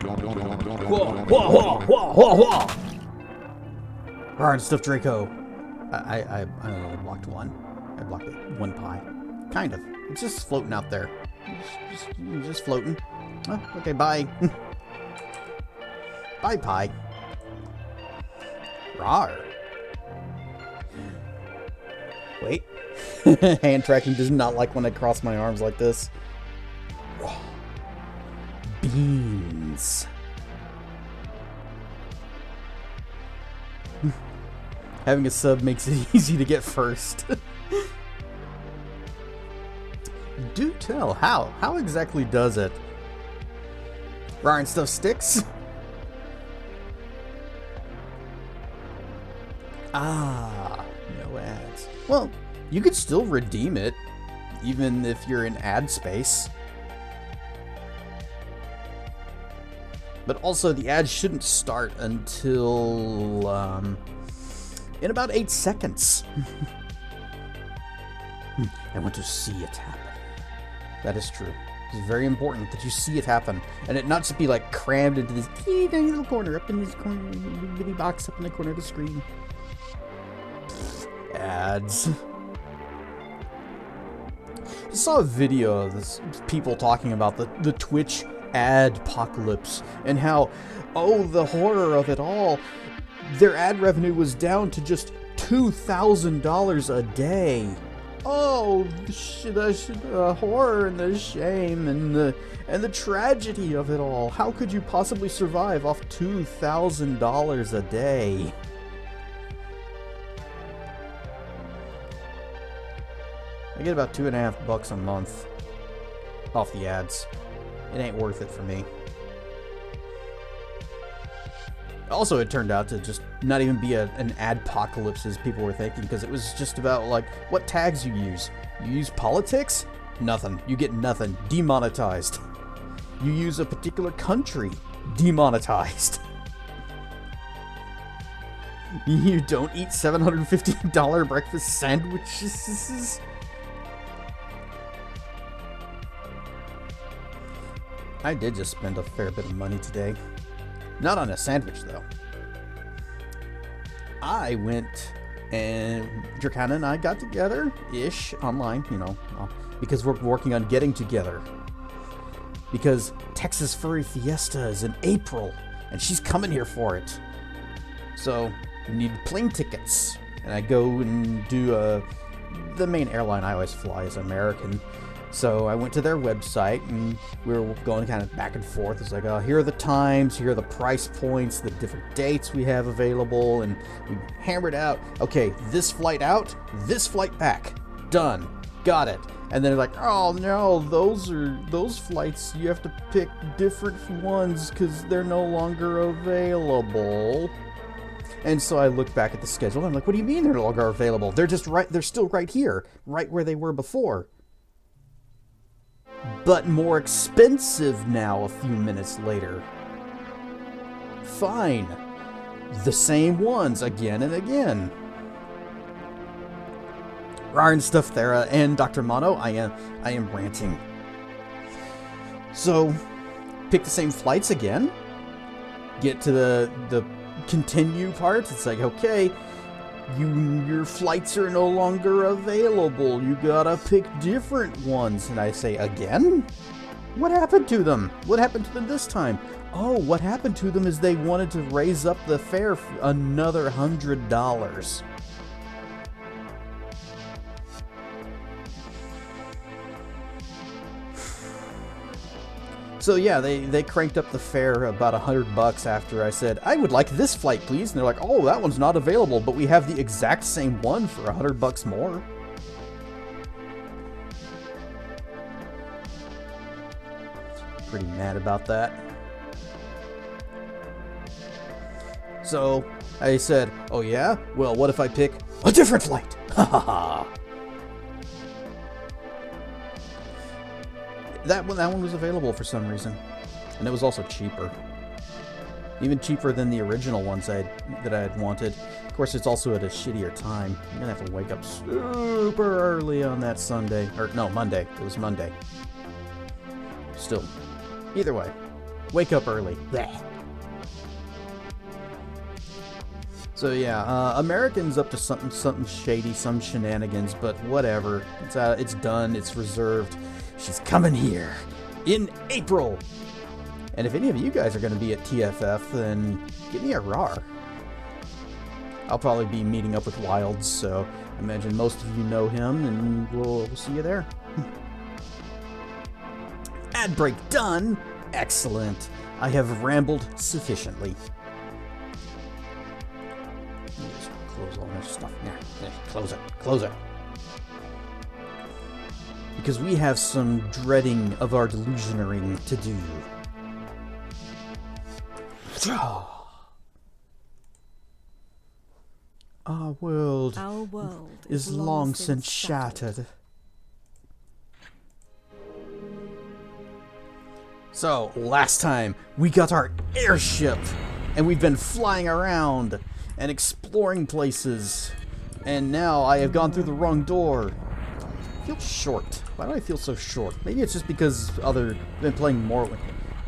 Whoa, whoa, whoa, whoa, whoa, whoa! Alright, Stuff Draco. I blocked one. I blocked it. One pie. Kind of. It's just floating out there. Just floating. Oh, okay, bye. Bye, pie. Rawr. Wait. Hand tracking does not like when I cross my arms like this. Beans. Having a sub makes it easy to get first. Do tell. How? How exactly does it? Ryan Stuff sticks? Ah, no ads. Well, you could still redeem it, even if you're in ad space. But also, the ad shouldn't start until, in about 8 seconds. I want to see it happen. That is true. It's very important that you see it happen. And it not just be, like, crammed into this teeny tiny little corner, up in this corner, bitty box up in the corner of the screen. Ads. I saw a video of this people talking about the Twitch ad-pocalypse and how, oh, the horror of it all. Their ad revenue was down to just $2,000 a day. Oh, the horror and the shame and the tragedy of it all. How could you possibly survive off $2,000 a day? I get about $2.50 a month off the ads. It ain't worth it for me. Also, it turned out to just not even be an ad-pocalypse as people were thinking, because it was just about, like, what tags you use. You use politics? Nothing. You get nothing. Demonetized. You use a particular country? Demonetized. You don't eat $750 breakfast sandwiches? I did just spend a fair bit of money today. Not on a sandwich, though. I went and Dracana and I got together-ish online, you know, because we're working on getting together. Because Texas Furry Fiesta is in April, and she's coming here for it. So, we need plane tickets. And I go and do the main airline I always fly is American. So I went to their website, and we were going kind of back and forth. It's like, oh, here are the times, here are the price points, the different dates we have available, and we hammered out, okay, this flight out, this flight back. Done. Got it. And then they're like, oh, no, those flights, you have to pick different ones because they're no longer available. And so I look back at the schedule, and I'm like, what do you mean they're no longer available? They're just right, they're still right here, right where they were before. But more expensive now a few minutes later. Fine. The same ones again and again. Ryan Stuff there and Dr. Mono, I am ranting. So, pick the same flights again. Get to the continue part. It's like, okay, your flights are no longer available. You gotta pick different ones. And I say, again? What happened to them? What happened to them this time? Oh, what happened to them is they wanted to raise up the fare for another $100. So yeah, they cranked up the fare about $100 after I said, I would like this flight, please. And they're like, oh, that one's not available, but we have the exact same one for $100 more. Pretty mad about that. So I said, oh yeah? Well, what if I pick a different flight? Ha ha ha. That one was available for some reason, and it was also cheaper, even cheaper than the original ones that I had wanted. Of course, it's also at a shittier time. I'm gonna have to wake up super early on that Sunday, or no, Monday. It was Monday. Still, either way, Wake up early. Blech. So yeah, American's up to something shady, some shenanigans, but whatever. It's done. It's reserved. She's coming here in April. And if any of you guys are going to be at TFF, then give me a roar. I'll probably be meeting up with Wilds, so I imagine most of you know him, and we'll see you there. Ad break done. Excellent. I have rambled sufficiently. Just close all this stuff. Yeah, close it. Close it. Because we have some dreading of our delusionaring to do. Our world is long since shattered. So, last time, we got our airship, and we've been flying around and exploring places, and now I have gone through the wrong door. I feel short. Why do I feel so short? Maybe it's just because I've been playing more.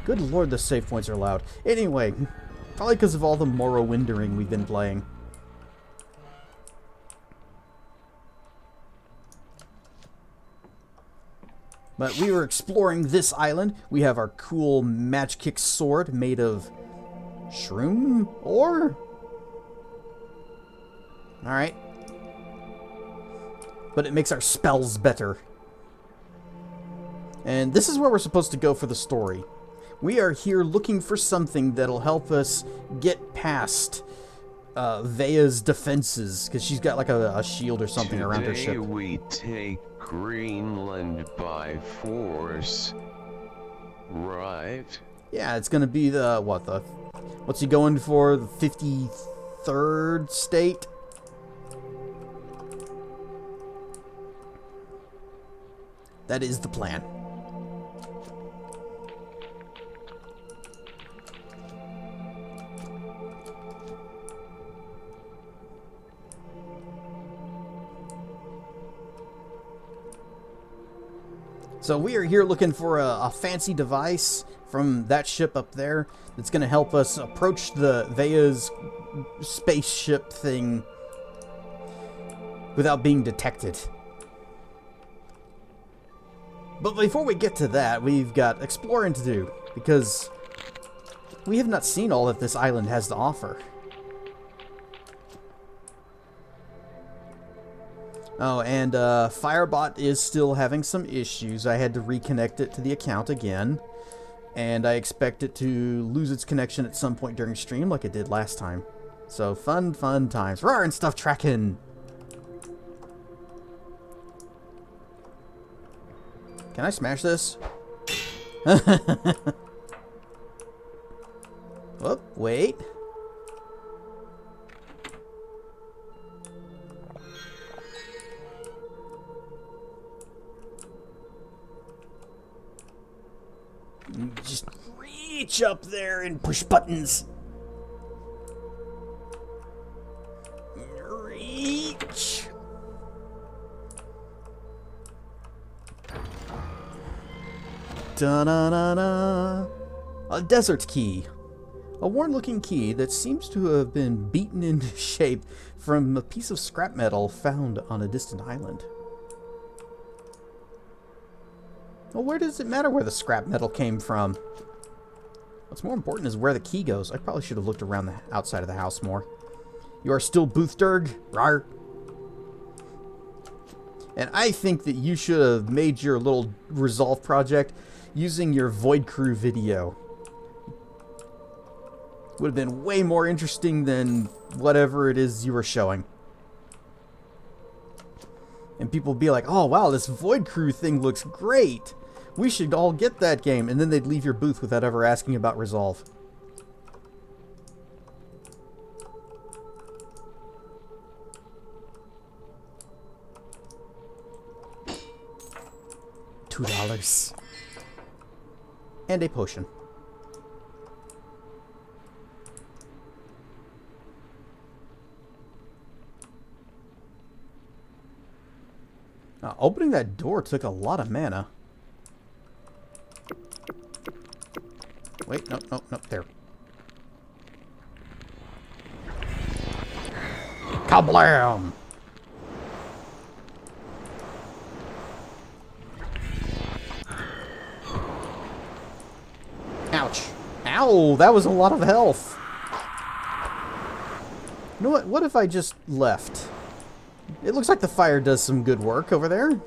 Good lord, the save points are loud. Anyway, probably because of all the Morrowindering we've been playing. But we were exploring this island. We have our cool match kick sword made of shroom ore? Alright. But it makes our spells better. And this is where we're supposed to go for the story. We are here looking for something that'll help us get past Vea's defenses, because she's got like a shield or something around her ship. Today we take Greenland by force, right? Yeah, it's gonna be what's he going for? The 53rd state? That is the plan. So we are here looking for a fancy device from that ship up there that's going to help us approach the Vea's spaceship thing without being detected. But before we get to that, we've got exploring to do, because we have not seen all that this island has to offer. Oh, and Firebot is still having some issues. I had to reconnect it to the account again, and I expect it to lose its connection at some point during stream like it did last time. So fun times. Rawr and stuff tracking! Can I smash this? Whoop, wait. Just reach up there and push buttons. Reach. Da-na-na-na. A desert key. A worn-looking key that seems to have been beaten into shape from a piece of scrap metal found on a distant island. Well, where does it matter where the scrap metal came from? What's more important is where the key goes. I probably should have looked around the outside of the house more. You are still Boothderg? Rawr. And I think that you should have made your little Resolve project using your Void Crew video. Would have been way more interesting than whatever it is you were showing. And people would be like, oh wow, this Void Crew thing looks great. We should all get that game. And then they'd leave your booth without ever asking about Resolve. $2. And a potion. Opening that door took a lot of mana. Wait, no, no, no, there. Kablam! Ouch. Ow, that was a lot of health. You know what? What if I just left? It looks like the fire does some good work over there.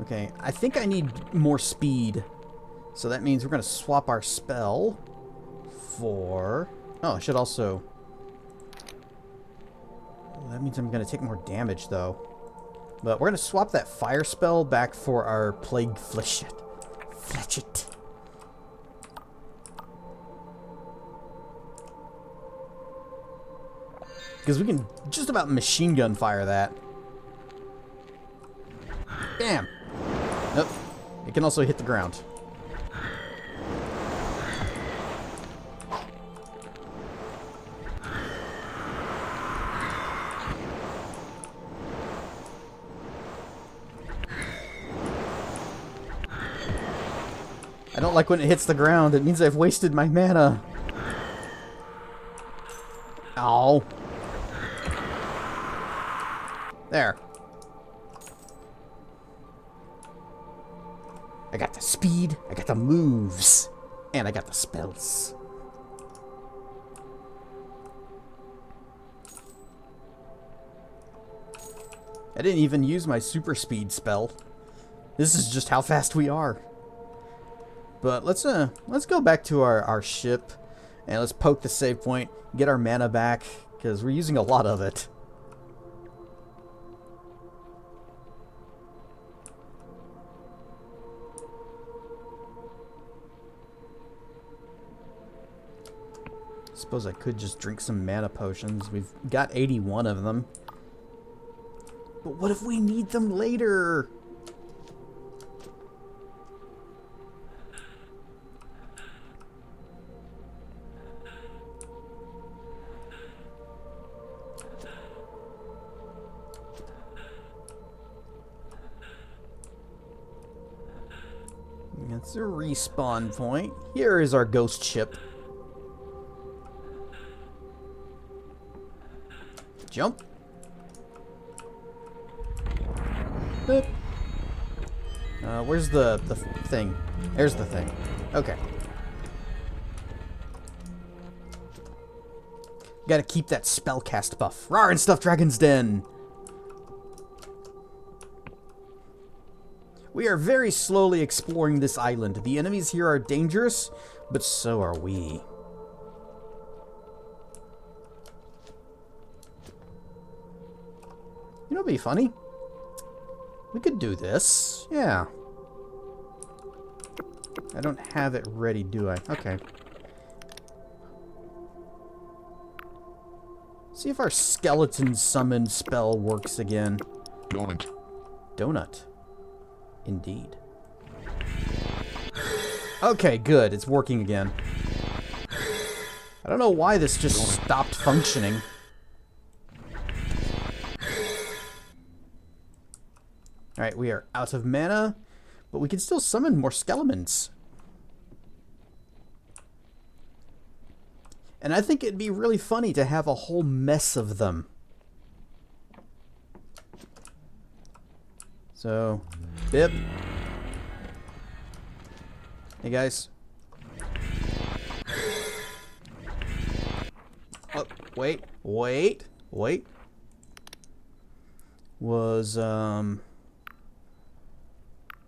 Okay, I think I need more speed. So that means we're going to swap our spell for... Oh, I should also... That means I'm going to take more damage, though. But we're going to swap that fire spell back for our Plague Fletchet. Fletchet. Because we can just about machine gun fire that. Bam! Nope. It can also hit the ground. I don't like when it hits the ground. It means I've wasted my mana. Ow. There. I got the speed, I got the moves, and I got the spells. I didn't even use my super speed spell. This is just how fast we are. But let's go back to our ship and let's poke the save point, get our mana back, because we're using a lot of it. Suppose I could just drink some mana potions. We've got 81 of them. But what if we need them later? That's a respawn point. Here is our ghost ship. Jump. Boop. Where's the thing? There's the thing. Okay. Gotta keep that spellcast buff. Rawr and Stuffed Dragon's Den! We are very slowly exploring this island. The enemies here are dangerous, but so are we. You know what'd be funny? We could do this. Yeah. I don't have it ready, do I? Okay. See if our skeleton summon spell works again. Donut. Donut. Indeed. Okay, good. It's working again. I don't know why this just stopped functioning. Alright, we are out of mana, but we can still summon more skeletons. And I think it'd be really funny to have a whole mess of them. So, Bip. Hey guys. Oh, wait. Was,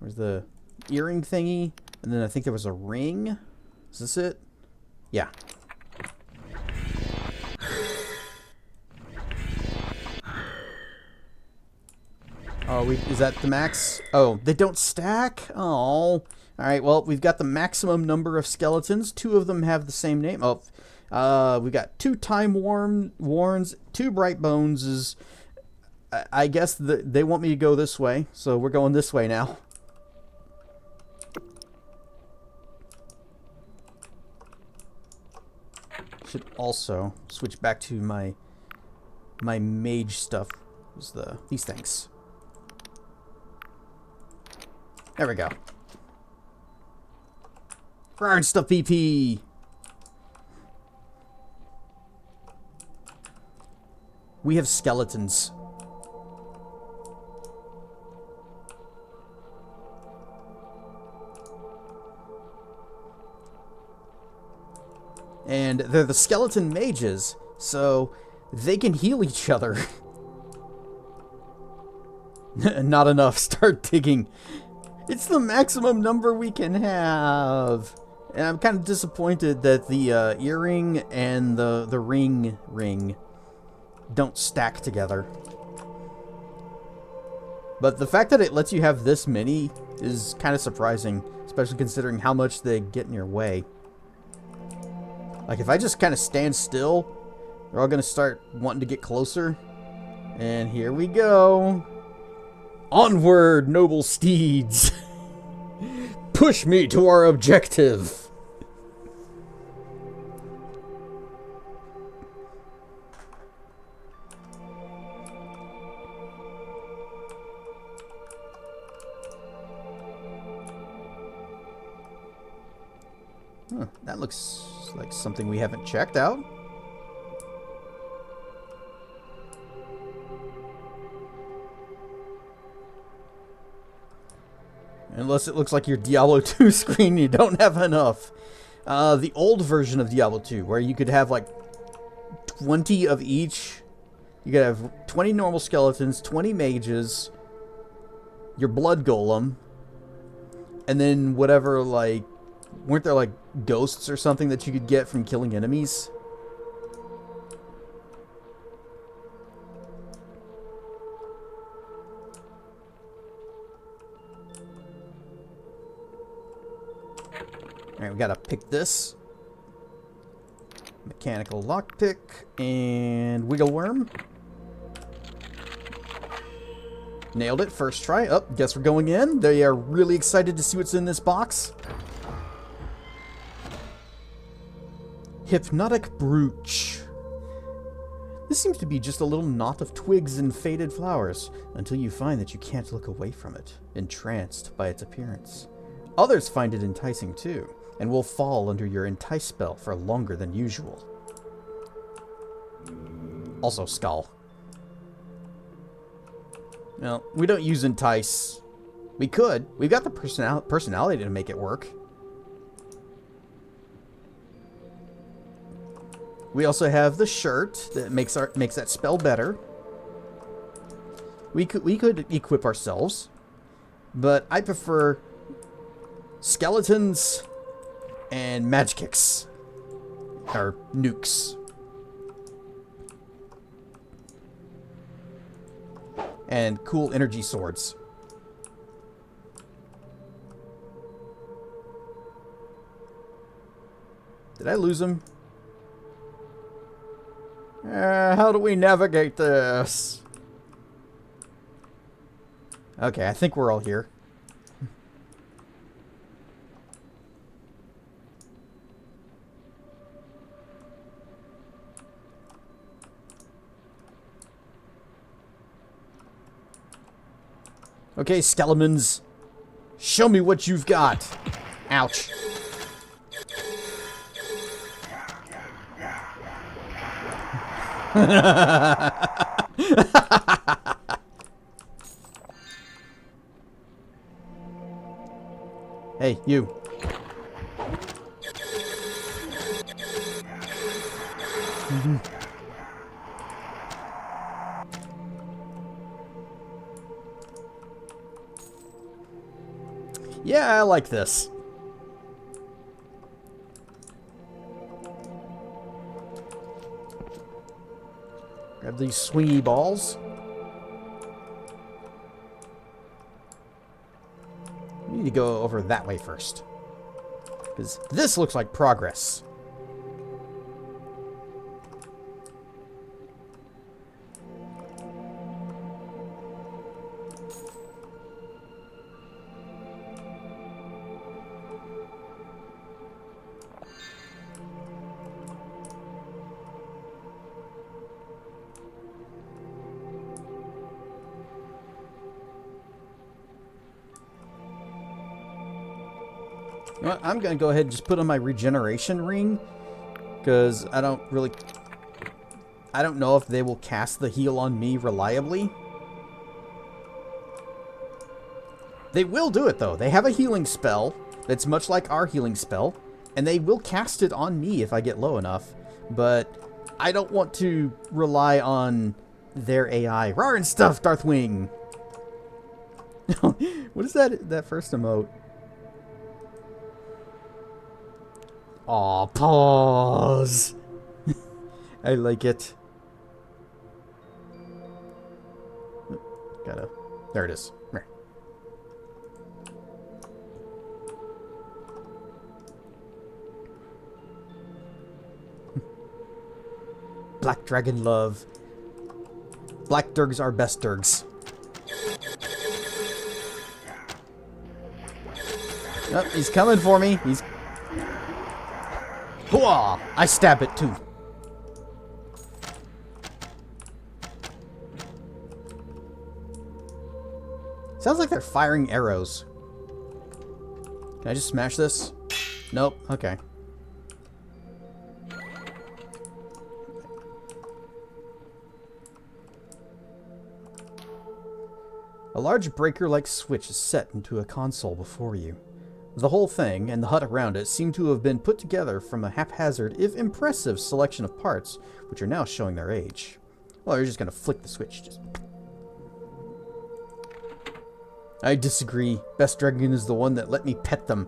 where's the earring thingy? And then I think there was a ring. Is this it? Yeah. Oh, is that the max? Oh, they don't stack? Oh. Alright, well, we've got the maximum number of skeletons. 2 of them have the same name. Oh, we got 2 Time Warns, 2 Bright Bones. I guess they want me to go this way, so we're going this way now. Should also switch back to my mage stuff. These things. There we go. Iron stuff PP. We have skeletons. And they're the skeleton mages, so they can heal each other. Not enough. Start digging. It's the maximum number we can have. And I'm kind of disappointed that the earring and the ring don't stack together. But the fact that it lets you have this many is kind of surprising, especially considering how much they get in your way. Like, if I just kind of stand still, they're all going to start wanting to get closer. And here we go. Onward, noble steeds. Push me to our objective. Huh, that looks like something we haven't checked out. Unless it looks like your Diablo 2 screen, you don't have enough. The old version of Diablo 2, where you could have like 20 of each. You could have 20 normal skeletons, 20 mages, your blood golem, and then whatever, like, weren't there like ghosts or something that you could get from killing enemies? Alright, we gotta pick this. Mechanical lockpick and wiggle worm. Nailed it, first try. Oh, guess we're going in. They are really excited to see what's in this box. Hypnotic brooch. This seems to be just a little knot of twigs and faded flowers, until you find that you can't look away from it, entranced by its appearance. Others find it enticing too, and will fall under your entice spell for longer than usual. Also skull. Well, we don't use entice. We could. We've got the personality to make it work. We also have the shirt that makes that spell better. We could equip ourselves, but I prefer skeletons and magic kicks or nukes. And cool energy swords. Did I lose him? How do we navigate this? Okay, I think we're all here. Okay, skeletons. Show me what you've got. Ouch. Hey, you. Yeah, I like this. Grab these swingy balls. We need to go over that way first, because this looks like progress. You know what? I'm gonna go ahead and just put on my regeneration ring, because I don't know if they will cast the heal on me reliably. They will do it though. They have a healing spell that's much like our healing spell, and they will cast it on me if I get low enough, but I don't want to rely on their AI. Rawr and stuff, Darthwing! What is that first emote? Aw, pause! I like it. There it is. There. Black Dragon Love. Black Durgs are best Durgs. Oh, he's coming for me. He's... Hooah! I stab it too. Sounds like they're firing arrows. Can I just smash this? Nope. Okay. A large breaker-like switch is set into a console before you. The whole thing, and the hut around it, seem to have been put together from a haphazard, if impressive, selection of parts, which are now showing their age. Well, you're just gonna flick the switch. Just... I disagree. Best Dragon is the one that let me pet them.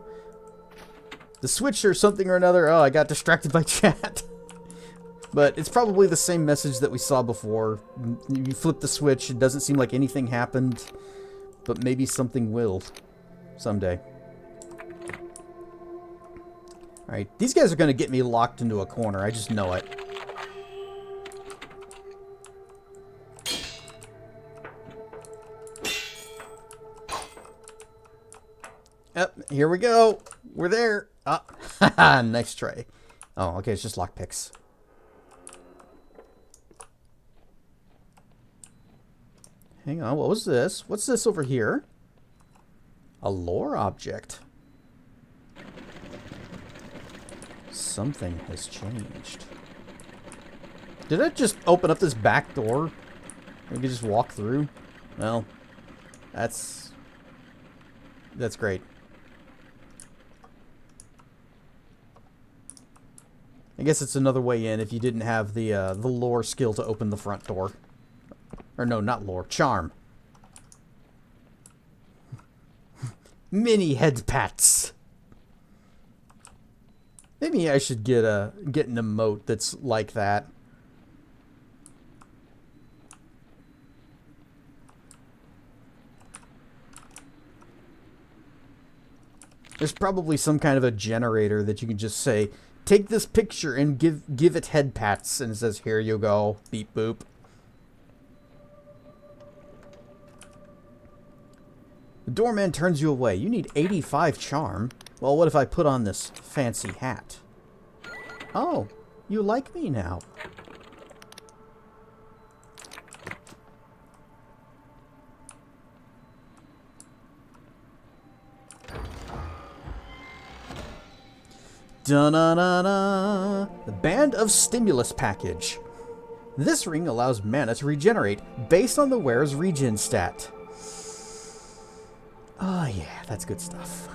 The switch or something or another. Oh, I got distracted by chat. But it's probably the same message that we saw before. You flip the switch, it doesn't seem like anything happened, but maybe something will someday. Alright, these guys are going to get me locked into a corner. I just know it. Yep, here we go. We're there. Ah, haha, nice try. Oh, okay, it's just lockpicks. Hang on, what was this? What's this over here? A lore object. Something has changed. Did I just open up this back door? We could just walk through? Well, that's great. I guess it's another way in if you didn't have the lore skill to open the front door. Or no, not lore, charm. Mini head pats. Maybe I should get an emote that's like that. There's probably some kind of a generator that you can just say, take this picture and give it head pats, and it says, here you go, beep boop. The doorman turns you away. You need 85 charm. Well, what if I put on this fancy hat? Oh, you like me now. Da-na-na-na. The Band of Stimulus package. This ring allows mana to regenerate based on the wearer's regen stat. Oh yeah, that's good stuff.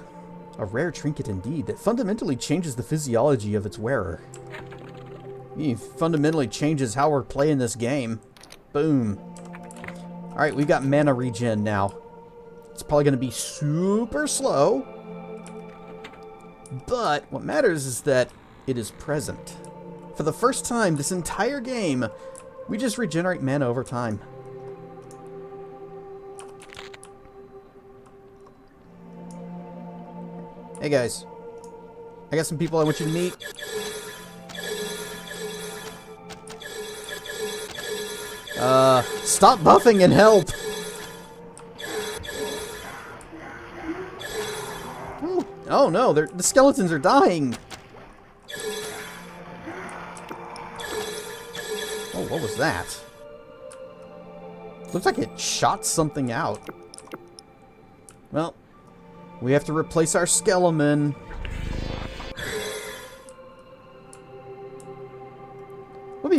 A rare trinket indeed that fundamentally changes the physiology of its wearer. It fundamentally changes how we're playing this game. Boom. Alright, we've got mana regen now. It's probably going to be super slow. But what matters is that it is present. For the first time this entire game, we just regenerate mana over time. Hey guys, I got some people I want you to meet. Stop buffing and help! Ooh. Oh no, the skeletons are dying! Oh, what was that? Looks like it shot something out. Well, we have to replace our skeleton.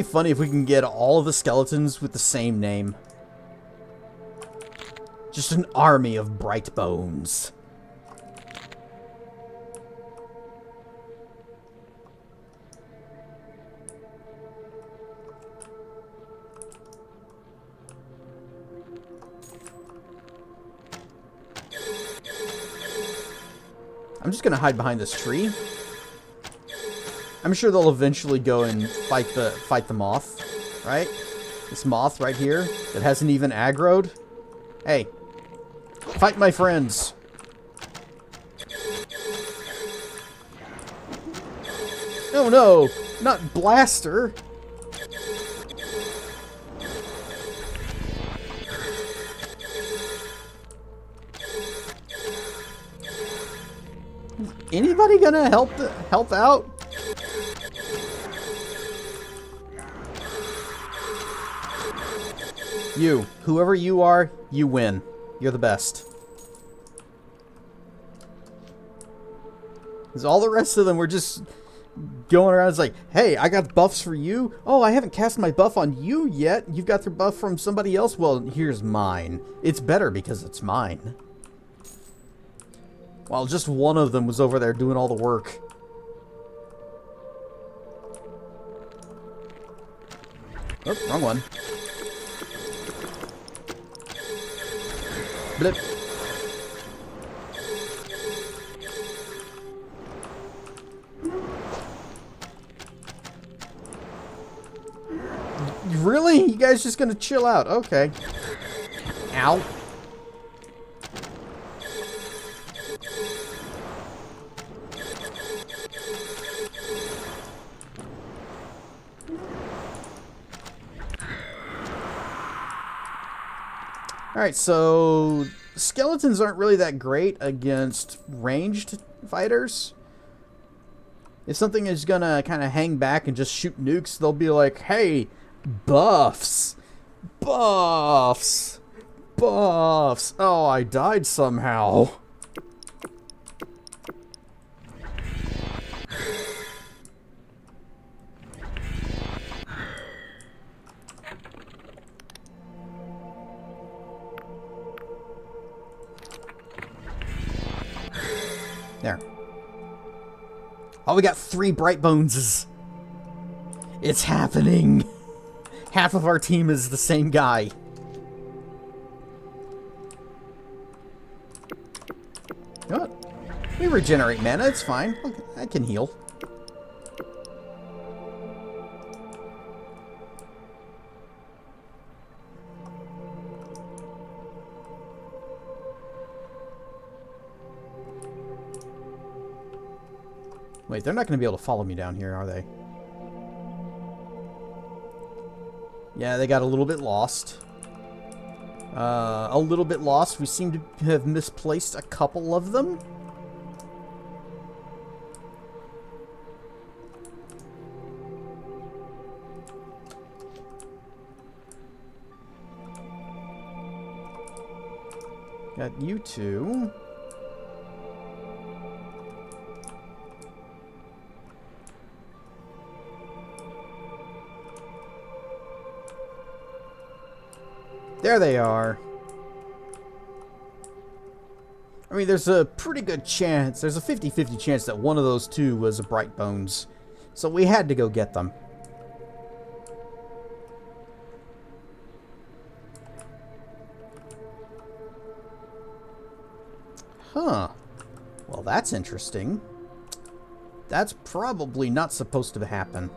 be funny if we can get all of the skeletons with the same name. Just an army of bright bones. I'm just gonna hide behind this tree. I'm sure they'll eventually go and fight the moth, right? This moth right here that hasn't even aggroed. Hey, fight my friends. Oh no, not Blaster. Anybody gonna help out? You, whoever you are, you win. You're the best. Because all the rest of them were just going around. It's like, hey, I got buffs for you. Oh, I haven't cast my buff on you yet. You've got their buff from somebody else. Well, here's mine. It's better because it's mine. While just one of them was over there doing all the work. Oh, wrong one. Blip. Really? You guys just gonna chill out? Okay. Ow. Alright, so skeletons aren't really that great against ranged fighters. If something is gonna kind of hang back and just shoot nukes, they'll be like, hey, buffs! Buffs! Buffs! Oh, I died somehow. There. Oh, we got 3 bright boneses. It's happening. Half of our team is the same guy. What? We regenerate mana. It's fine. Okay, I can heal. Wait, they're not going to be able to follow me down here, are they? Yeah, they got a little bit lost. We seem to have misplaced a couple of them. Got you two. There they are. I mean, there's a pretty good chance, there's a 50-50 chance that one of those two was a Bright Bones. So we had to go get them. Huh. Well, that's interesting. That's probably not supposed to happen.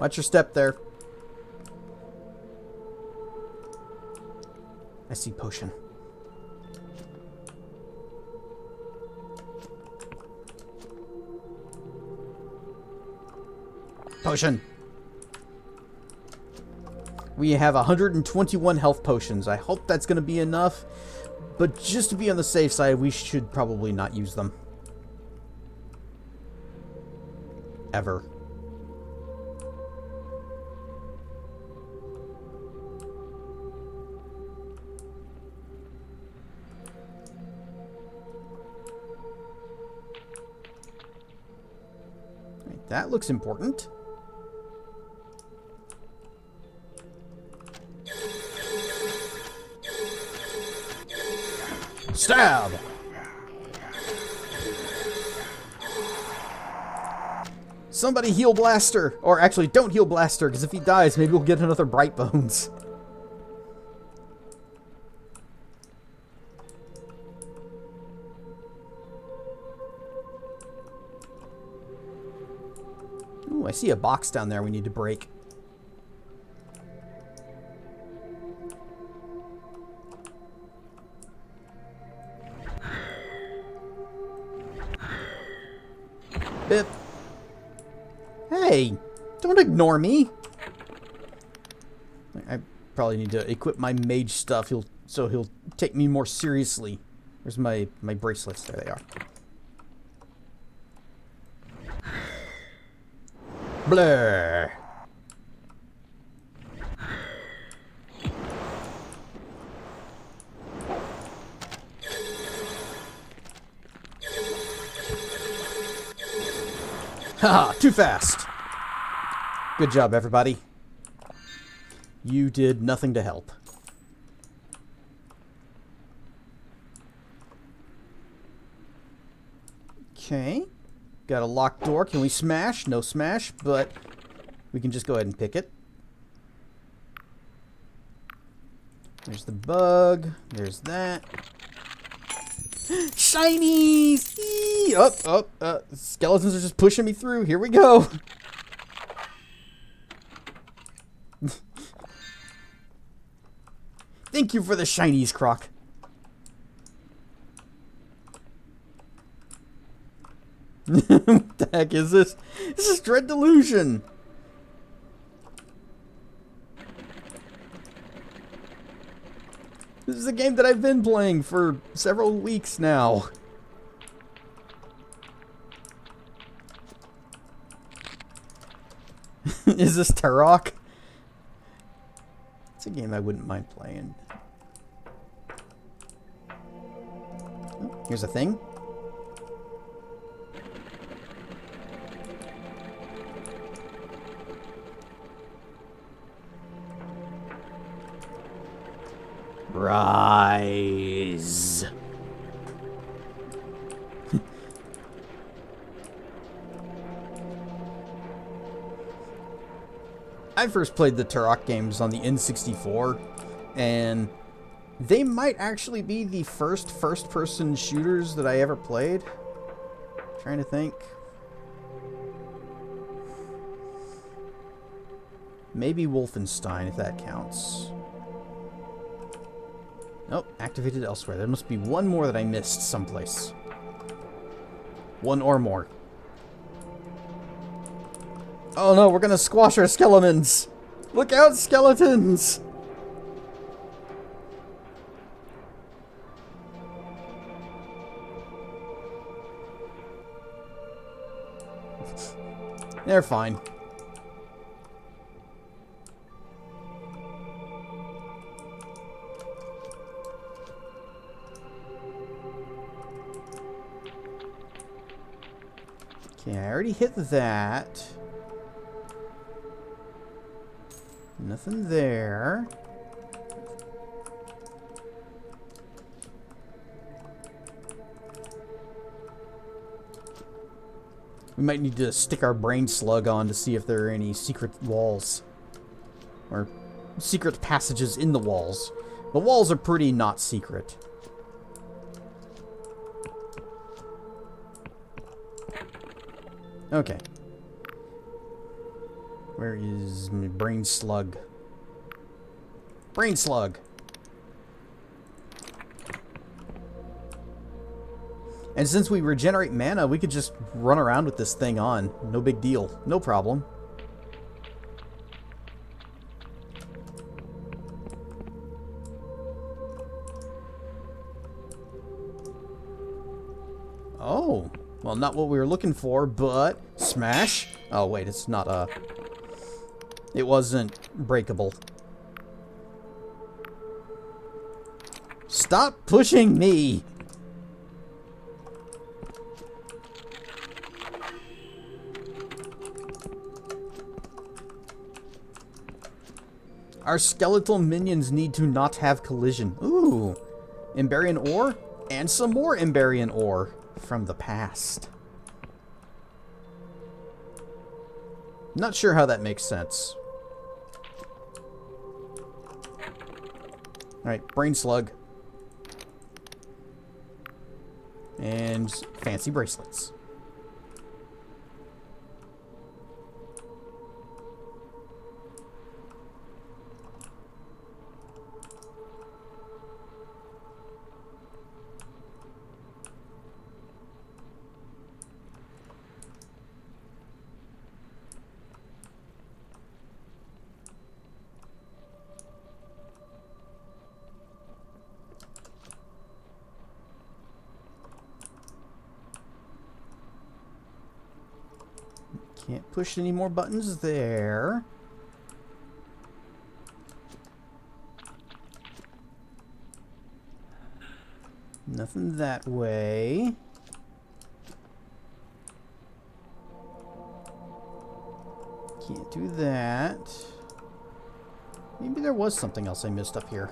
Watch your step there. I see potion. Potion. We have 121 health potions. I hope that's going to be enough. But just to be on the safe side, we should probably not use them. Ever. That looks important. Stab! Somebody heal Blaster! Or actually, don't heal Blaster, because if he dies, maybe we'll get another Bright Bones. Ooh, I see a box down there we need to break. Bip. Hey, don't ignore me. I probably need to equip my mage stuff. So he'll take me more seriously. Where's my bracelets? There they are. Blur. Haha, too fast. Good job, everybody. You did nothing to help. Okay. Got a locked door. Can we smash? No smash, but we can just go ahead and pick it. There's the bug. There's that. Shinies! Eee! Up. Skeletons are just pushing me through. Here we go. Thank you for the shinies, Croc. What the heck is this? This is Dread Delusion. This is a game that I've been playing for several weeks now. Is this Turok? It's a game I wouldn't mind playing. Oh, here's a thing. Rise. I first played the Turok games on the N64, and they might actually be the first-person shooters that I ever played. Trying to think. Maybe Wolfenstein, if that counts. Nope, activated elsewhere. There must be one more that I missed someplace. One or more. Oh no, we're gonna squash our skeletons! Look out, skeletons! They're fine. Okay, I already hit that. Nothing there. We might need to stick our brain slug on to see if there are any secret walls. Or secret passages in the walls. The walls are pretty not secret. Okay. Where is my brain slug? Brain slug! And since we regenerate mana, we could just run around with this thing on. No big deal. No problem. Oh. Well, not what we were looking for, but... Smash? Oh, wait, it's not a... It wasn't breakable. Stop pushing me! Our skeletal minions need to not have collision. Ooh. Emberian ore and some more Emberian ore from the past. Not sure how that makes sense. Alright, brain slug. And fancy bracelets. Can't push any more buttons there. Nothing that way. Can't do that. Maybe there was something else I missed up here.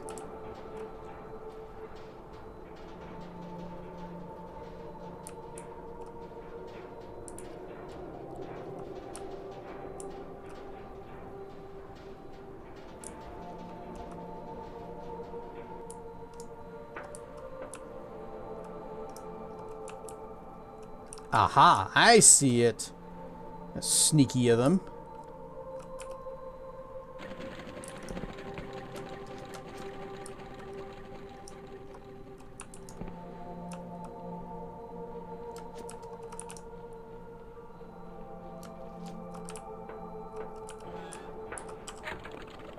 Aha, I see it. That's sneaky of them.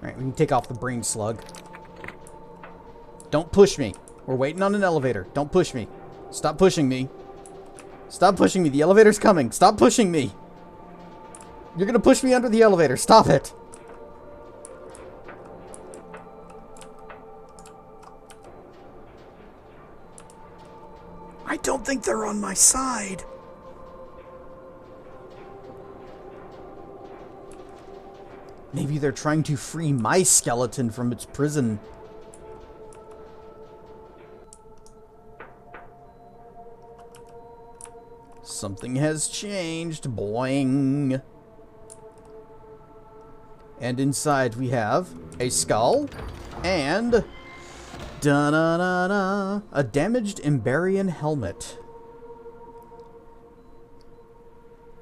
Alright, we can take off the brain slug. Don't push me. We're waiting on an elevator. Don't push me. Stop pushing me. Stop pushing me. The elevator's coming. Stop pushing me. You're gonna push me under the elevator. Stop it. I don't think they're on my side. Maybe they're trying to free my skeleton from its prison. Something has changed. Boing. And inside we have a skull and da-da-da-da, a damaged Emberian helmet.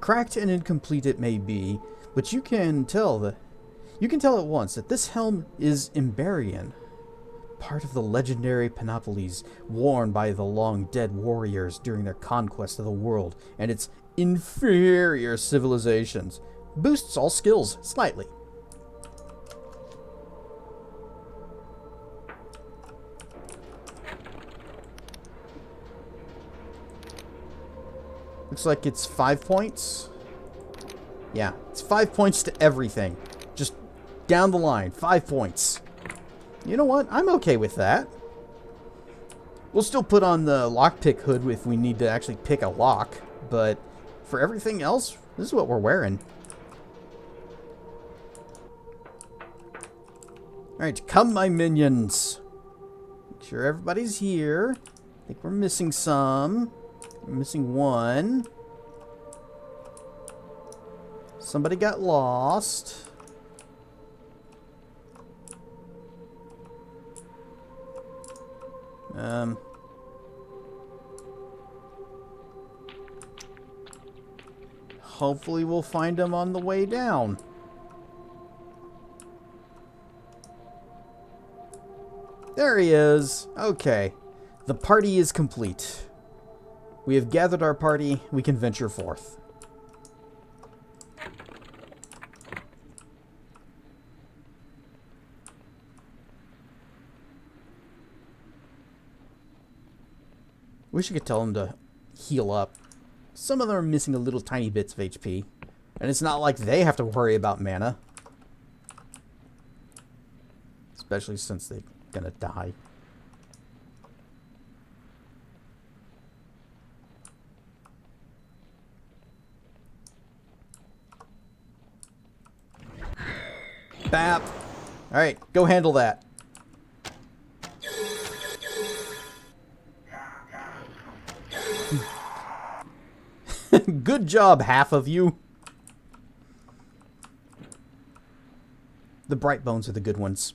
Cracked and incomplete it may be, but you can tell at once that this helm is Emberian, part of the legendary panoplies worn by the long-dead warriors during their conquest of the world and its inferior civilizations. Boosts all skills slightly. Looks like it's 5 points. Yeah, it's 5 points to everything. Just down the line, 5 points. You know what? I'm okay with that. We'll still put on the lockpick hood if we need to actually pick a lock, but for everything else, this is what we're wearing. Alright, come my minions. Make sure everybody's here. I think we're missing some. We're missing one. Somebody got lost. Hopefully we'll find him on the way down. There he is. Okay. The party is complete. We have gathered our party. We can venture forth. Wish I could tell them to heal up. Some of them are missing a little tiny bits of HP. And it's not like they have to worry about mana. Especially since they're gonna die. Bap. Alright, go handle that. Good job, half of you. The bright bones are the good ones.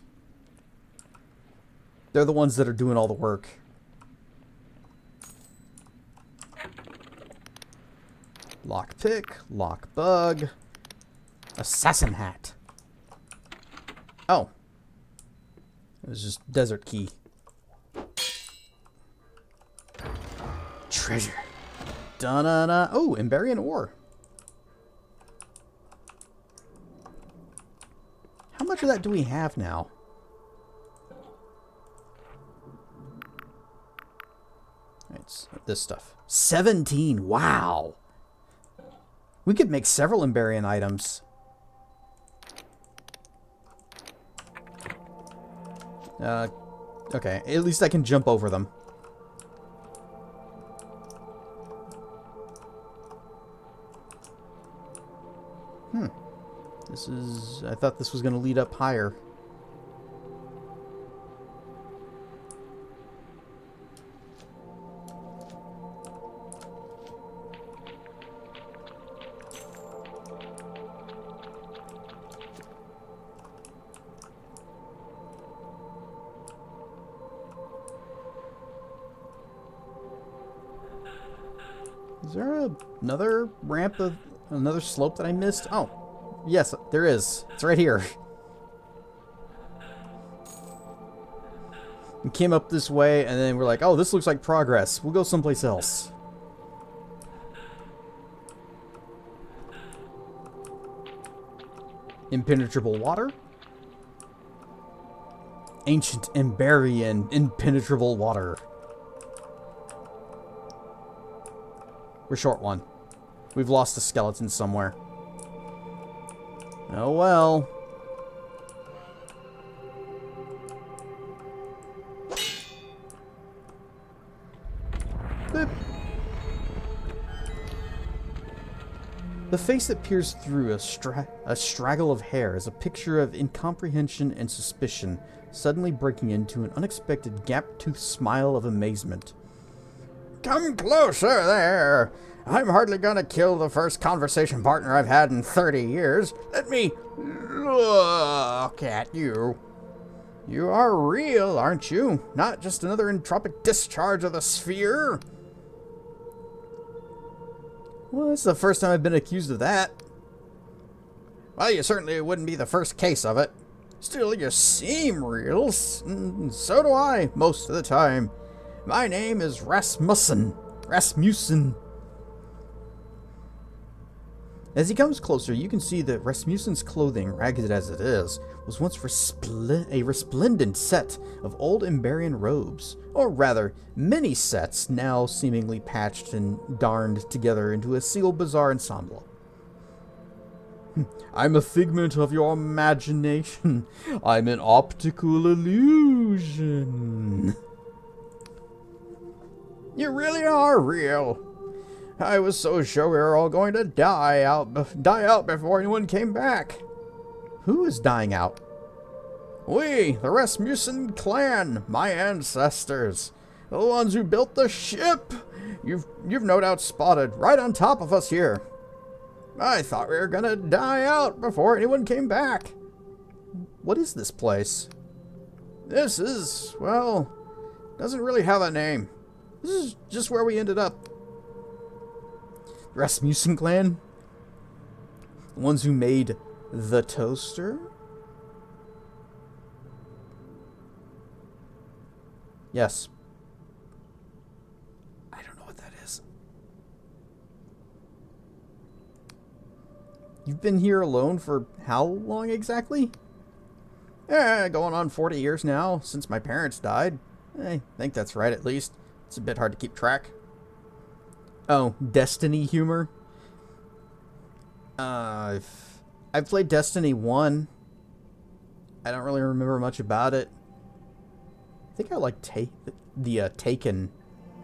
They're the ones that are doing all the work. Lockpick, lock bug, assassin hat. Oh. It was just desert key. Treasure. Da-na-na. Oh, Emberian ore. How much of that do we have now? It's this stuff. 17. Wow. We could make several Emberian items. Okay. At least I can jump over them. This is... I thought this was going to lead up higher. Is there another ramp of... another slope that I missed? Oh. Yes, there is. It's right here. We came up this way, and then we're like, oh, this looks like progress. We'll go someplace else. Impenetrable water? Ancient Emberian impenetrable water. We're short one. We've lost a skeleton somewhere. Oh well. Boop. The face that peers through a straggle of hair is a picture of incomprehension and suspicion, suddenly breaking into an unexpected gap-toothed smile of amazement. Come closer there! I'm hardly gonna kill the first conversation partner I've had in 30 years. Let me look at you. You are real, aren't you? Not just another entropic discharge of the sphere? Well, it's the first time I've been accused of that. Well, you certainly wouldn't be the first case of it. Still, you seem real. So do I, most of the time. My name is Rasmussen. As he comes closer, you can see that Rasmussen's clothing, ragged as it is, was once a resplendent set of old Emberian robes. Or rather, many sets, now seemingly patched and darned together into a single bizarre ensemble. I'm a figment of your imagination. I'm an optical illusion. You really are real. I was so sure we were all going to die out before anyone came back. Who is dying out? We, the Rasmussen clan, my ancestors, the ones who built the ship. You've no doubt spotted right on top of us here. I thought we were gonna die out before anyone came back. What is this place? This is, well, doesn't really have a name. This is just where we ended up. Rasmussen clan? The ones who made the toaster? Yes. I don't know what that is. You've been here alone for how long exactly? Going on 40 years now, since my parents died. I think that's right, at least. It's a bit hard to keep track. Oh, Destiny humor? I've played Destiny 1. I don't really remember much about it. I think I like the Taken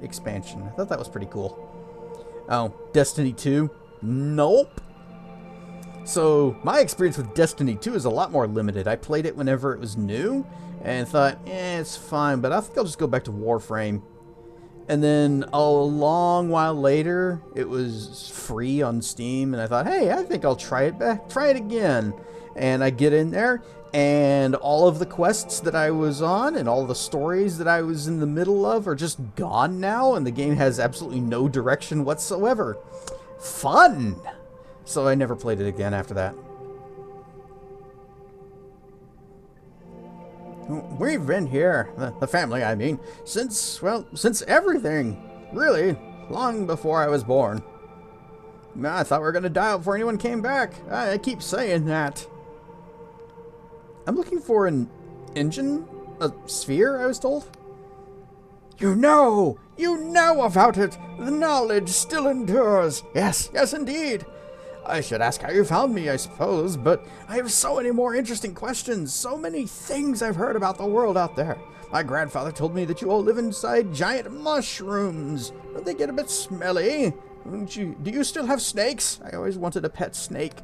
expansion. I thought that was pretty cool. Oh, Destiny 2? Nope. So my experience with Destiny 2 is a lot more limited. I played it whenever it was new and thought, it's fine, but I think I'll just go back to Warframe. And then a long while later, it was free on Steam, and I thought, hey, I think I'll try it again. And I get in there, and all of the quests that I was on and all the stories that I was in the middle of are just gone now, and the game has absolutely no direction whatsoever. Fun! So I never played it again after that. We've been here, the family, I mean, since everything. Really, long before I was born. I thought we were going to die before anyone came back. I keep saying that. I'm looking for an engine? A sphere, I was told? You know about it. The knowledge still endures. Yes, indeed. I should ask how you found me, I suppose, but I have so many more interesting questions, so many things I've heard about the world out there. My grandfather told me that you all live inside giant mushrooms. Don't they get a bit smelly? Do you still have snakes? I always wanted a pet snake.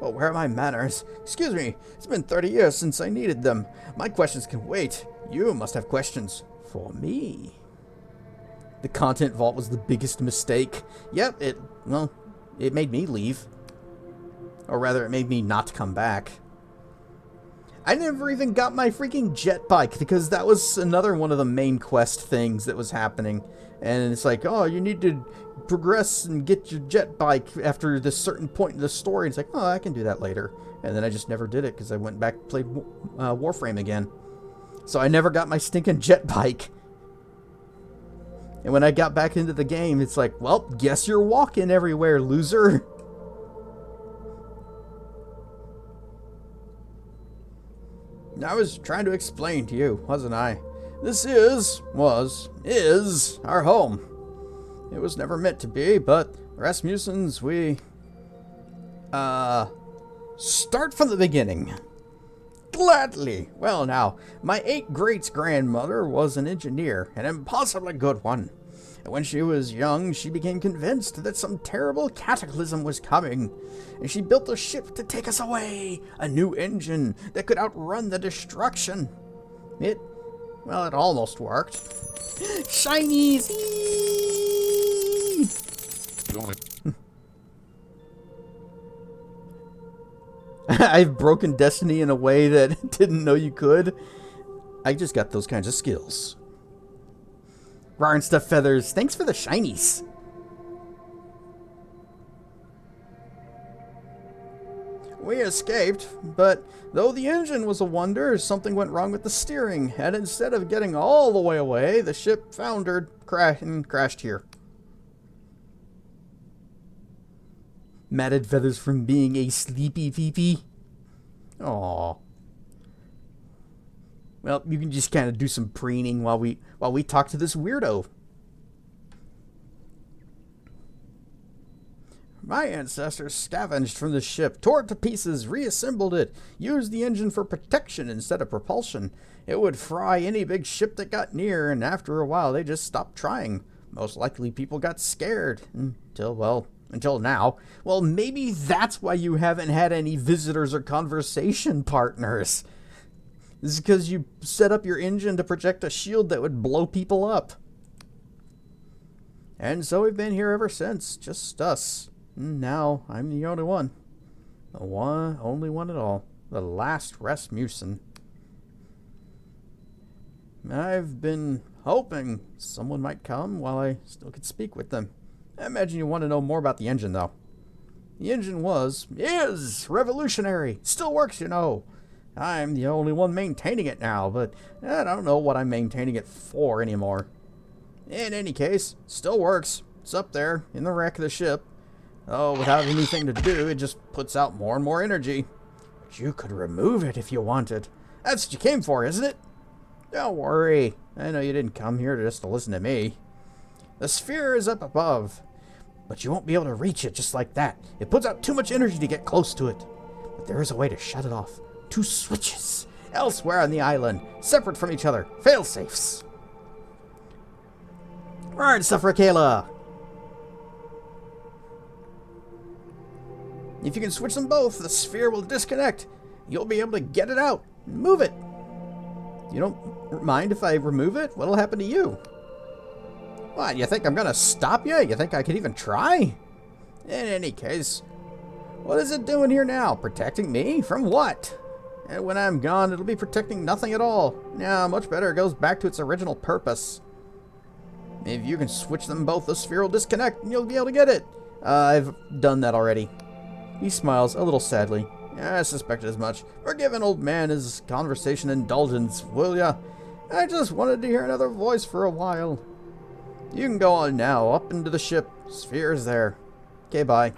Well, where are my manners? Excuse me, it's been 30 years since I needed them. My questions can wait. You must have questions for me. The content vault was the biggest mistake. Yep, it made me leave. Or rather, it made me not come back. I never even got my freaking jet bike, because that was another one of the main quest things that was happening. And it's like, oh, you need to progress and get your jet bike after this certain point in the story. It's like, oh, I can do that later. And then I just never did it, because I went back and played Warframe again. So I never got my stinking jet bike. And when I got back into the game, it's like, well, guess you're walking everywhere, loser. I was trying to explain to you, wasn't I? This is our home. It was never meant to be, but Rasmussen's, we start from the beginning. Gladly. Well, now, my 8-greats-grandmother was an engineer, an impossibly good one. And when she was young, she became convinced that some terrible cataclysm was coming, and she built a ship to take us away, a new engine that could outrun the destruction. It almost worked. Shinies! I've broken Destiny in a way that didn't know you could. I just got those kinds of skills. Rar and Stuff Feathers, thanks for the shinies. We escaped, but though the engine was a wonder, something went wrong with the steering, and instead of getting all the way away, the ship foundered, crashed here. Matted feathers from being a sleepy peepee. Aww. Well, you can just kind of do some preening while we talk to this weirdo. My ancestors scavenged from the ship, tore it to pieces, reassembled it, used the engine for protection instead of propulsion. It would fry any big ship that got near, and after a while they just stopped trying. Most likely people got scared until now. Well, maybe that's why you haven't had any visitors or conversation partners. This is because you set up your engine to project a shield that would blow people up. And so we've been here ever since, just us. Now I'm the only one. Only one at all. The last Rasmussen. I've been hoping someone might come while I still could speak with them. I imagine you want to know more about the engine, though. The engine is revolutionary. Still works, you know. I'm the only one maintaining it now, but I don't know what I'm maintaining it for anymore. In any case, still works. It's up there in the wreck of the ship. Oh, without anything to do, it just puts out more and more energy. But you could remove it if you wanted. That's what you came for, isn't it? Don't worry. I know you didn't come here just to listen to me. The sphere is up above, but you won't be able to reach it just like that. It puts out too much energy to get close to it. But there is a way to shut it off. 2 switches elsewhere on the island, separate from each other. Fail-safes. Alright, stuff for Kayla. If you can switch them both, the sphere will disconnect. You'll be able to get it out. Move it. You don't mind if I remove it? What'll happen to you? What, you think I'm gonna stop you? You think I could even try? In any case, what is it doing here now? Protecting me? From what? And when I'm gone, it'll be protecting nothing at all. Yeah, much better. It goes back to its original purpose. If you can switch them both, the sphere will disconnect and you'll be able to get it. I've done that already. He smiles a little sadly. I suspected as much. Forgive an old man his conversation indulgence, will ya? I just wanted to hear another voice for a while. You can go on now, up into the ship. Sphere's there. Okay, bye.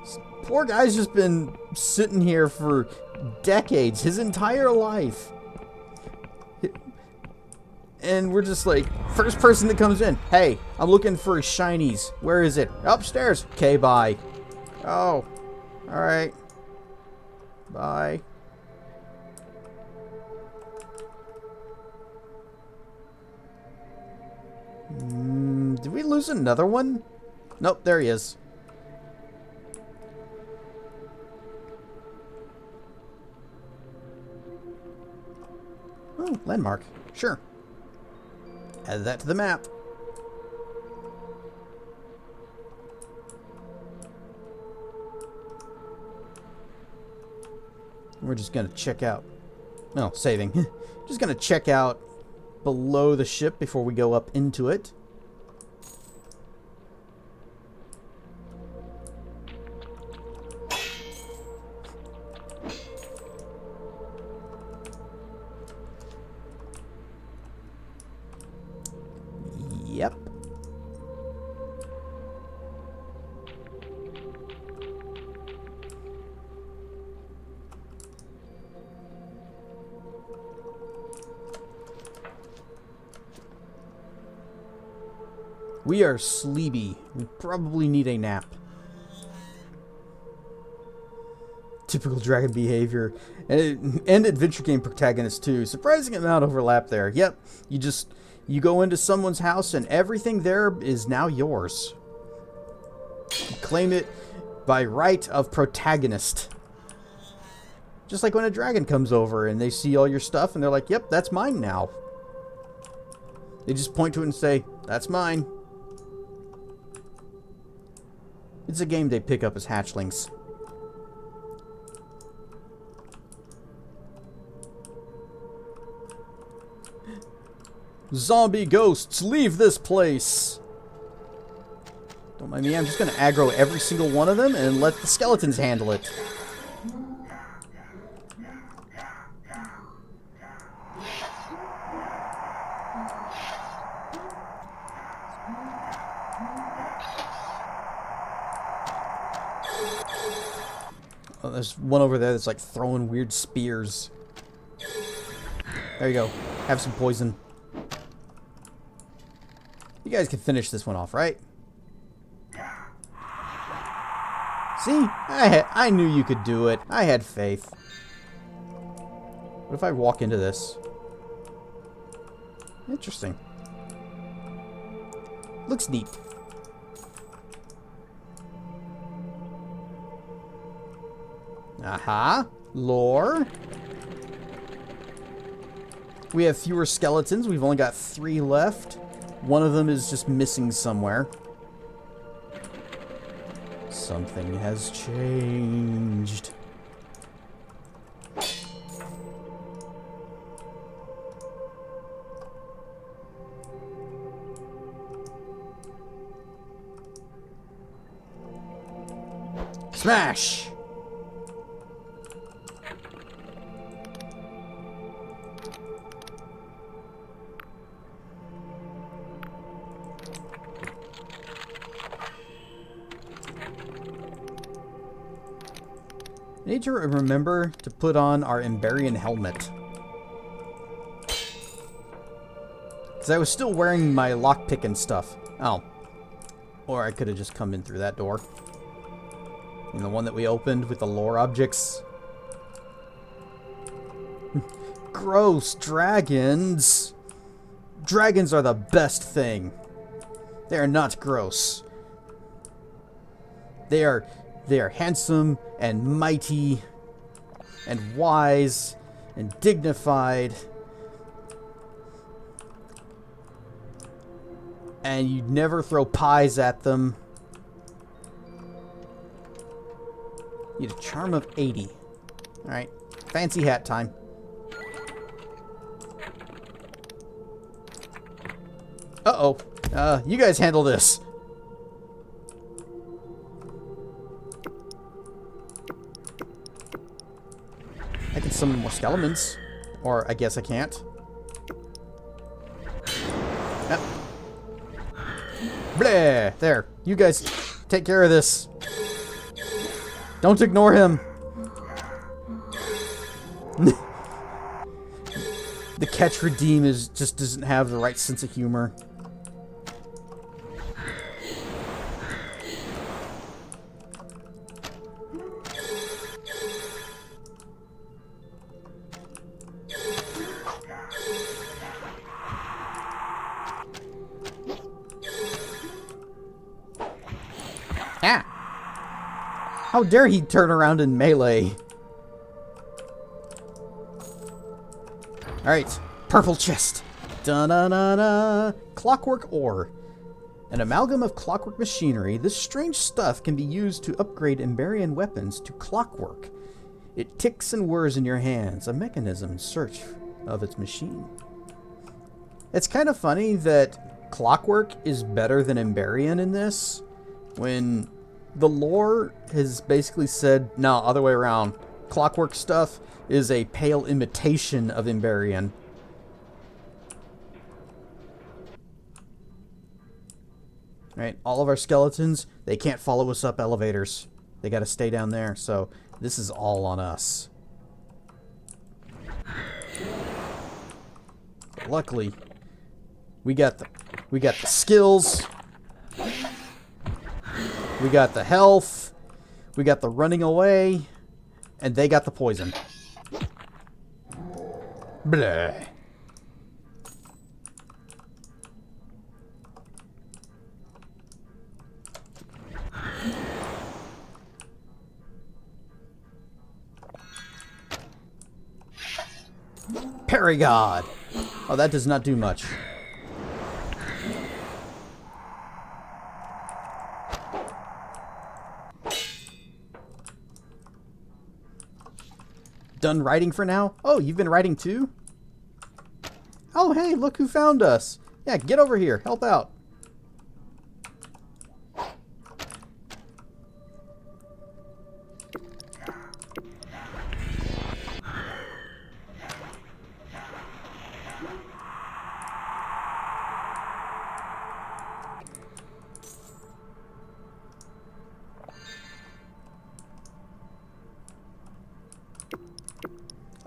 This poor guy's just been sitting here for decades, his entire life. And we're just like, first person that comes in, hey, I'm looking for shinies. Where is it? Upstairs. Okay, bye. Oh, alright. Bye. Did we lose another one? Nope, there he is. Oh, landmark. Sure. Add that to the map. We're just gonna check out. No, saving. Just gonna check out below the ship before we go up into it. Yep. We are sleepy. We probably need a nap. Typical dragon behavior. And adventure game protagonist too. Surprising amount of overlap there. Yep. You go into someone's house and everything there is now yours. You claim it by right of protagonist. Just like when a dragon comes over and they see all your stuff and they're like, yep, that's mine now. They just point to it and say, that's mine. It's a game they pick up as hatchlings. Zombie ghosts, leave this place! Don't mind me, I'm just gonna aggro every single one of them and let the skeletons handle it. Oh, there's one over there that's like throwing weird spears. There you go. Have some poison. You guys can finish this one off, right? See? I knew you could do it. I had faith. What if I walk into this? Interesting. Looks neat. Aha. Lore. We have fewer skeletons. We've only got 3 left. One of them is just missing somewhere. Something has changed. Smash! I need to remember to put on our Emberian helmet. Because I was still wearing my lockpick and stuff. Oh. Or I could have just come in through that door. And the one that we opened with the lore objects. Gross dragons. Dragons are the best thing. They are not gross. They are handsome and mighty and wise and dignified. And you never throw pies at them. You get a charm of 80. Alright, fancy hat time. Uh-oh. You guys handle this. I can summon more skeletons. Or I guess I can't. Yep. Bleh! There. You guys take care of this. Don't ignore him. The catch redeem just doesn't have the right sense of humor. Ah! How dare he turn around in melee? Alright, purple chest. Da-na-na-na. Clockwork ore. An amalgam of clockwork machinery, this strange stuff can be used to upgrade Emberian weapons to clockwork. It ticks and whirs in your hands, a mechanism in search of its machine. It's kind of funny that clockwork is better than Emberian in this, when the lore has basically said, no, other way around. Clockwork stuff is a pale imitation of Emberian. Right, all of our skeletons, they can't follow us up elevators. They gotta stay down there, so this is all on us. But luckily, we got the skills. We got the health. We got the running away. And they got the poison. Blah. Paragod. Oh, that does not do much. Done writing for now? Oh, you've been writing too? Oh, hey, look who found us. Yeah, get over here. Help out.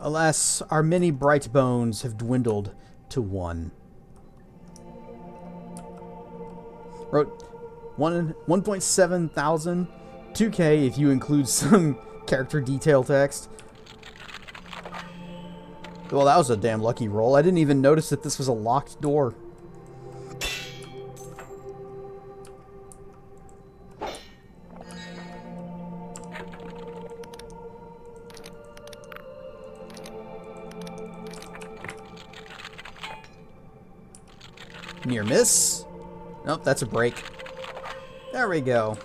Alas, our many bright bones have dwindled to one. Wrote 1.7 thousand, 2K if you include some character detail text. Well, that was a damn lucky roll. I didn't even notice that this was a locked door. Near miss. Nope, that's a break. There we go.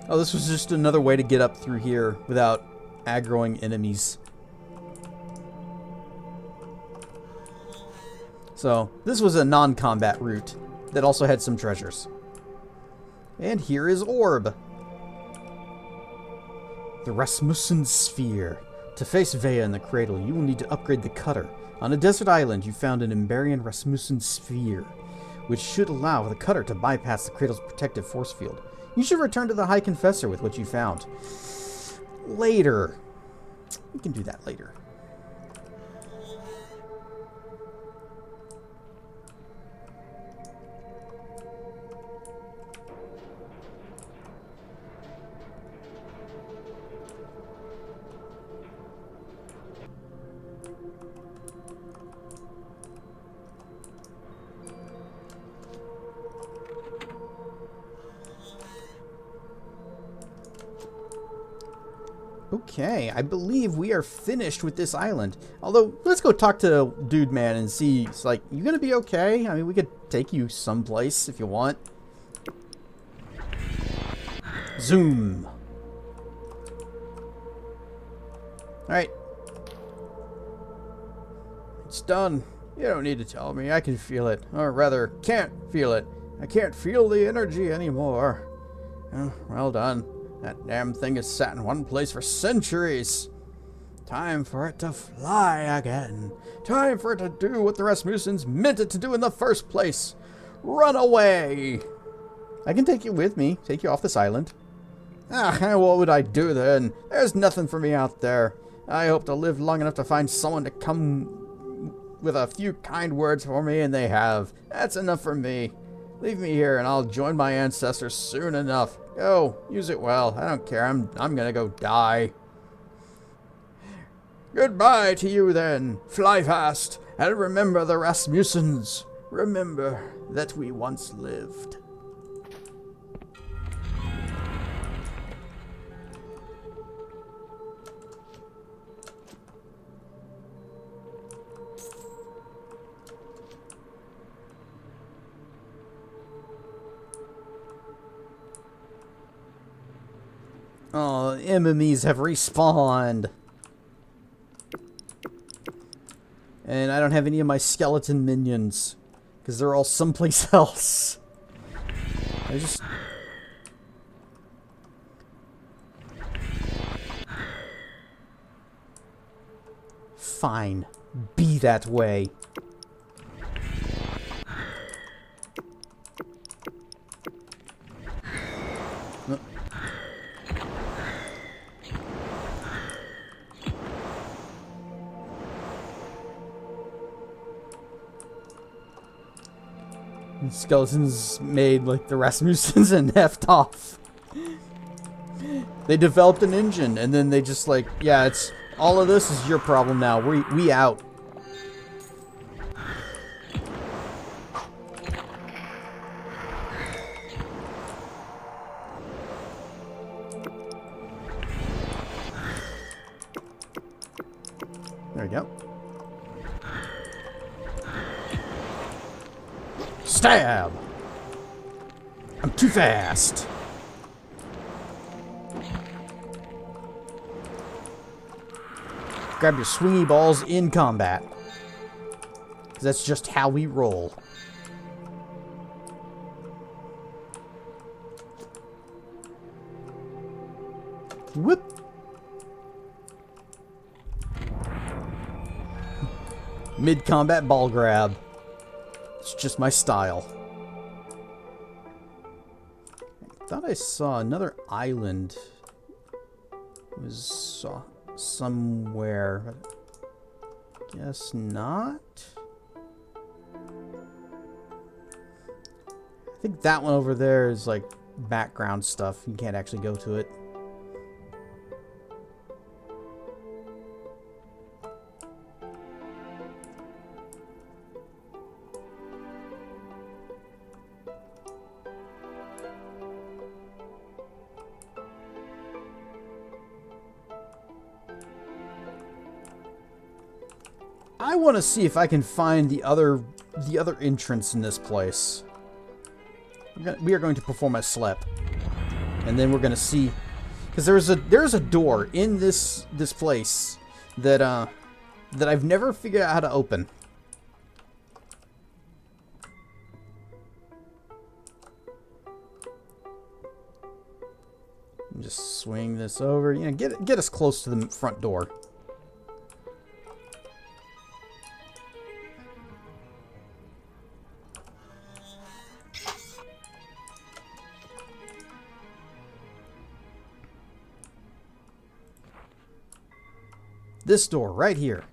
Oh, this was just another way to get up through here without aggroing enemies. So, this was a non-combat route that also had some treasures. And here is Orb. The Rasmussen Sphere. To face Vea in the cradle, you will need to upgrade the cutter. On a desert island, you found an Emberian Rasmussen Sphere, which should allow the cutter to bypass the cradle's protective force field. You should return to the High Confessor with what you found. Later. We can do that later. Okay, I believe we are finished with this island. Although, let's go talk to Dude Man and see. It's like, you gonna be okay? I mean, we could take you someplace if you want. Zoom. Alright. It's done. You don't need to tell me. I can feel it. Or rather, can't feel it. I can't feel the energy anymore. Oh, well done. That damn thing has sat in one place for centuries. Time for it to fly again. Time for it to do what the Rasmussens meant it to do in the first place. Run away. I can take you with me. Take you off this island. Ah, what would I do then? There's nothing for me out there. I hope to live long enough to find someone to come with a few kind words for me, and they have. That's enough for me. Leave me here, and I'll join my ancestors soon enough. Go, use it well. I don't care. I'm gonna go die. Goodbye to you then. Fly fast, and remember the Rasmussens. Remember that we once lived. Oh, enemies have respawned. And I don't have any of my skeleton minions. Because they're all someplace else. I just... Fine. Be that way. Skeletons made like the Rasmussens and heft off. They developed an engine and then they just like, yeah, it's all of this is your problem now. We out. There we go. Stab! I'm too fast. Grab your swingy balls in combat. 'Cause that's just how we roll. Whoop! Mid-combat ball grab. It's just my style. I thought I saw another island. It was somewhere. But guess not. I think that one over there is like background stuff. You can't actually go to it. I want to see if I can find the other entrance in this place. We are going to perform a slip, and then we're going to see, because there's a door in this place that that I've never figured out how to open. Just swing this over. You know, get us close to the front door. This door, right here.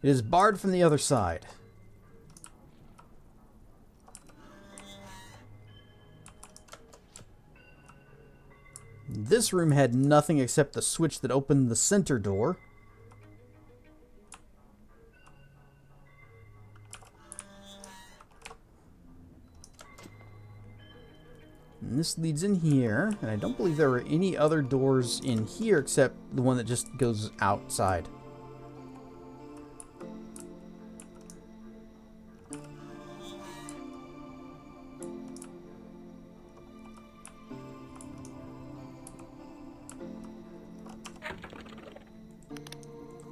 It is barred from the other side. This room had nothing except the switch that opened the center door. And this leads in here, and I don't believe there are any other doors in here except the one that just goes outside.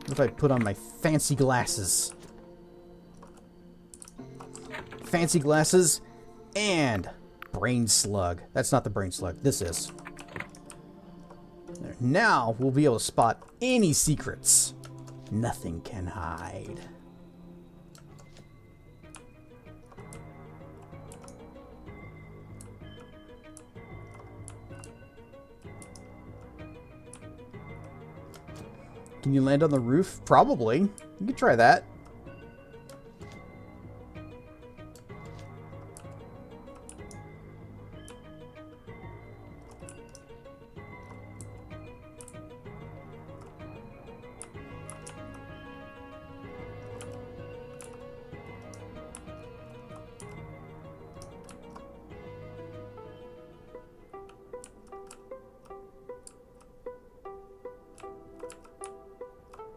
What if I put on my fancy glasses? Fancy glasses and brain slug. That's not the brain slug. This is. There. Now we'll be able to spot any secrets. Nothing can hide. Can you land on the roof? Probably. You could try that.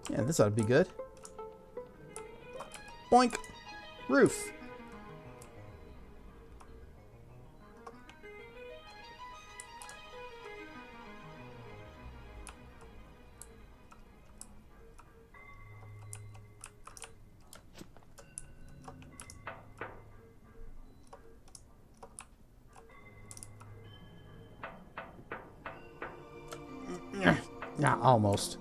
Yeah, this ought to be good. Boink! Roof. Yeah, almost.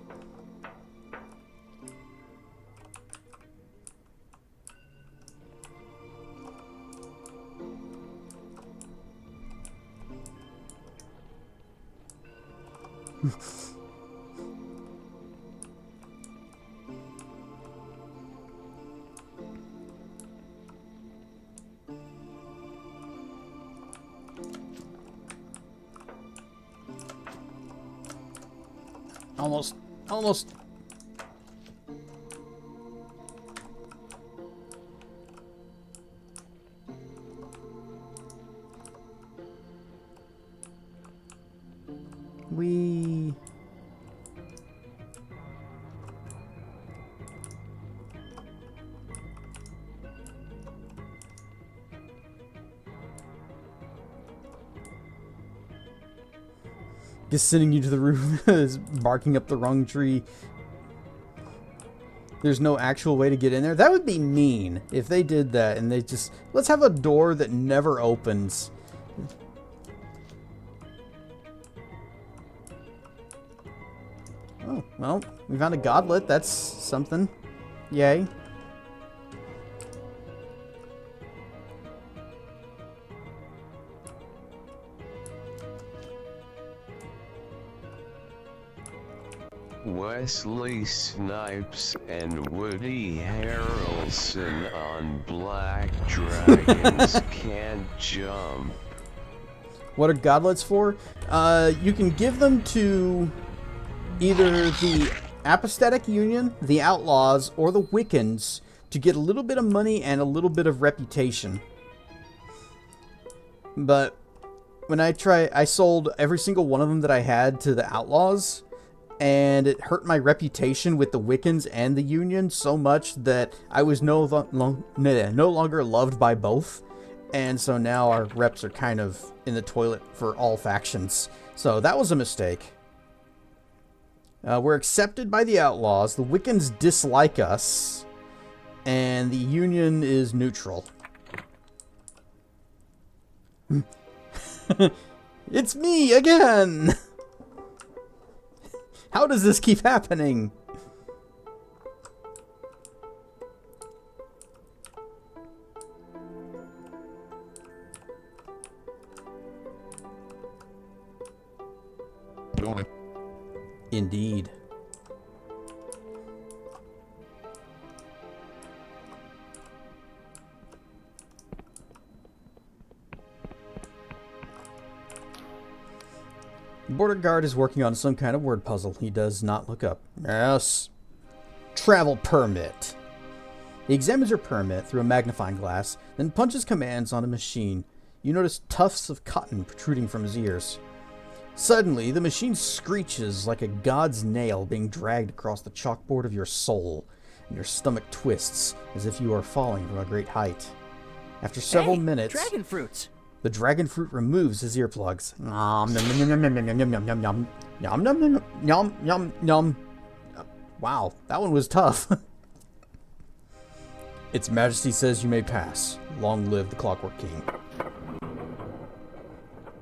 Almost. Almost. We... Just sending you to the roof is barking up the wrong tree. There's no actual way to get in there. That would be mean if they did that and they just... Let's have a door that never opens. Oh, well, we found a godlet. That's something. Yay. Wesley Snipes and Woody Harrelson on Black Dragons Can't Jump. What are godlets for? You can give them to either the Apostatic Union, the Outlaws, or the Wiccans to get a little bit of money and a little bit of reputation. But when I sold every single one of them that I had to the Outlaws, and it hurt my reputation with the Wiccans and the Union so much that I was no longer loved by both. And so now our reps are kind of in the toilet for all factions. So that was a mistake. We're accepted by the Outlaws. The Wiccans dislike us. And the Union is neutral. It's me again! How does this keep happening? Indeed. The border guard is working on some kind of word puzzle. He does not look up. Yes. Travel permit. He examines your permit through a magnifying glass, then punches commands on a machine. You notice tufts of cotton protruding from his ears. Suddenly, the machine screeches like a god's nail being dragged across the chalkboard of your soul, and your stomach twists as if you are falling from a great height. After several minutes, dragon fruits. The dragon fruit removes his earplugs. Nom nom nom nom nom nom nom nom nom nom nom nom nom nom nom. Wow, that one was tough. Its Majesty says you may pass. Long live the Clockwork King.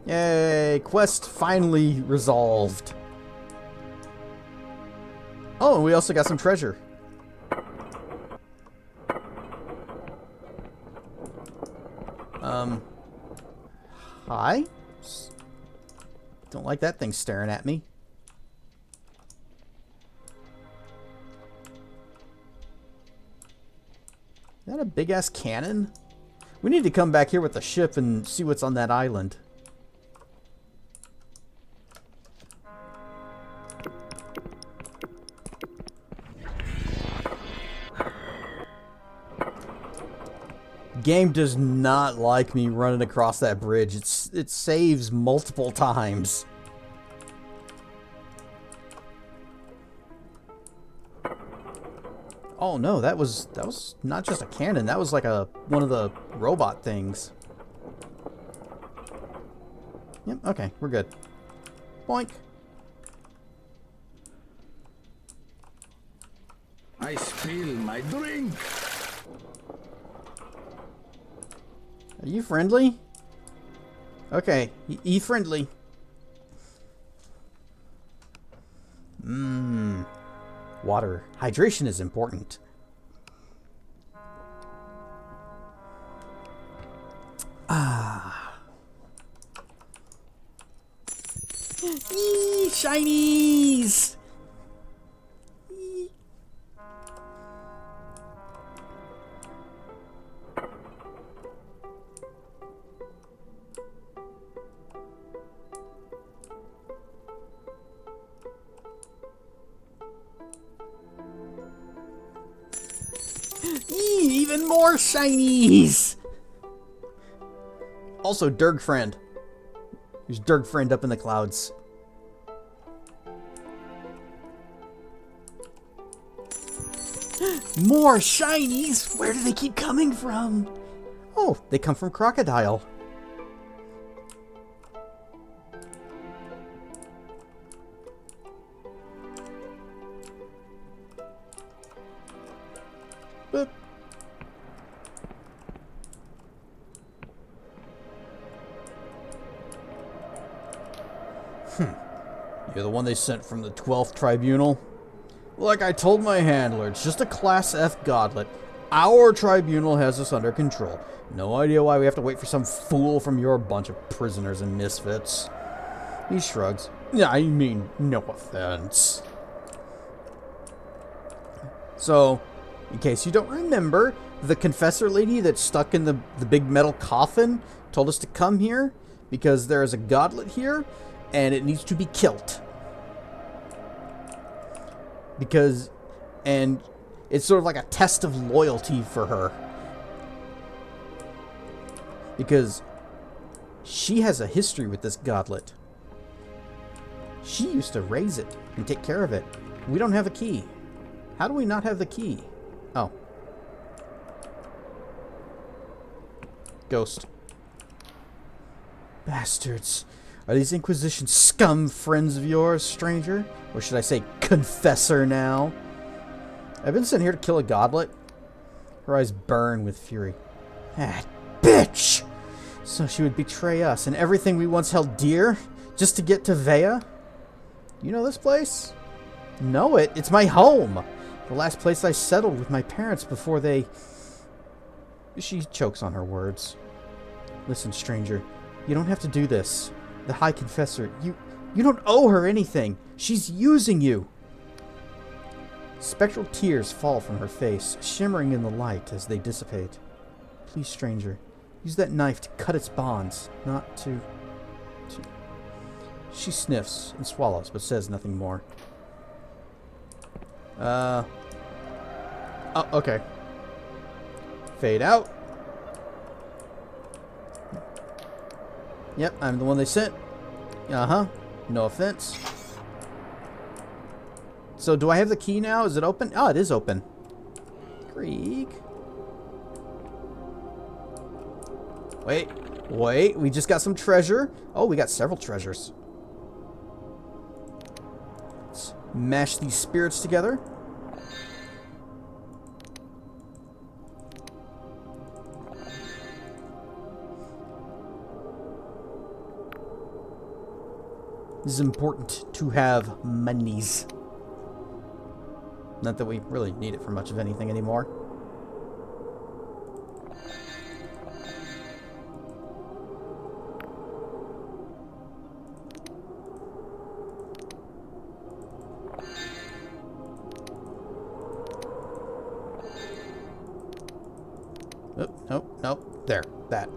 Yay! Quest finally resolved. Oh, and we also got some treasure. Hi? Don't like that thing staring at me. Is that a big-ass cannon? We need to come back here with the ship and see what's on that island. Game does not like me running across that bridge. It saves multiple times. Oh no, that was not just a cannon. That was like one of the robot things. Yep, okay, we're good. Boink. I spill my drink. Are you friendly? Okay, eat friendly. Water. Hydration is important. Ah. Eee, shinies! Eee. Even more shinies! Also, Derg Friend. There's Derg Friend up in the clouds. More shinies? Where do they keep coming from? Oh, they come from Crocodile. Boop. You're the one they sent from the 12th Tribunal? Like I told my handler, it's just a Class F godlet. Our tribunal has us under control. No idea why we have to wait for some fool from your bunch of prisoners and misfits. He shrugs. I mean, no offense. So, in case you don't remember, the confessor lady that's stuck in the big metal coffin told us to come here because there is a godlet here and it needs to be killed. And it's sort of like a test of loyalty for her. Because she has a history with this godlet. She used to raise it and take care of it. We don't have a key. How do we not have the key? Oh. Ghost. Bastards. Are these Inquisition scum friends of yours, stranger? Or should I say confessor now? I've been sent here to kill a godlet. Her eyes burn with fury. That bitch! So she would betray us and everything we once held dear just to get to Vea? You know this place? Know it? It's my home! The last place I settled with my parents before they... She chokes on her words. Listen, stranger. You don't have to do this. The High Confessor, you don't owe her anything. She's using you. Spectral tears fall from her face, shimmering in the light as they dissipate. Please, stranger, use that knife to cut its bonds, not to... She sniffs and swallows, but says nothing more. Oh, okay. Fade out. Yep, I'm the one they sent. Uh-huh. No offense. So, do I have the key now? Is it open? Oh, it is open. Creek. Wait. Wait. We just got some treasure. Oh, we got several treasures. Let's mash these spirits together. This is important to have monies. Not that we really need it for much of anything anymore. Oh, nope, nope. There, that.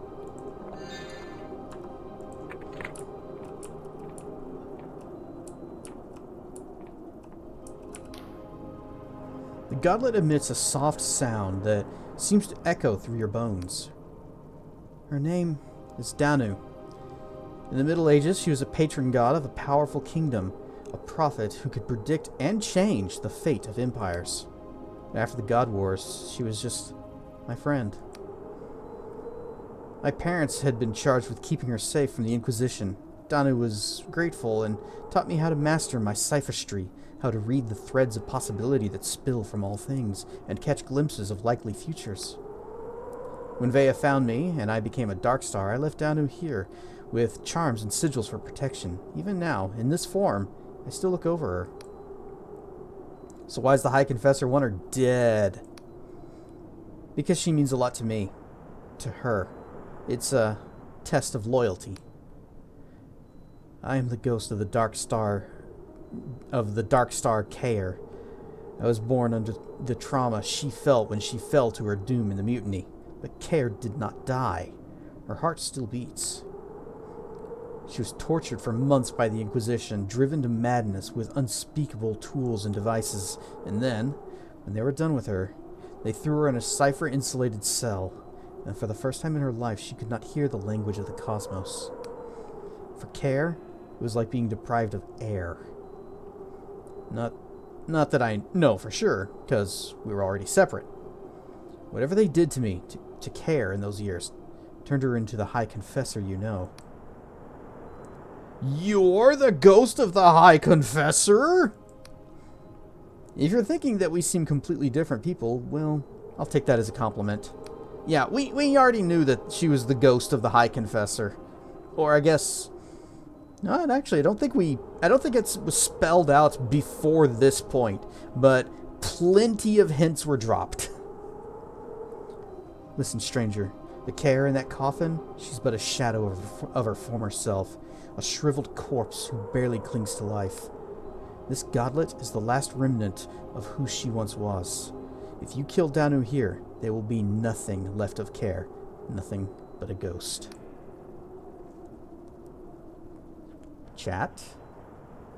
The goblet emits a soft sound that seems to echo through your bones. Her name is Danu. In the Middle Ages, she was a patron god of a powerful kingdom, a prophet who could predict and change the fate of empires. After the God Wars, she was just my friend. My parents had been charged with keeping her safe from the Inquisition. Danu was grateful and taught me how to master my sophistry, how to read the threads of possibility that spill from all things, and catch glimpses of likely futures. When Vea found me, and I became a Darkstar, I left Danu here, with charms and sigils for protection. Even now, in this form, I still look over her. So why does the High Confessor want her dead? Because she means a lot to me. To her. It's a test of loyalty. I am the ghost of the Darkstar Kaer. I was born under the trauma she felt when she fell to her doom in the mutiny. But Kaer did not die. Her heart still beats. She was tortured for months by the Inquisition, driven to madness with unspeakable tools and devices, and then, when they were done with her, they threw her in a cipher-insulated cell, and for the first time in her life she could not hear the language of the cosmos. For Kaer, it was like being deprived of air. Not that I know for sure, because we were already separate. Whatever they did to me, to Kaer in those years, turned her into the High Confessor you know. You're the ghost of the High Confessor? If you're thinking that we seem completely different people, well, I'll take that as a compliment. Yeah, we already knew that she was the ghost of the High Confessor. Or I guess... No, actually, I don't think it was spelled out before this point, but plenty of hints were dropped. Listen, stranger, the Kaer in that coffin, she's but a shadow of her former self, a shriveled corpse who barely clings to life. This goblet is the last remnant of who she once was. If you kill Danu here, there will be nothing left of Kaer, nothing but a ghost. Chat,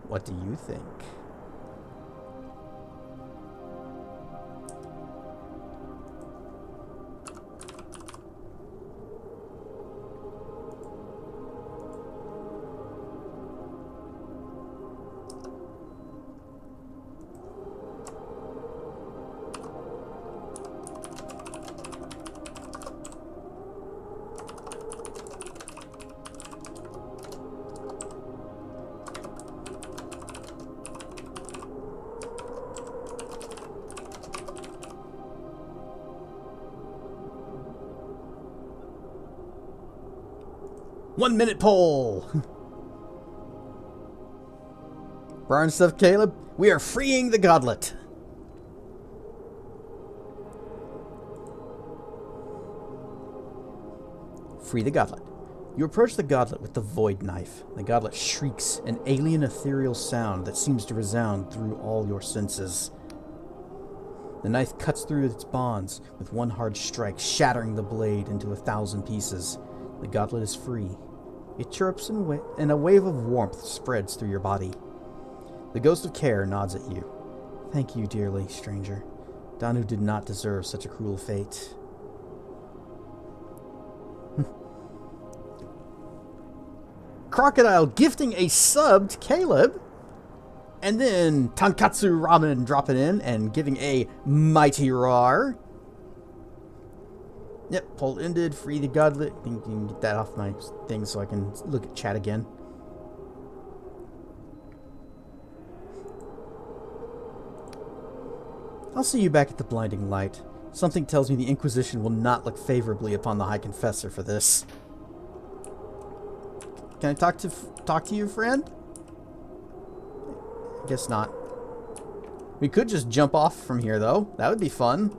what do you think? One minute poll! Barn stuff, Caleb. We are freeing the goblet. Free the goblet. You approach the goblet with the void knife. The goblet shrieks, an alien ethereal sound that seems to resound through all your senses. The knife cuts through its bonds with one hard strike, shattering the blade into 1,000 pieces. The goblet is free. It chirps and a wave of warmth spreads through your body. The ghost of Kaer nods at you. Thank you dearly, stranger. Danu did not deserve such a cruel fate. Crocodile gifting a sub to Caleb. And then Tonkatsu Ramen dropping in and giving a mighty roar. Yep, poll ended. Free the godly. You can get that off my thing so I can look at chat again. I'll see you back at the blinding light. Something tells me the Inquisition will not look favorably upon the High Confessor for this. Can I talk to you, friend? Guess not. We could just jump off from here, though. That would be fun.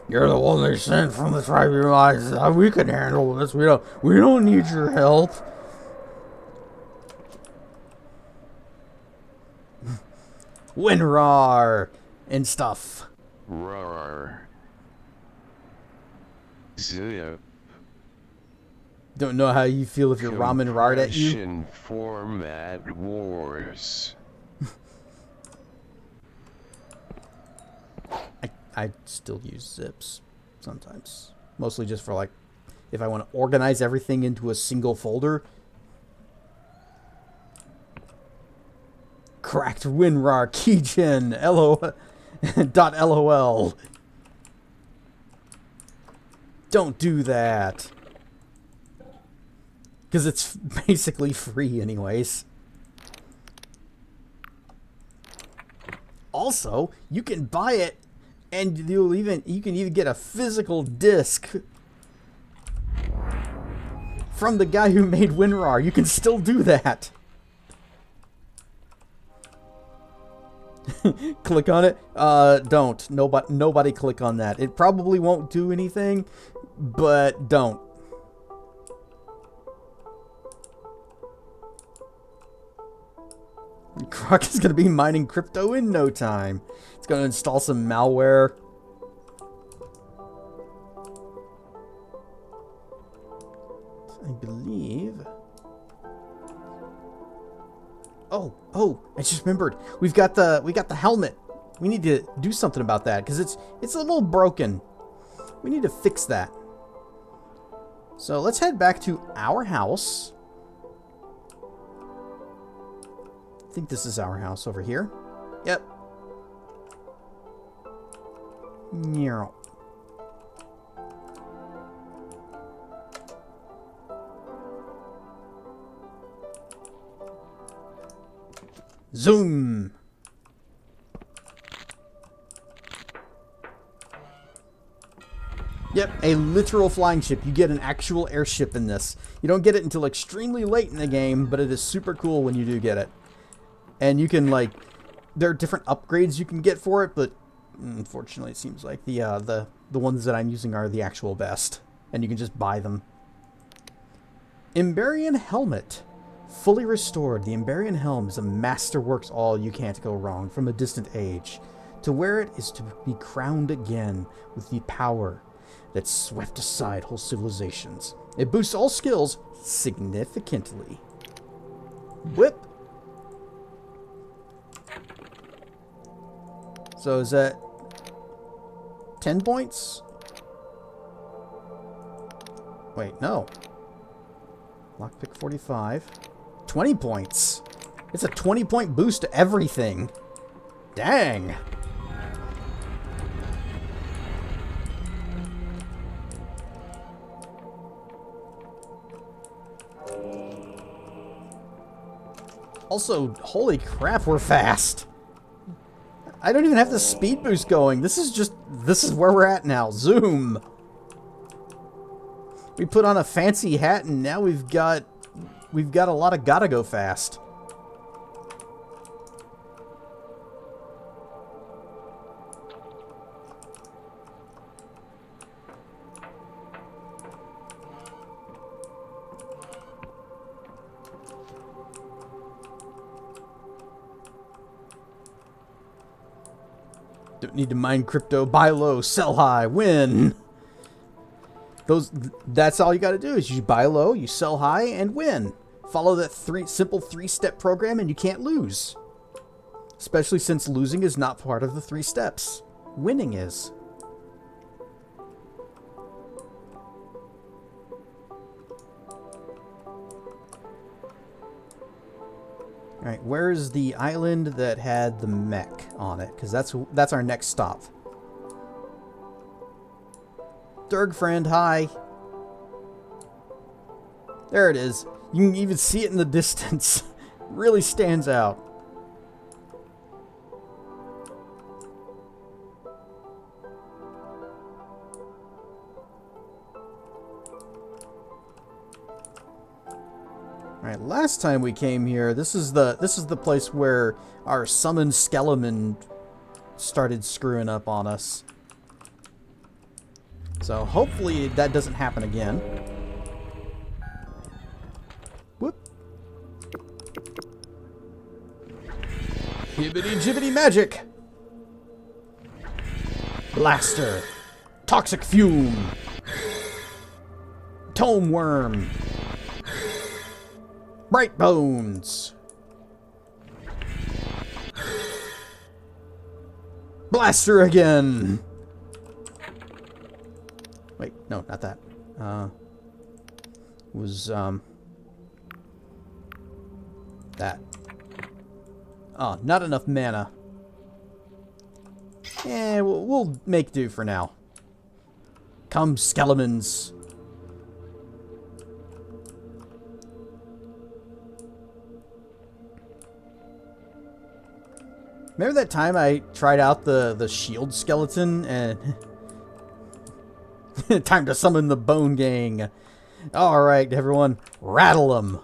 You're the one they sent from the tribe of eyes. We can handle this. We don't need your help. Winrar and stuff. Roar. Zip. Don't know how you feel if your ramen roared at you. Compression format wars. I still use zips sometimes. Mostly just for like, if I want to organize everything into a single folder. Cracked WinRAR keygen .lol. Don't do that. Because it's basically free anyways. Also, you can buy it and you can even get a physical disc from the guy who made WinRAR. You can still do that. Click on it. Don't. Nobody click on that. It probably won't do anything, but don't. Croc is going to be mining crypto in no time. It's going to install some malware. I believe. Oh, I just remembered. We got the helmet. We need to do something about that because it's a little broken. We need to fix that. So let's head back to our house. I think this is our house over here. Yep. Meow. Zoom. Yep, a literal flying ship. You get an actual airship in this. You don't get it until extremely late in the game, but it is super cool when you do get it. And you can, like, there are different upgrades you can get for it, but unfortunately it seems like the ones that I'm using are the actual best. And you can just buy them. Emberian Helmet. Fully restored, the Emberian Helm is a masterworks all you can't go wrong from a distant age. To wear it is to be crowned again with the power that swept aside whole civilizations. It boosts all skills significantly. Whip. So is that 10 points? Wait, no. Lockpick 45. 20 points. It's a 20-point boost to everything. Dang. Also, holy crap, we're fast. I don't even have the speed boost going. This is where we're at now. Zoom. We put on a fancy hat and now we've got a lot of gotta go fast. Don't need to mine crypto, buy low, sell high, win. That's all you got to do is you buy low, you sell high, and win. Follow that simple three-step program and you can't lose. Especially since losing is not part of the 3 steps. Winning is. Alright, where's the island that had the mech on it? Because that's our next stop. Derg friend, hi. There it is. You can even see it in the distance. Really stands out. Alright, last time we came here, this is the place where our summoned skeleton started screwing up on us. So hopefully that doesn't happen again. Whoop. Hibbity jibbity magic! Blaster. Toxic fume. Tome worm. Bright bones. Blaster again. Wait, no, not that. Was that. Oh, not enough mana. Eh, we'll make do for now. Come, skeletons. Remember that time I tried out the shield skeleton and time to summon the bone gang. Alright, everyone, rattle them.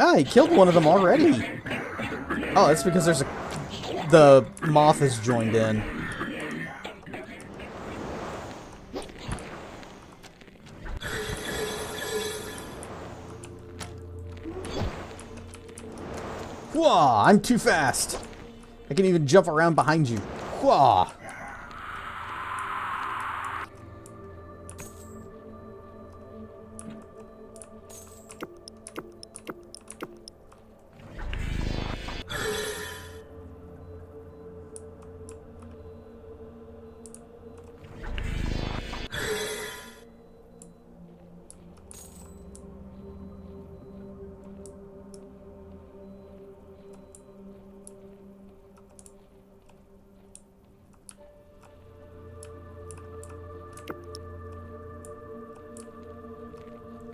Ah, he killed one of them already. Oh, that's because the moth has joined in. Whoa, I'm too fast. I can even jump around behind you. Whoa.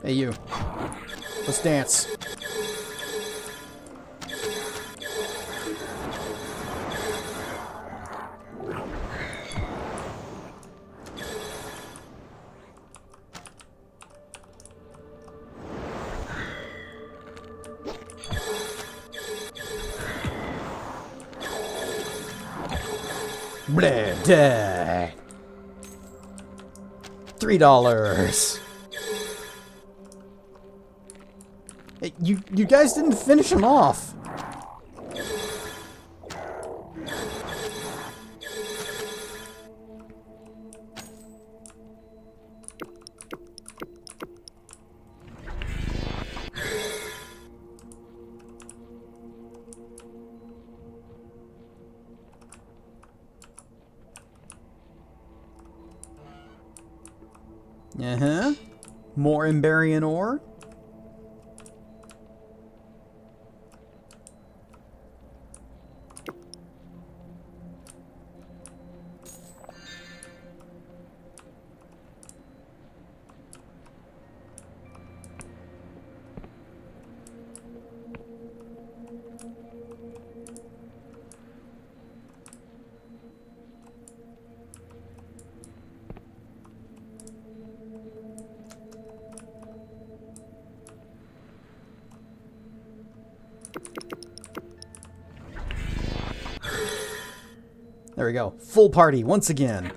Hey, you. Let's dance. Bleh, $3. Hey, you guys didn't finish him off. Uh-huh. More Emberian ore. There we go. Full party once again.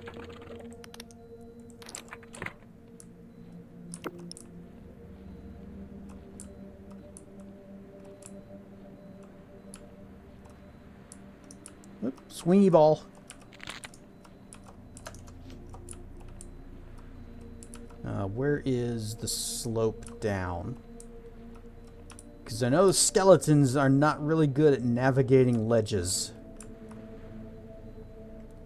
Oop, swingy ball. Where is the slope down? Because I know the skeletons are not really good at navigating ledges.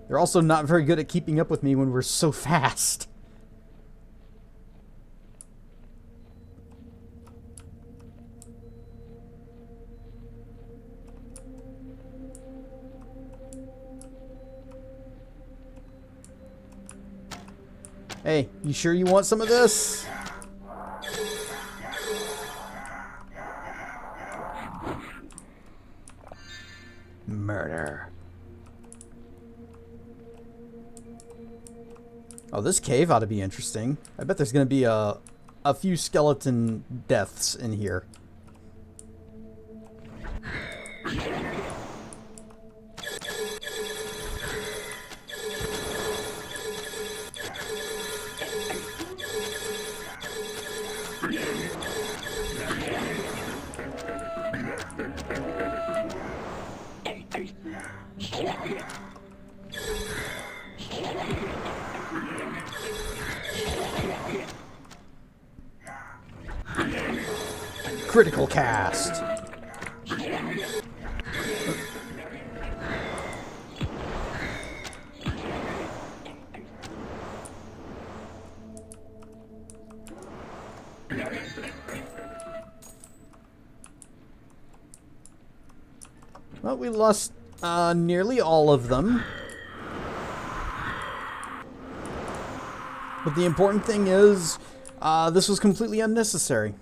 They're also not very good at keeping up with me when we're so fast. Hey, you sure you want some of this? Murder. Oh, this cave ought to be interesting. I bet there's going to be a few skeleton deaths in here. Critical cast. Well, we lost nearly all of them. But the important thing is, this was completely unnecessary.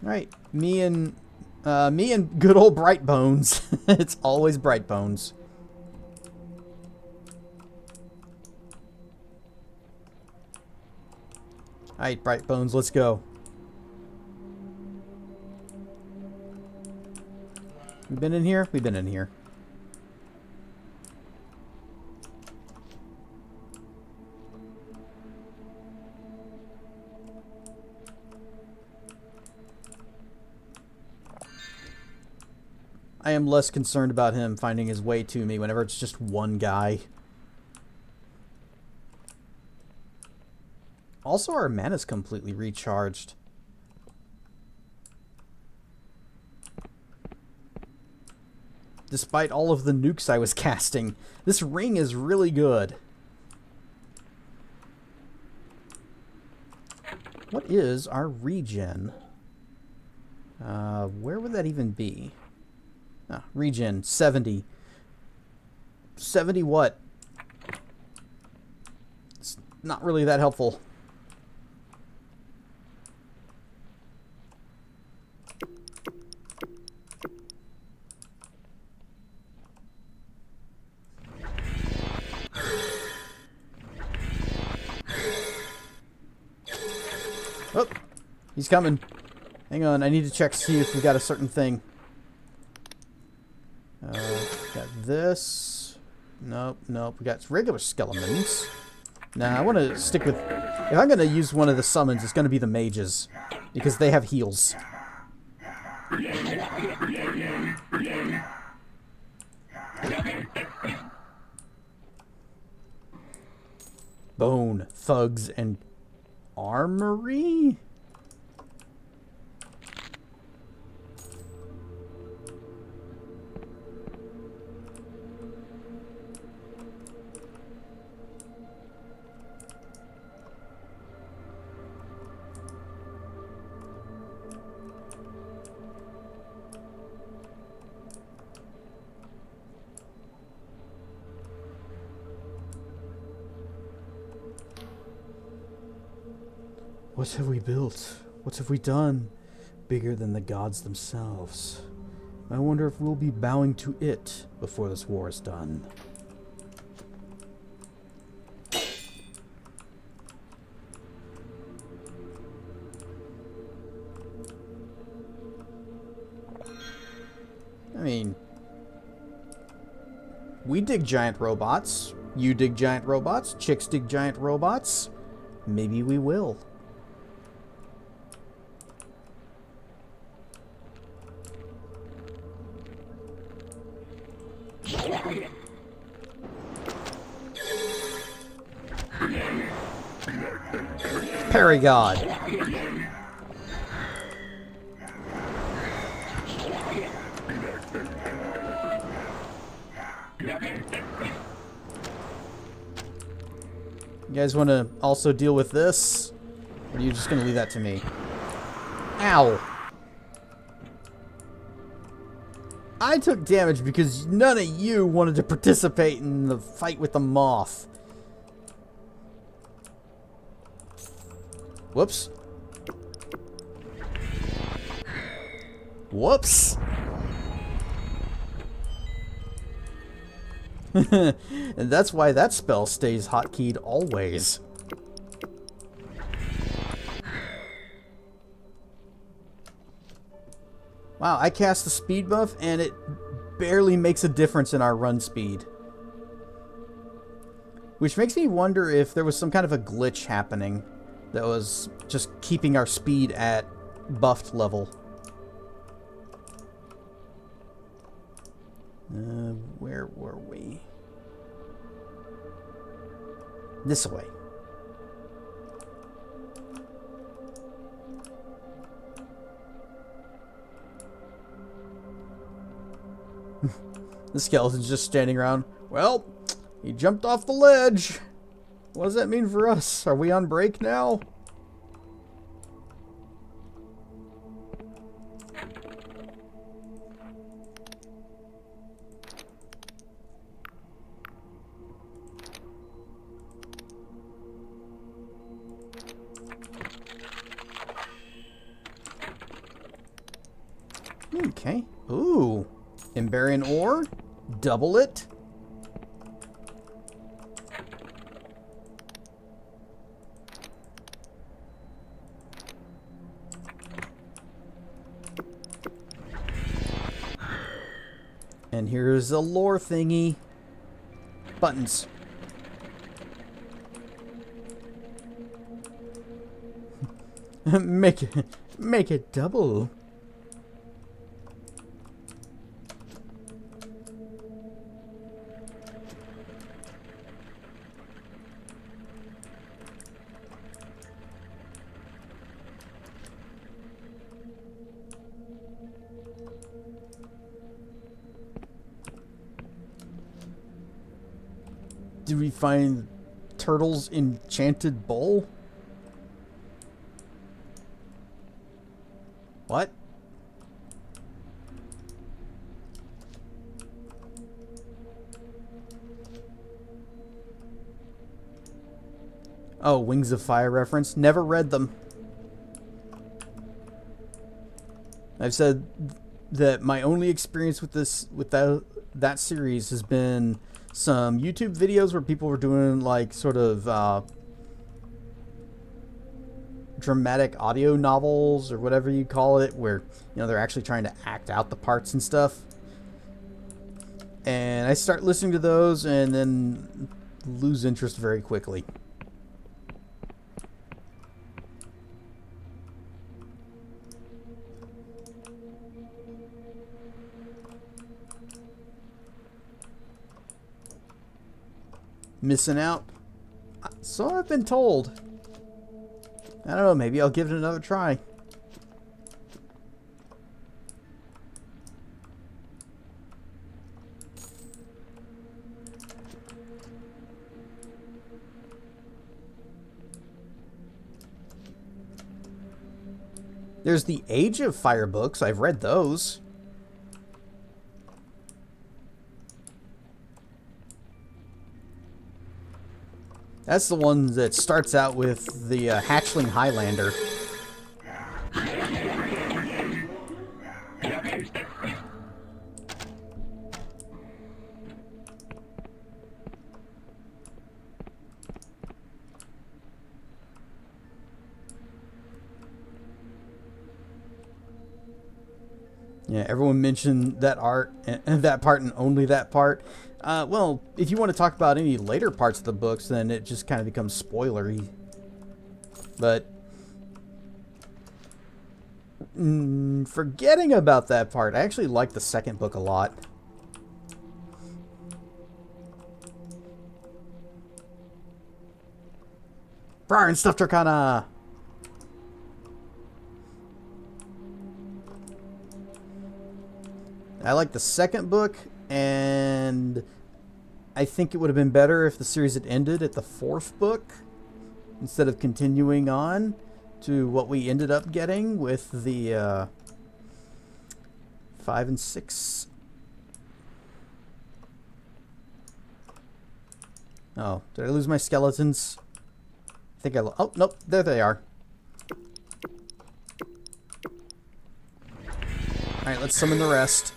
Right, me and good old Bright Bones. It's always Bright Bones. Alright, Bright Bones, let's go. We been in here? We've been in here. I am less concerned about him finding his way to me whenever it's just one guy. Also, our mana's completely recharged. Despite all of the nukes I was casting, this ring is really good. What is our regen? Where would that even be? Ah, regen, 70. 70 what? It's not really that helpful. Oh, he's coming. Hang on, I need to check to see if we got a certain thing. Got this. Nope, nope. We got regular skeletons. Nah, I want to stick with... If I'm going to use one of the summons, it's going to be the mages. Because they have heals. Bone, thugs, and armory? What have we built? What have we done? Bigger than the gods themselves. I wonder if we'll be bowing to it before this war is done. I mean, we dig giant robots. You dig giant robots. Chicks dig giant robots. Maybe we will. Parry God. You guys want to also deal with this? Or are you just going to leave that to me? Ow! I took damage because none of you wanted to participate in the fight with the moth. Whoops. Whoops. And that's why that spell stays hotkeyed always. Wow, I cast the speed buff and it barely makes a difference in our run speed. Which makes me wonder if there was some kind of a glitch happening that was just keeping our speed at buffed level. Where were we? This way. The skeleton's just standing around. Well, he jumped off the ledge. What does that mean for us? Are we on break now? Okay. Ooh. Emberian ore. Double it. And here's a lore thingy. Buttons. Make it double. Did we find Turtle's enchanted bowl? What? Oh, Wings of Fire reference. Never read them. I've said that my only experience with that series has been some YouTube videos where people were doing like sort of dramatic audio novels or whatever you call it, where they're actually trying to act out the parts and stuff. And I start listening to those and then lose interest very quickly. Missing out? So I've been told. I don't know, maybe I'll give it another try. There's the Age of Fire books. I've read those. That's the one that starts out with the hatchling Highlander. Yeah, everyone mentioned that art and that part and only that part. Well, if you want to talk about any later parts of the books, then it just kind of becomes spoilery. But forgetting about that part, I actually like the second book a lot. Briar and Stuffed Arcana! I like the second book, and I think it would have been better if the series had ended at the fourth book instead of continuing on to what we ended up getting with the 5 and 6. Oh, did I lose my skeletons? I think I... Oh, nope. There they are. Alright, let's summon the rest.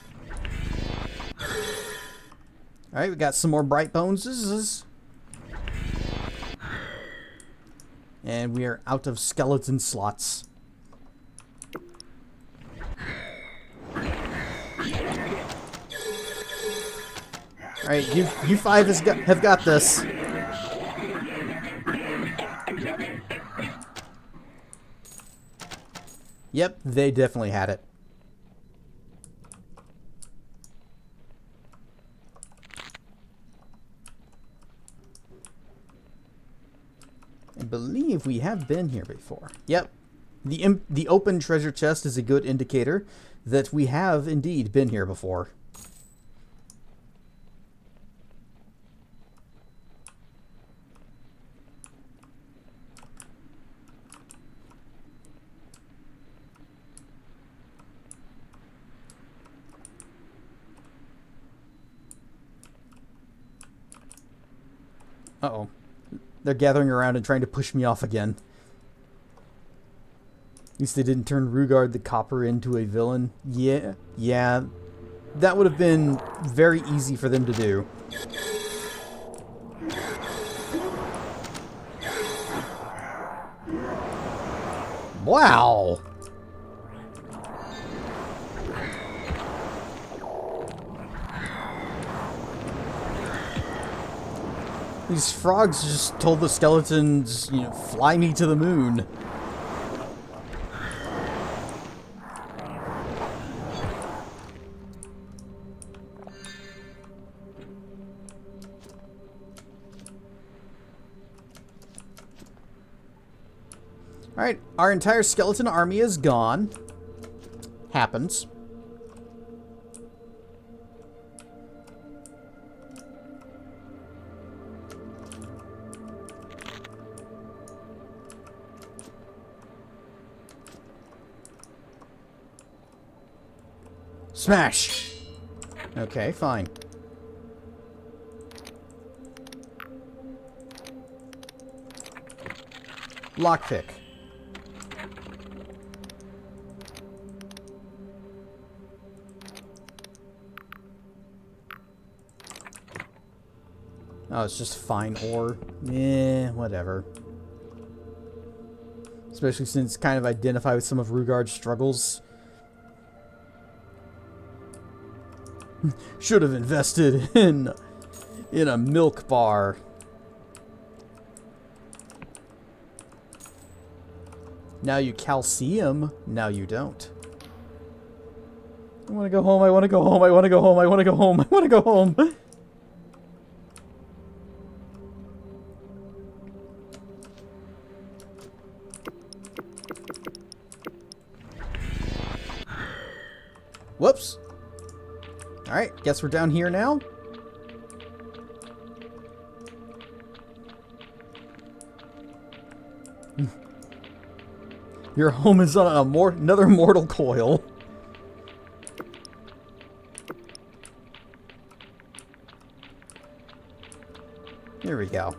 Alright, we got some more bright boneses. And we are out of skeleton slots. Alright, you five have got this. Yep, they definitely had it. I believe we have been here before. Yep. The open treasure chest is a good indicator that we have indeed been here before. Uh-oh. They're gathering around and trying to push me off again. At least they didn't turn Rugard the Copper into a villain. Yeah. That would have been very easy for them to do. Wow! These frogs just told the skeletons, you know, fly me to the moon. Alright, our entire skeleton army is gone. Happens. Smash! Okay, fine. Lockpick. Oh, it's just fine ore. Eh, whatever. Especially since kind of identify with some of Rugard's struggles. Should have invested in a milk bar. Now you calcium. Now you don't. I want to go home. I want to go home. I want to go home. I want to go home. I want to go home. Whoops. Alright, guess we're down here now. Your home is on another mortal coil. Here we go.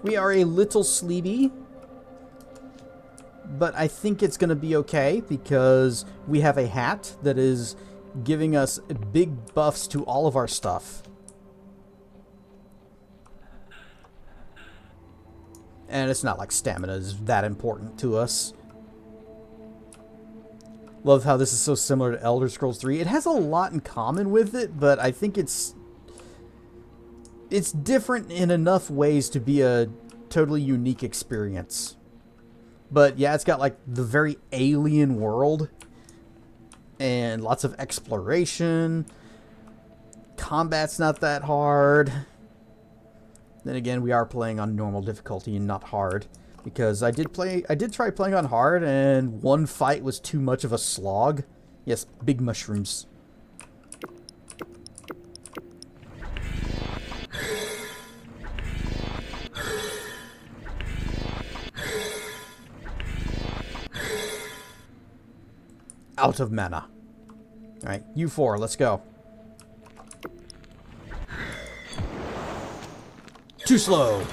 We are a little sleepy, but I think it's going to be okay because we have a hat that is giving us big buffs to all of our stuff. And it's not like stamina is that important to us. Love how this is so similar to Elder Scrolls 3. It has a lot in common with it, but I think it's different in enough ways to be a totally unique experience. But yeah, it's got like the very alien world and lots of exploration. Combat's not that hard. Then again, we are playing on normal difficulty and not hard. Because I did try playing on hard, and one fight was too much of a slog. Yes, big mushrooms. Out of mana. Alright, you four, let's go. Too slow.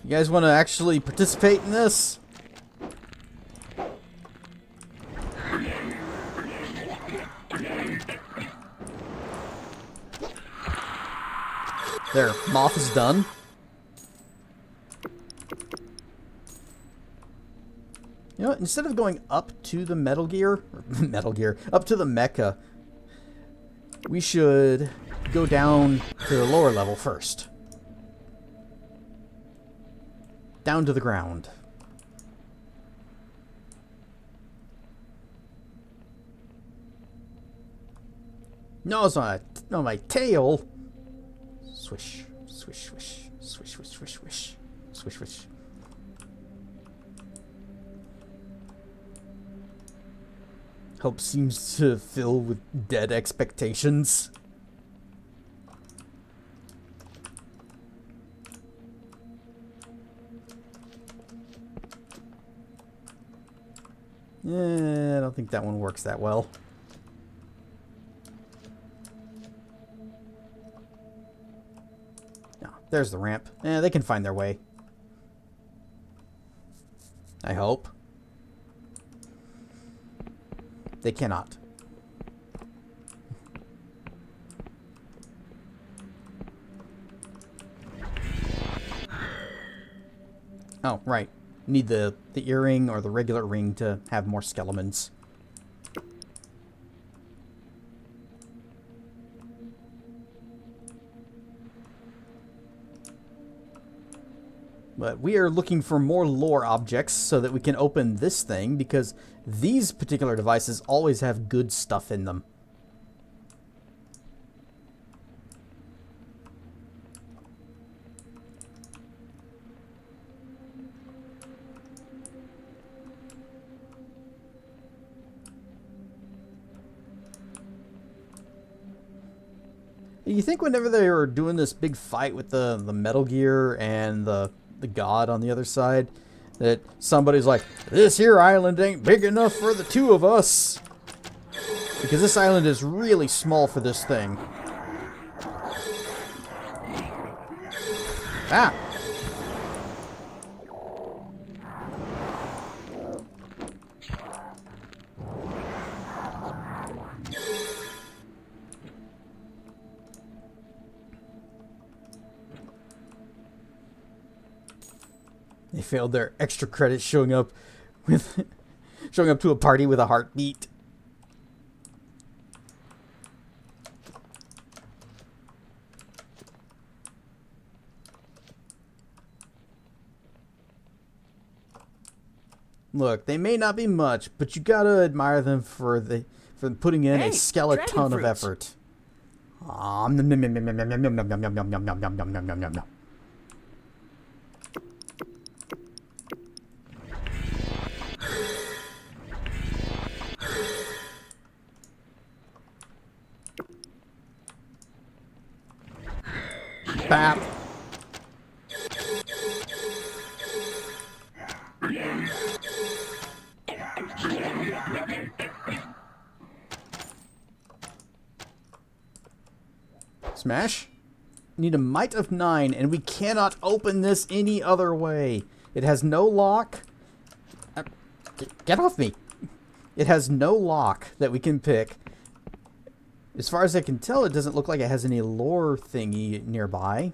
You guys want to actually participate in this? There, Moth is done. You know what? Instead of going up to the Metal Gear, up to the mecha, we should go down to the lower level first. Down to the ground. No, it's not. No, my tail. Swish, swish, swish, swish, swish, swish, swish, swish, swish. Hope seems to fill with dead expectations. Yeah, I don't think that one works that well. No, there's the ramp. They can find their way. I hope. They cannot. Oh, right. Need the earring or the regular ring to have more skeletons. But we are looking for more lore objects so that we can open this thing, because these particular devices always have good stuff in them. You think whenever they were doing this big fight with the Metal Gear and the god on the other side, that somebody's like, this here island ain't big enough for the two of us? Because this island is really small for this thing. Ah! They failed their extra credits showing up to a party with a heartbeat. Look, they may not be much, but you gotta admire them for putting in a skeleton of effort. Bap. Smash. Need a might of 9, and we cannot open this any other way. It has no lock. Get off me. It has no lock that we can pick. As far as I can tell, it doesn't look like it has any lore thingy nearby.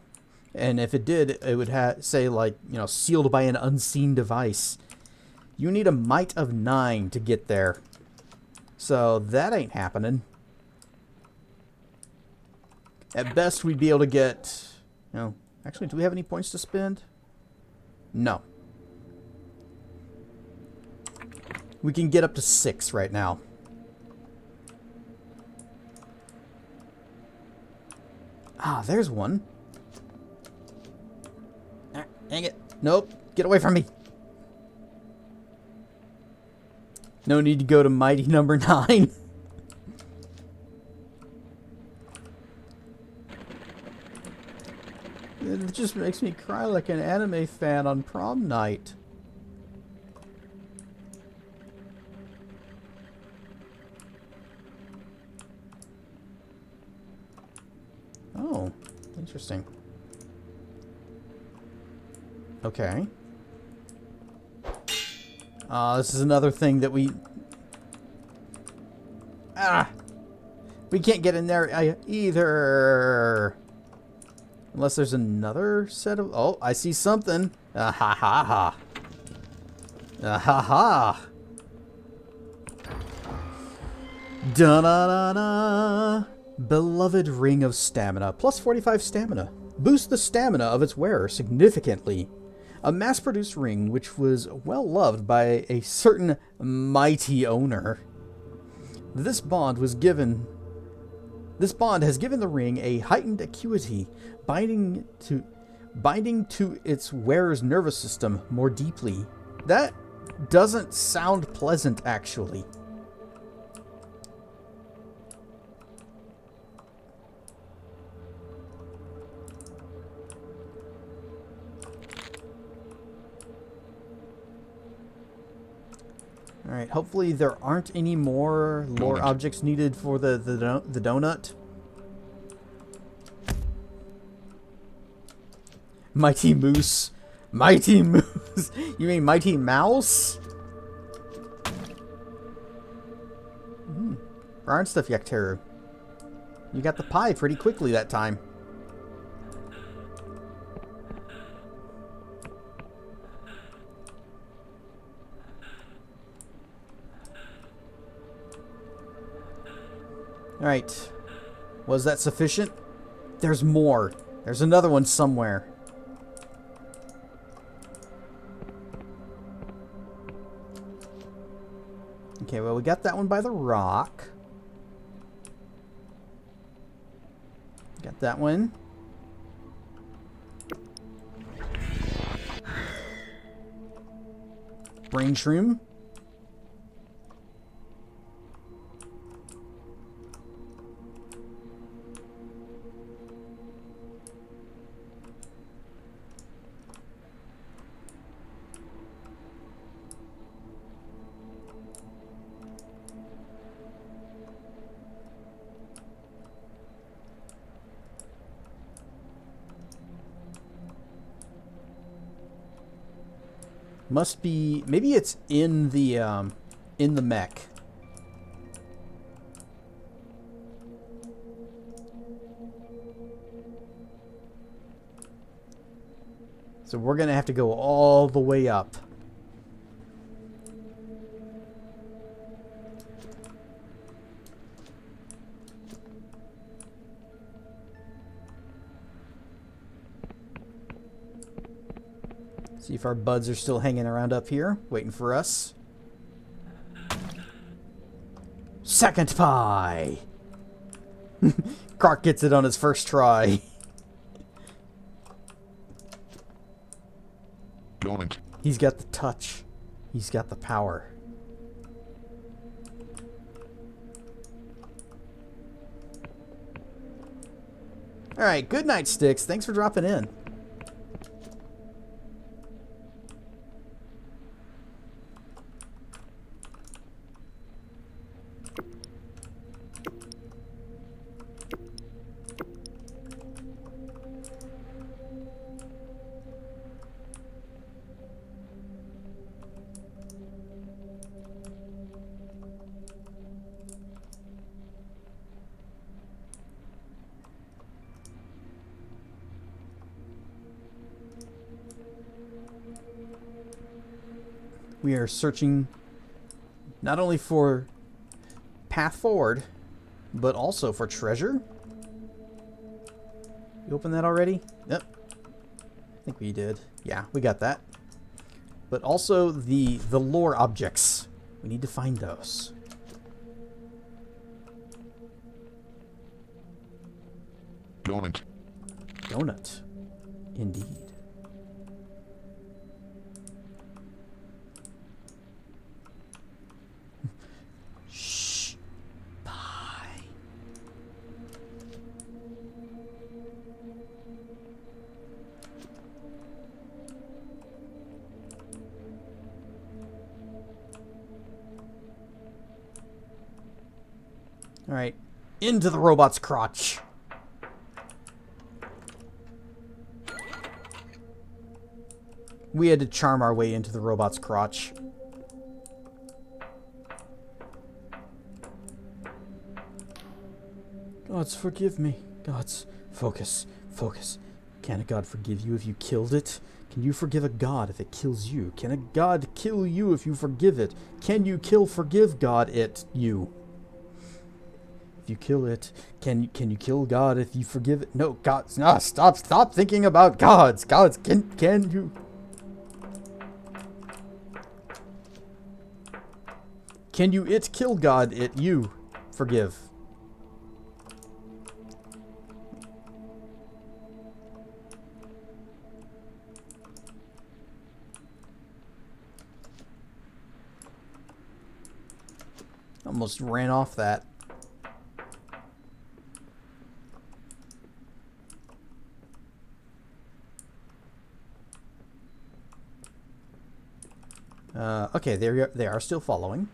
And if it did, it would say, like, you know, sealed by an unseen device. You need a might of 9 to get there. So that ain't happening. At best, we'd be able to get... No. Actually, do we have any points to spend? No. We can get up to 6 right now. Ah, there's one. Ah, dang it. Nope. Get away from me. No need to go to mighty number 9. It just makes me cry like an anime fan on prom night. Oh, interesting. Okay. This is another thing that we... We can't get in there either. Unless there's another set of... Oh, I see something. Ah ha ha ha. Ah ha ha. Da da da da. Beloved Ring of Stamina. Plus 45 stamina. Boosts the stamina of its wearer significantly. A mass-produced ring which was well loved by a certain mighty owner. This bond has given the ring a heightened acuity, binding to its wearer's nervous system more deeply. That doesn't sound pleasant, actually. Alright, hopefully there aren't any more lore objects needed for the donut. Mighty Moose. Mighty Moose. You mean Mighty Mouse? Darn stuff, Yakteru. You got the pie pretty quickly that time. Alright. Was that sufficient? There's more. There's another one somewhere. Okay, well, we got that one by the rock. Got that one. Brain shroom. Must be, maybe it's in the mech. So we're gonna have to go all the way up. See if our buds are still hanging around up here, waiting for us. Second pie! Clark gets it on his first try. Don't. He's got the touch. He's got the power. Alright, good night, Sticks. Thanks for dropping in. We are searching not only for path forward, but also for treasure. You opened that already? Yep. I think we did. Yeah, we got that. But also the lore objects. We need to find those. Don't. donut. Indeed. Shh. Bye. All right. Into the robot's crotch. We had to charm our way into the robot's crotch. Gods, forgive me. Gods, focus, focus. Can a god forgive you if you killed it? Can you forgive a god if it kills you? Can a god kill you if you forgive it? Can you forgive God you? If you kill it, can you kill God if you forgive it? No, gods, no, stop thinking about gods. Gods, can you? Can you kill God you forgive? Almost ran off that. Okay, they are still following.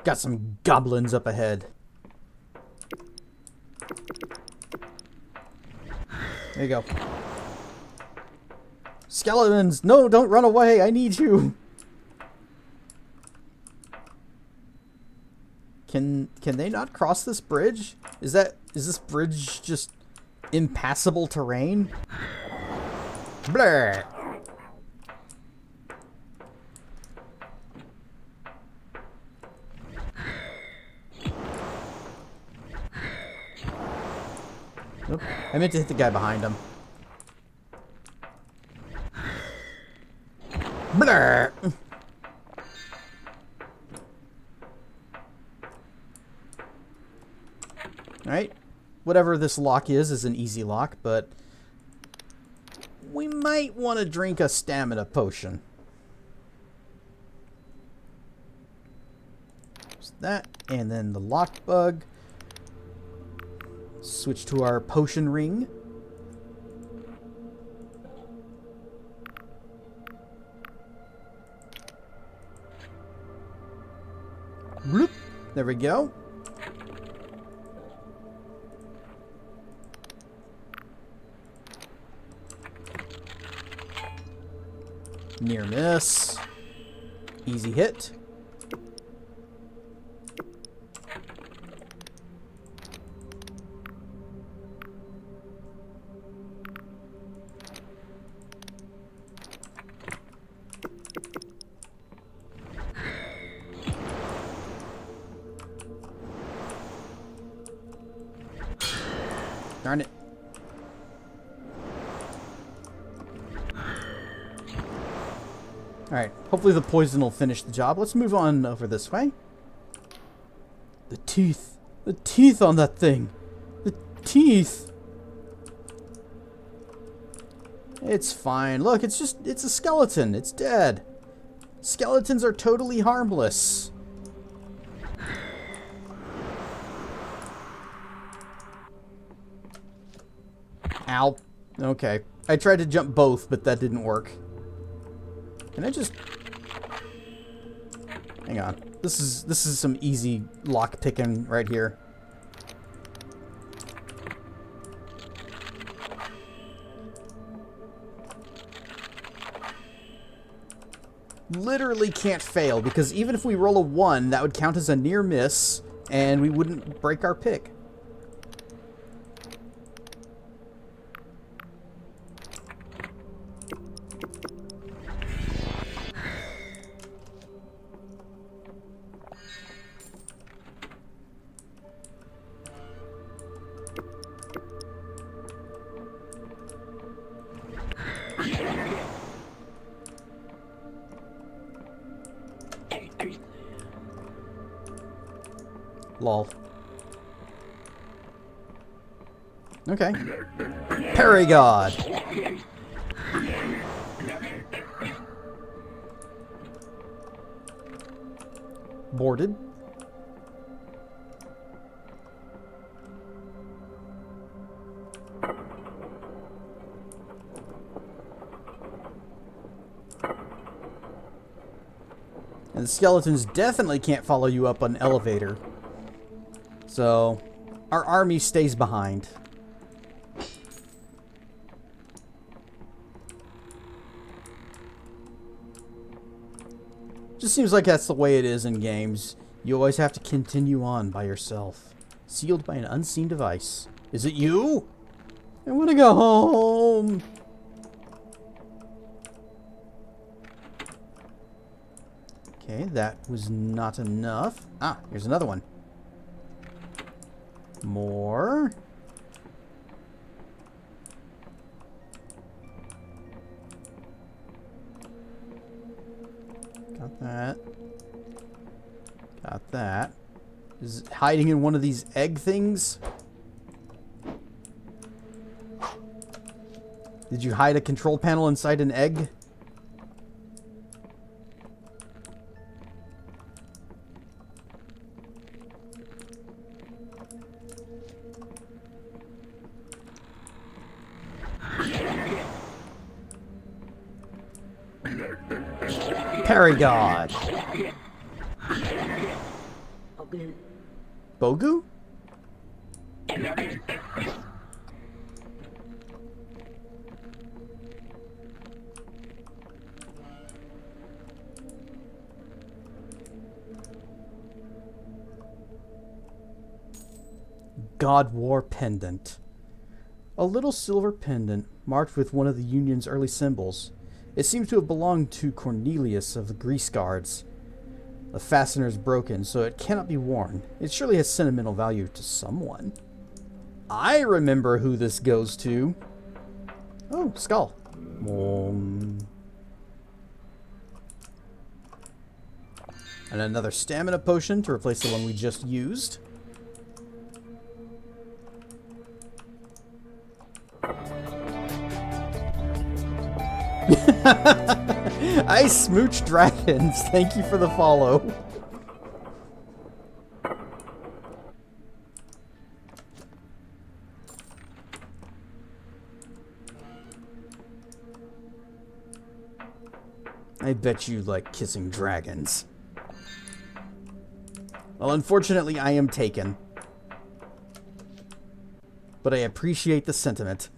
Got some goblins up ahead. There you go. Skeletons! No, don't run away! I need you! Can they not cross this bridge? Is this bridge just impassable terrain? Bleh! Oop, I meant to hit the guy behind him. Bleh! Alright. Whatever this lock is an easy lock, but we might want to drink a stamina potion. Just that, and then the lock bug. Switch to our potion ring. Bloop. There we go. Near miss. Easy hit. Darn it. Alright, hopefully the poison will finish the job. Let's move on over this way. The teeth. The teeth on that thing. The teeth. It's fine. Look, it's a skeleton. It's dead. Skeletons are totally harmless. Ow. Okay. I tried to jump both, but that didn't work. Can I just... Hang on. This is some easy lock picking right here. Literally can't fail, because even if we roll a 1, that would count as a near miss, and we wouldn't break our pick. Lol. Okay. Parry God. Boarded. And the skeletons definitely can't follow you up an elevator. So, our army stays behind. Just seems like that's the way it is in games. You always have to continue on by yourself. Sealed by an unseen device. Is it you? I want to go home. Okay, that was not enough. Ah, here's another one. More. Got that. Got that. Is it hiding in one of these egg things? Did you hide a control panel inside an egg? Parry God. Bogu? God War Pendant. A little silver pendant marked with one of the Union's early symbols. It seems to have belonged to Cornelius of the Grease Guards. The fastener is broken, so it cannot be worn. It surely has sentimental value to someone. I remember who this goes to. Oh, skull. And another stamina potion to replace the one we just used. I smooch dragons. Thank you for the follow. I bet you like kissing dragons. Well, unfortunately, I am taken. But I appreciate the sentiment.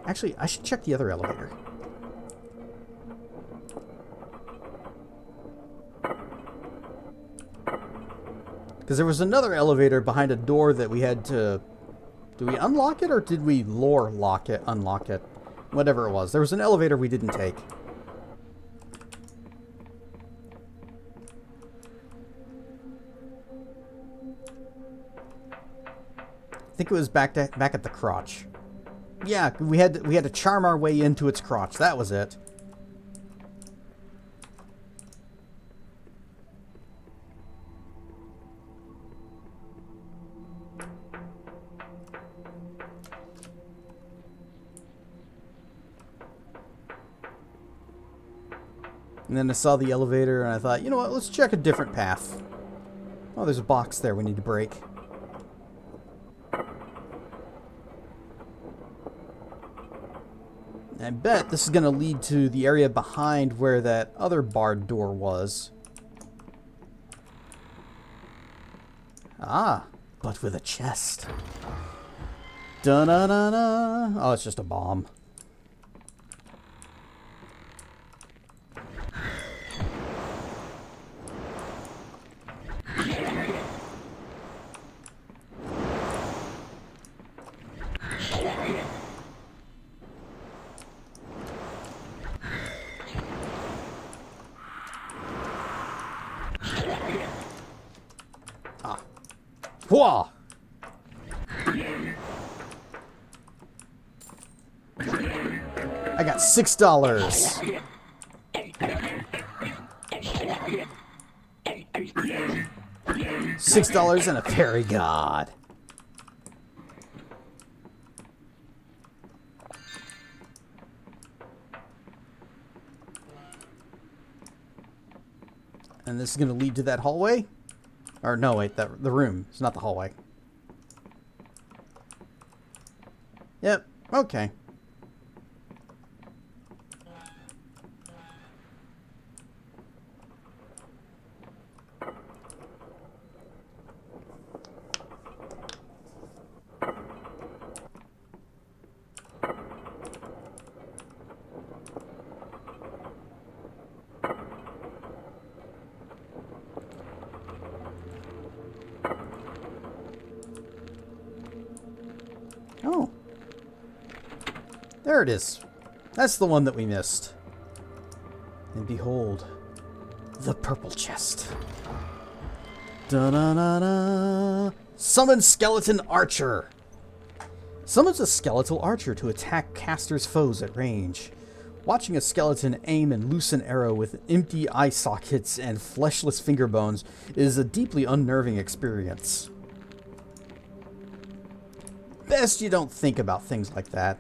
Actually, I should check the other elevator. Because there was another elevator behind a door that we had to... Did we unlock it or did we lore lock it, unlock it? Whatever it was. There was an elevator we didn't take. I think it was back at the crotch. Yeah, we had to charm our way into its crotch. That was it. And then I saw the elevator and I thought, you know what, let's check a different path. Oh, there's a box there we need to break. I bet this is going to lead to the area behind where that other barred door was. Ah, but with a chest. Da-na-na-na. Oh, it's just a bomb. Whoa! I got $6. $6 and a fairy god. And this is going to lead to that hallway? Or no, wait, the room. It's not the hallway. Yep, okay. Oh. There it is. That's the one that we missed. And behold, the purple chest. Da-da-da-da. Summon Skeleton Archer. Summons a skeletal archer to attack caster's foes at range. Watching a skeleton aim and loose an arrow with empty eye sockets and fleshless finger bones is a deeply unnerving experience. Best you don't think about things like that.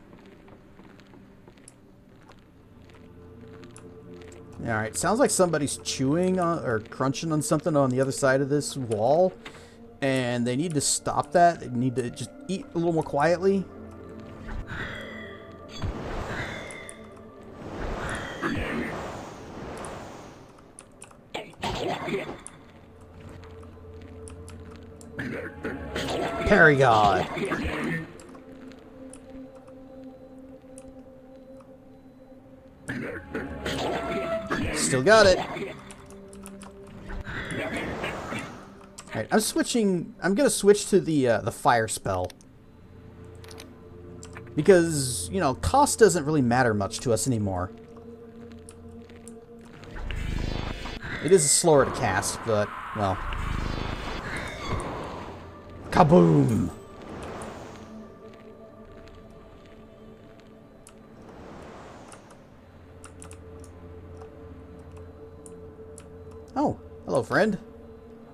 Alright, sounds like somebody's chewing on, or crunching on something on the other side of this wall. And they need to stop that. They need to just eat a little more quietly. Parry God. Still got it. Alright, I'm gonna switch to the fire spell. Because, you know, cost doesn't really matter much to us anymore. It is slower to cast, but, well. Kaboom! Oh, hello, friend.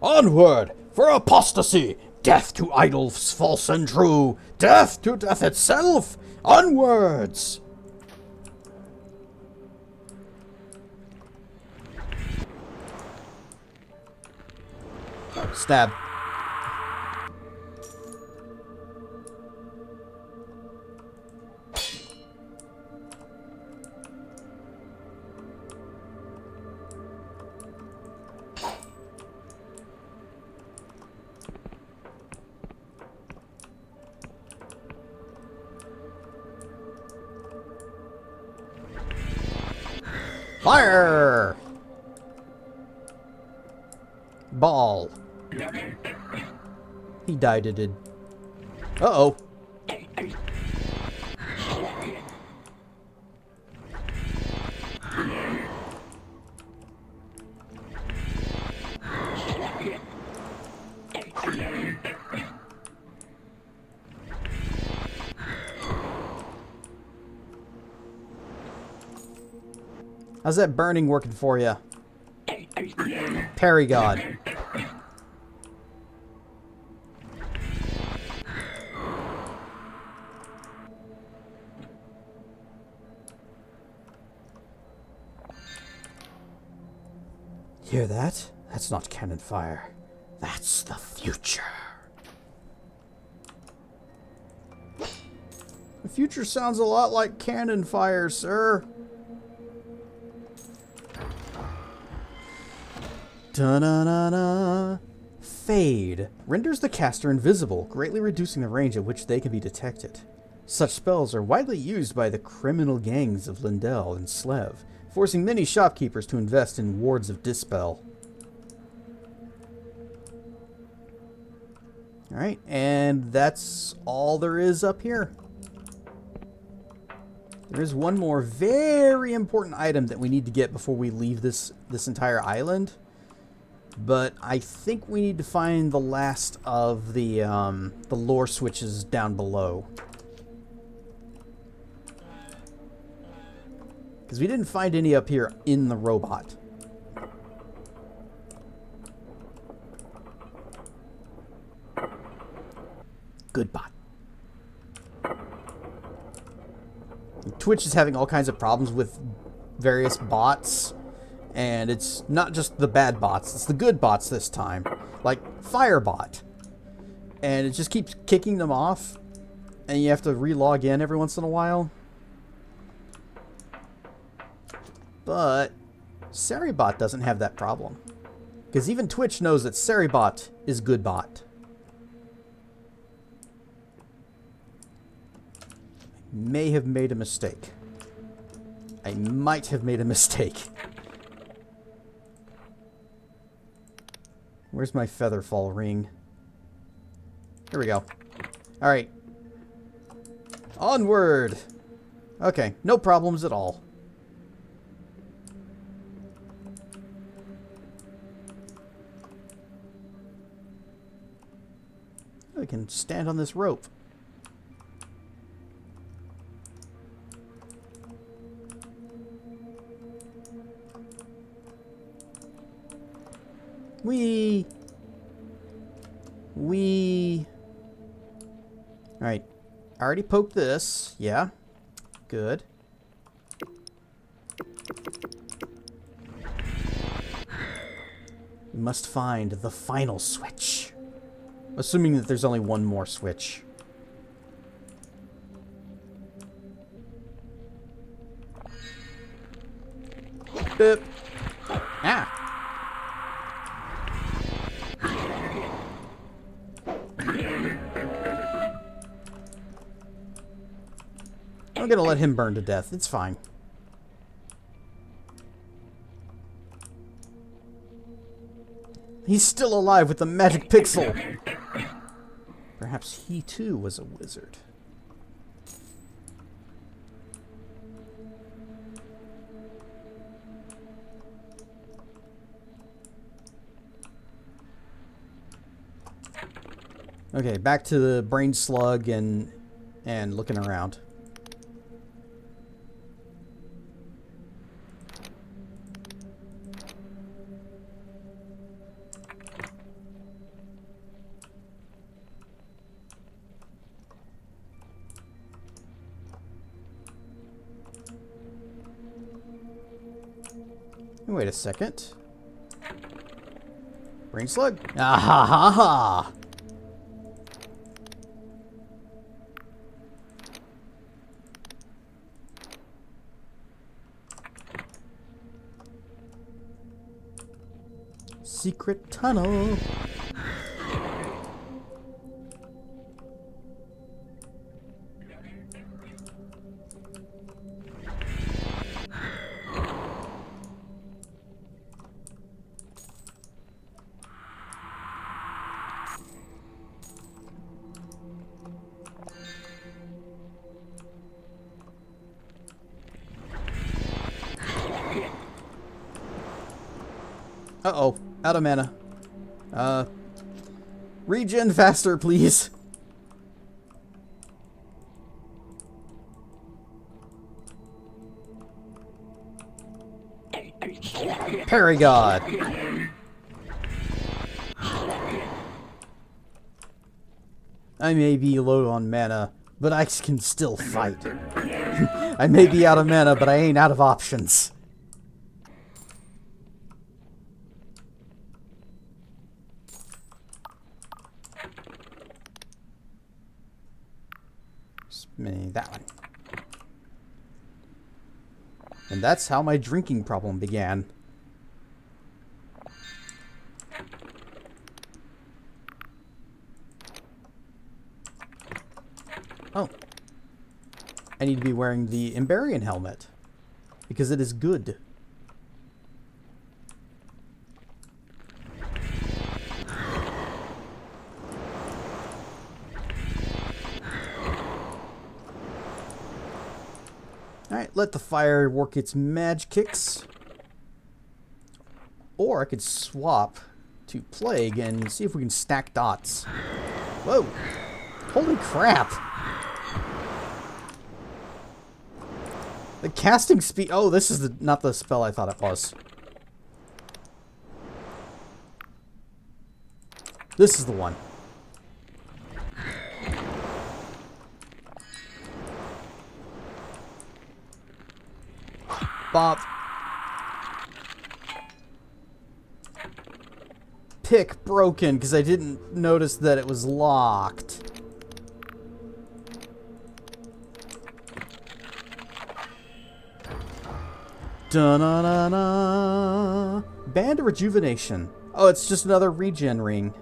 Onward for apostasy! Death to idols false and true! Death to death itself! Onwards! Stab. Fire! Ball. He died, it did. Uh-oh. How's that burning working for you? Parry God. Hear that? That's not cannon fire. That's the future. The future sounds a lot like cannon fire, sir. Da-na-na-na. Fade. Renders the caster invisible, greatly reducing the range at which they can be detected. Such spells are widely used by the criminal gangs of Lindell and Slev, forcing many shopkeepers to invest in wards of dispel. Alright, and that's all there is up here. There is one more very important item that we need to get before we leave this entire island. But I think we need to find the last of the lore switches down below. Because we didn't find any up here in the robot. Good bot. Twitch is having all kinds of problems with various bots. And it's not just the bad bots, it's the good bots this time. Like Firebot. And it just keeps kicking them off. And you have to re-log in every once in a while. But Seribot doesn't have that problem. Because even Twitch knows that Seribot is good bot. May have made a mistake. I might have made a mistake. Where's my Featherfall ring? Here we go. Alright. Onward! Okay, no problems at all. I can stand on this rope. Whee! Whee! Alright. I already poked this. Yeah. Good. We must find the final switch. Assuming that there's only one more switch. Boop. Ah! I'm gonna let him burn to death. It's fine. He's still alive with the magic pixel. Perhaps he too was a wizard. Okay, back to the brain slug and looking around. Wait a second. Brain slug? Ah ha ha ha! Secret tunnel. Uh-oh. Out of mana. Regen faster, please. Paragod. I may be low on mana, but I can still fight. I may be out of mana, but I ain't out of options. That one. And that's how my drinking problem began. Oh. I need to be wearing the Emberian helmet. Because it is good. Alright, let the fire work its magic kicks. Or I could swap to Plague and see if we can stack dots. Whoa! Holy crap! The casting speed... Oh, this is not the spell I thought it was. This is the one. Bop. Pick broken because I didn't notice that it was locked. Da-na-na-na. Band of Rejuvenation. Oh, it's just another regen ring.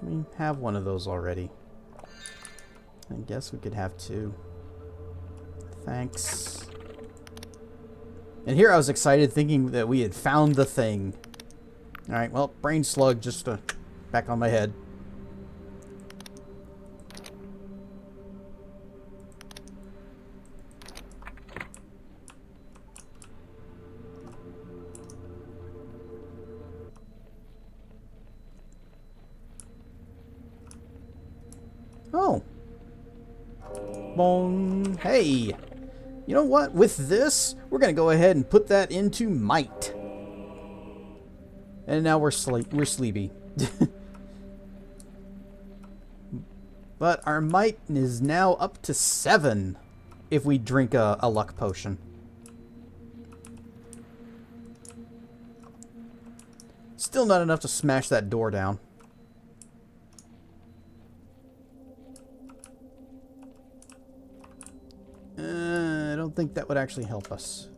We have one of those already. I guess we could have two. Thanks. And here I was excited thinking that we had found the thing. Alright, well, brain slug just back on my head. Oh. Bong. Hey. You know what? With this, we're going to go ahead and put that into might. And now we're sleepy. But our might is now up to 7 if we drink a luck potion. Still not enough to smash that door down. I don't think that would actually help us.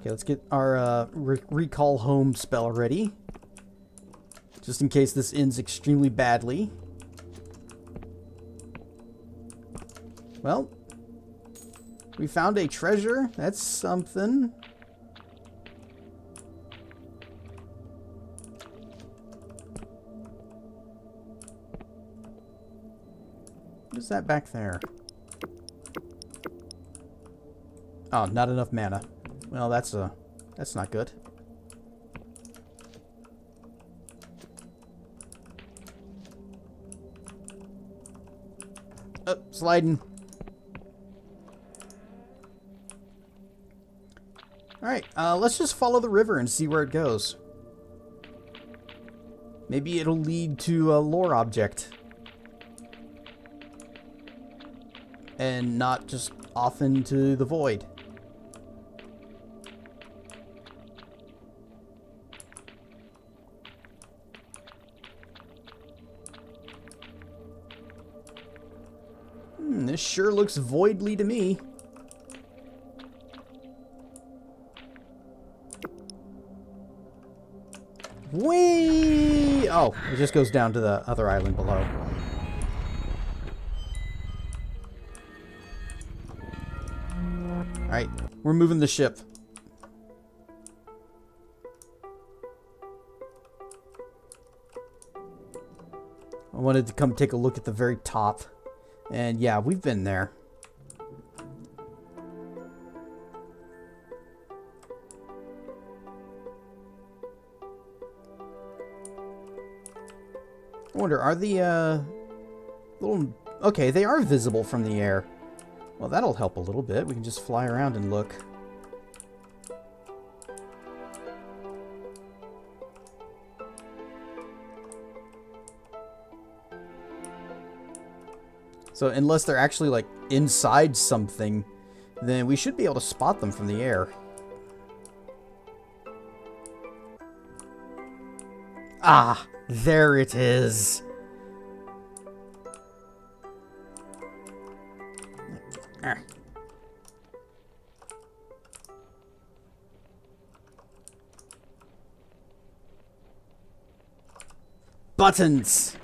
Okay, let's get our recall home spell ready. Just in case this ends extremely badly. Well, we found a treasure. That's something. What is that back there? Oh, not enough mana. Well, that's not good. Oh, sliding. Alright, let's just follow the river and see where it goes. Maybe it'll lead to a lore object. And not just off into the void. This sure looks voidly to me. Whee! Oh, it just goes down to the other island below. Alright, we're moving the ship. I wanted to come take a look at the very top. And yeah, we've been there. I wonder, are the little... Okay, they are visible from the air. Well, that'll help a little bit. We can just fly around and look. So unless they're actually like inside something, then we should be able to spot them from the air. Ah, there it is. Ah. Buttons.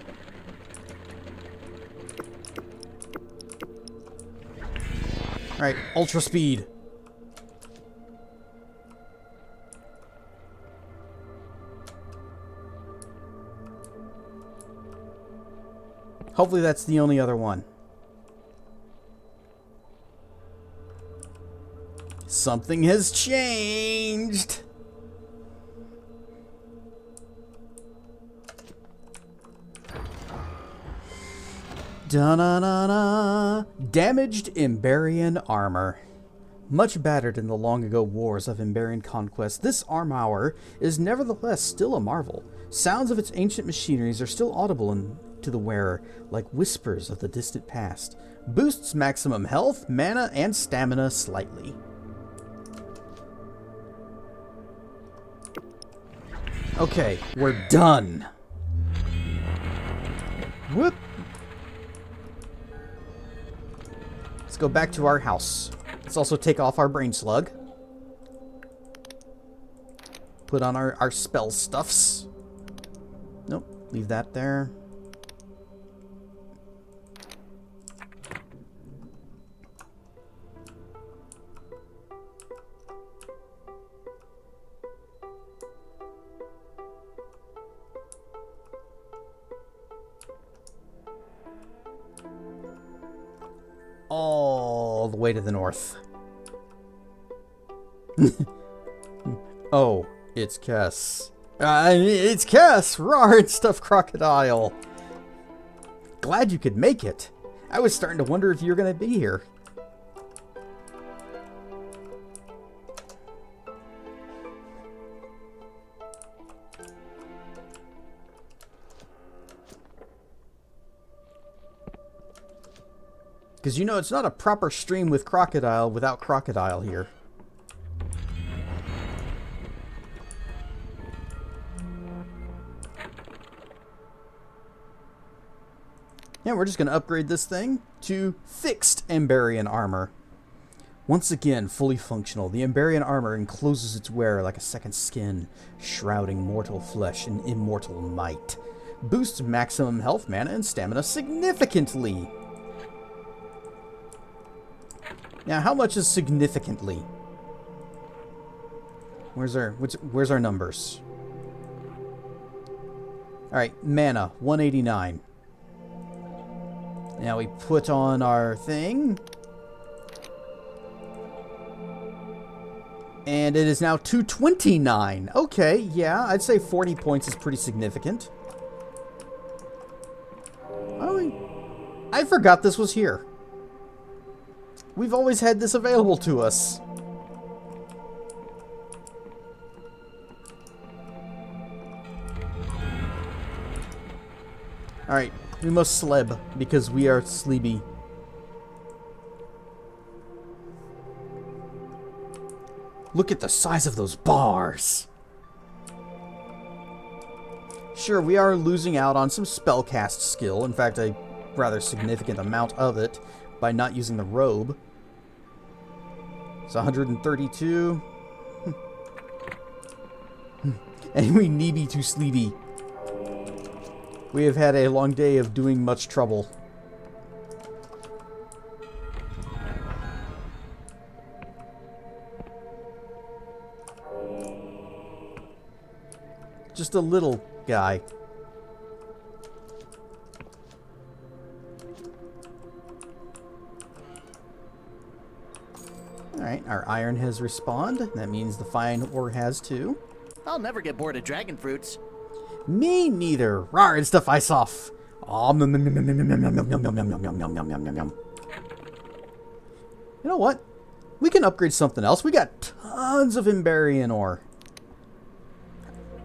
Alright, ultra speed. Hopefully that's the only other one. Something has changed. Da-na-na-na. Damaged Emberian armor. Much battered in the long-ago wars of Emberian conquest, this armor is nevertheless still a marvel. Sounds of its ancient machineries are still audible to the wearer, like whispers of the distant past. Boosts maximum health, mana, and stamina slightly. Okay, we're done. Whoop. Let's go back to our house. Let's also take off our brain slug. Put on our spell stuffs. Nope, leave that there. All the way to the north. Oh, it's Kess. It's Kess! Rawr and stuffed crocodile. Glad you could make it. I was starting to wonder if you were going to be here. Because you know it's not a proper stream with Crocodile without Crocodile here. Yeah, we're just going to upgrade this thing to fixed Ambarian armor. Once again, fully functional, the Ambarian armor encloses its wearer like a second skin, shrouding mortal flesh in immortal might. Boosts maximum health, mana, and stamina significantly. Now, how much is significantly? Where's our numbers? All right, mana 189. Now we put on our thing, and it is now 229. Okay, yeah, I'd say 40 points is pretty significant. Oh, I forgot this was here. We've always had this available to us. Alright, we must sleb, because we are sleepy. Look at the size of those bars! Sure, we are losing out on some spellcast skill. In fact, a rather significant amount of it by not using the robe. It's 132. And we need be too sleepy. We have had a long day of doing much trouble. Just a little guy. Alright, our iron has respawned. That means the fine ore has too. I'll never get bored of dragon fruits. Me neither. Rawr and stuff ice off. You know what? We can upgrade something else. We got tons of Ambarian ore.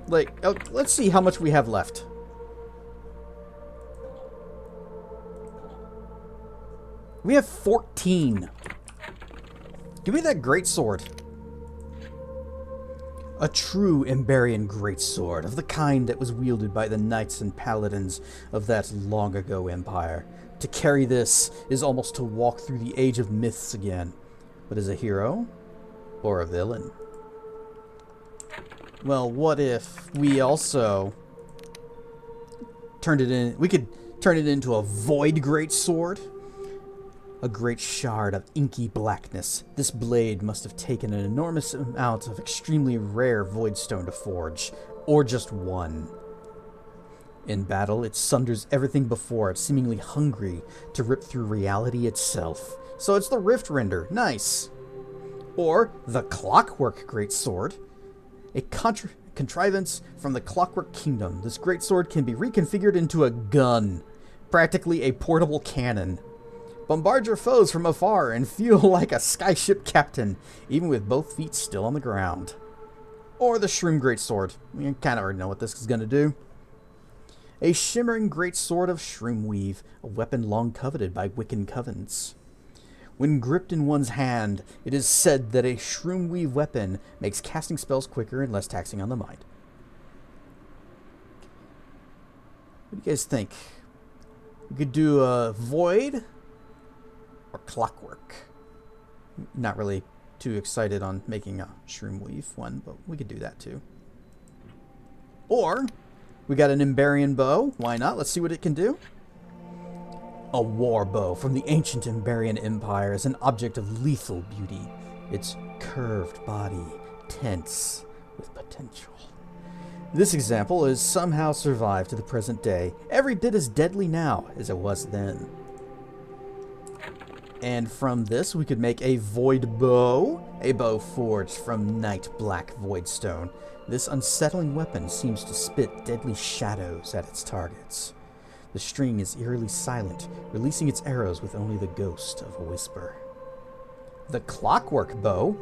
Like, let's see how much we have left. We have 14. Give me that greatsword. A true Ambarian greatsword, of the kind that was wielded by the knights and paladins of that long-ago empire. To carry this is almost to walk through the age of myths again. But as a hero, or a villain? Well, what if we also turned it in... We could turn it into a void greatsword? A great shard of inky blackness. This blade must have taken an enormous amount of extremely rare voidstone to forge, or just one. In battle, it sunders everything before it, seemingly hungry to rip through reality itself. So it's the Rift Render. Nice. Or the Clockwork Greatsword. A contrivance from the Clockwork Kingdom. This greatsword can be reconfigured into a gun. Practically a portable cannon. Bombard your foes from afar and feel like a skyship captain, even with both feet still on the ground. Or the Shroom Greatsword. You kind of already know what this is going to do. A shimmering greatsword of Shroom Weave, a weapon long coveted by Wiccan covens. When gripped in one's hand, it is said that a Shroom Weave weapon makes casting spells quicker and less taxing on the mind. What do you guys think? We could do a void or clockwork. Not really too excited on making a shroom weave one, but we could do that too. Or we got an Emberian bow. Why not? Let's see what it can do. A war bow from the ancient Emberian Empire is an object of lethal beauty. Its curved body, tense with potential. This example has somehow survived to the present day, every bit as deadly now as it was then. And from this we could make a void bow, a bow forged from night black voidstone. This unsettling weapon seems to spit deadly shadows at its targets. The string is eerily silent, releasing its arrows with only the ghost of a whisper. The clockwork bow,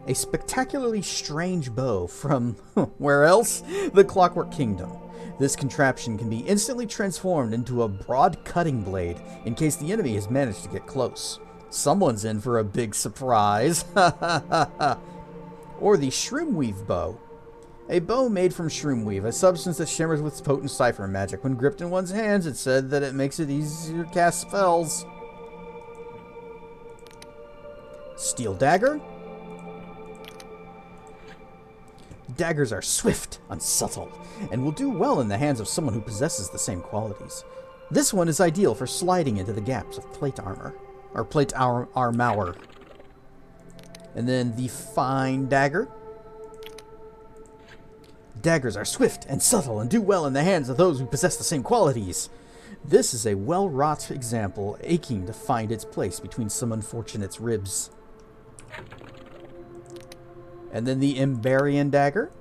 a spectacularly strange bow from, where else? The Clockwork Kingdom. This contraption can be instantly transformed into a broad cutting blade in case the enemy has managed to get close. Someone's in for a big surprise. Or the Shroomweave bow. A bow made from shroomweave, a substance that shimmers with potent cipher magic. When gripped in one's hands, it said that it makes it easier to cast spells. Steel dagger. Daggers are swift, unsubtle, and will do well in the hands of someone who possesses the same qualities. This one is ideal for sliding into the gaps of plate armor, or plate armor. And then the fine dagger. Daggers are swift and subtle and do well in the hands of those who possess the same qualities. This is a well-wrought example, aching to find its place between some unfortunate's ribs. And then the Emberian dagger.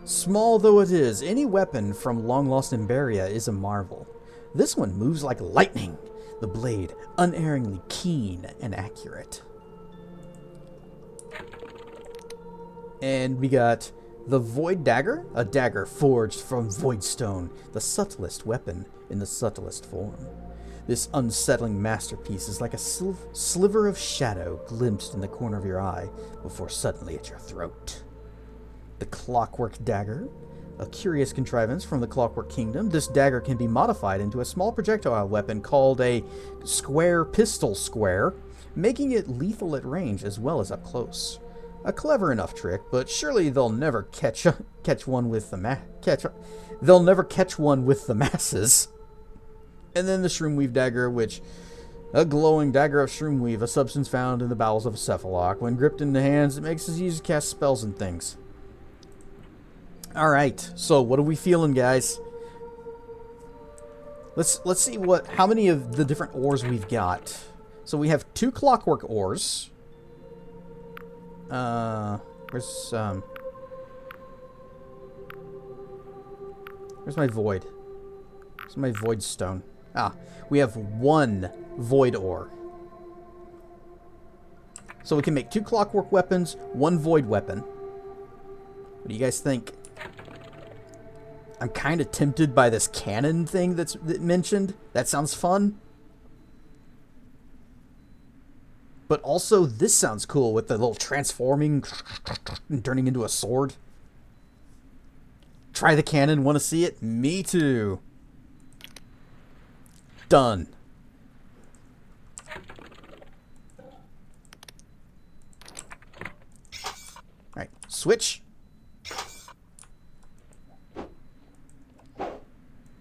Small though it is, any weapon from long-lost Emberia is a marvel. This one moves like lightning, the blade unerringly keen and accurate. And we got the Void Dagger, a dagger forged from Voidstone, the subtlest weapon in the subtlest form. This unsettling masterpiece is like a sliver of shadow glimpsed in the corner of your eye before suddenly at your throat. The Clockwork Dagger, a curious contrivance from the Clockwork Kingdom. This dagger can be modified into a small projectile weapon called a square pistol square, making it lethal at range as well as up close. A clever enough trick, but surely they'll never catch one with the masses. And then the Shroomweave dagger, which a glowing dagger of Shroomweave, a substance found in the bowels of a cephalok. When gripped in the hands, it makes it easy to cast spells and things. All right, so what are we feeling, guys? Let's see how many of the different ores we've got. So we have 2 clockwork ores. Where's my void? Where's my void stone? Ah, we have 1 void ore. So we can make 2 clockwork weapons, 1 void weapon. What do you guys think? I'm kind of tempted by this cannon thing that's mentioned. That sounds fun. But also, this sounds cool with the little transforming and turning into a sword. Try the cannon. Want to see it? Me too. Done. Alright, switch.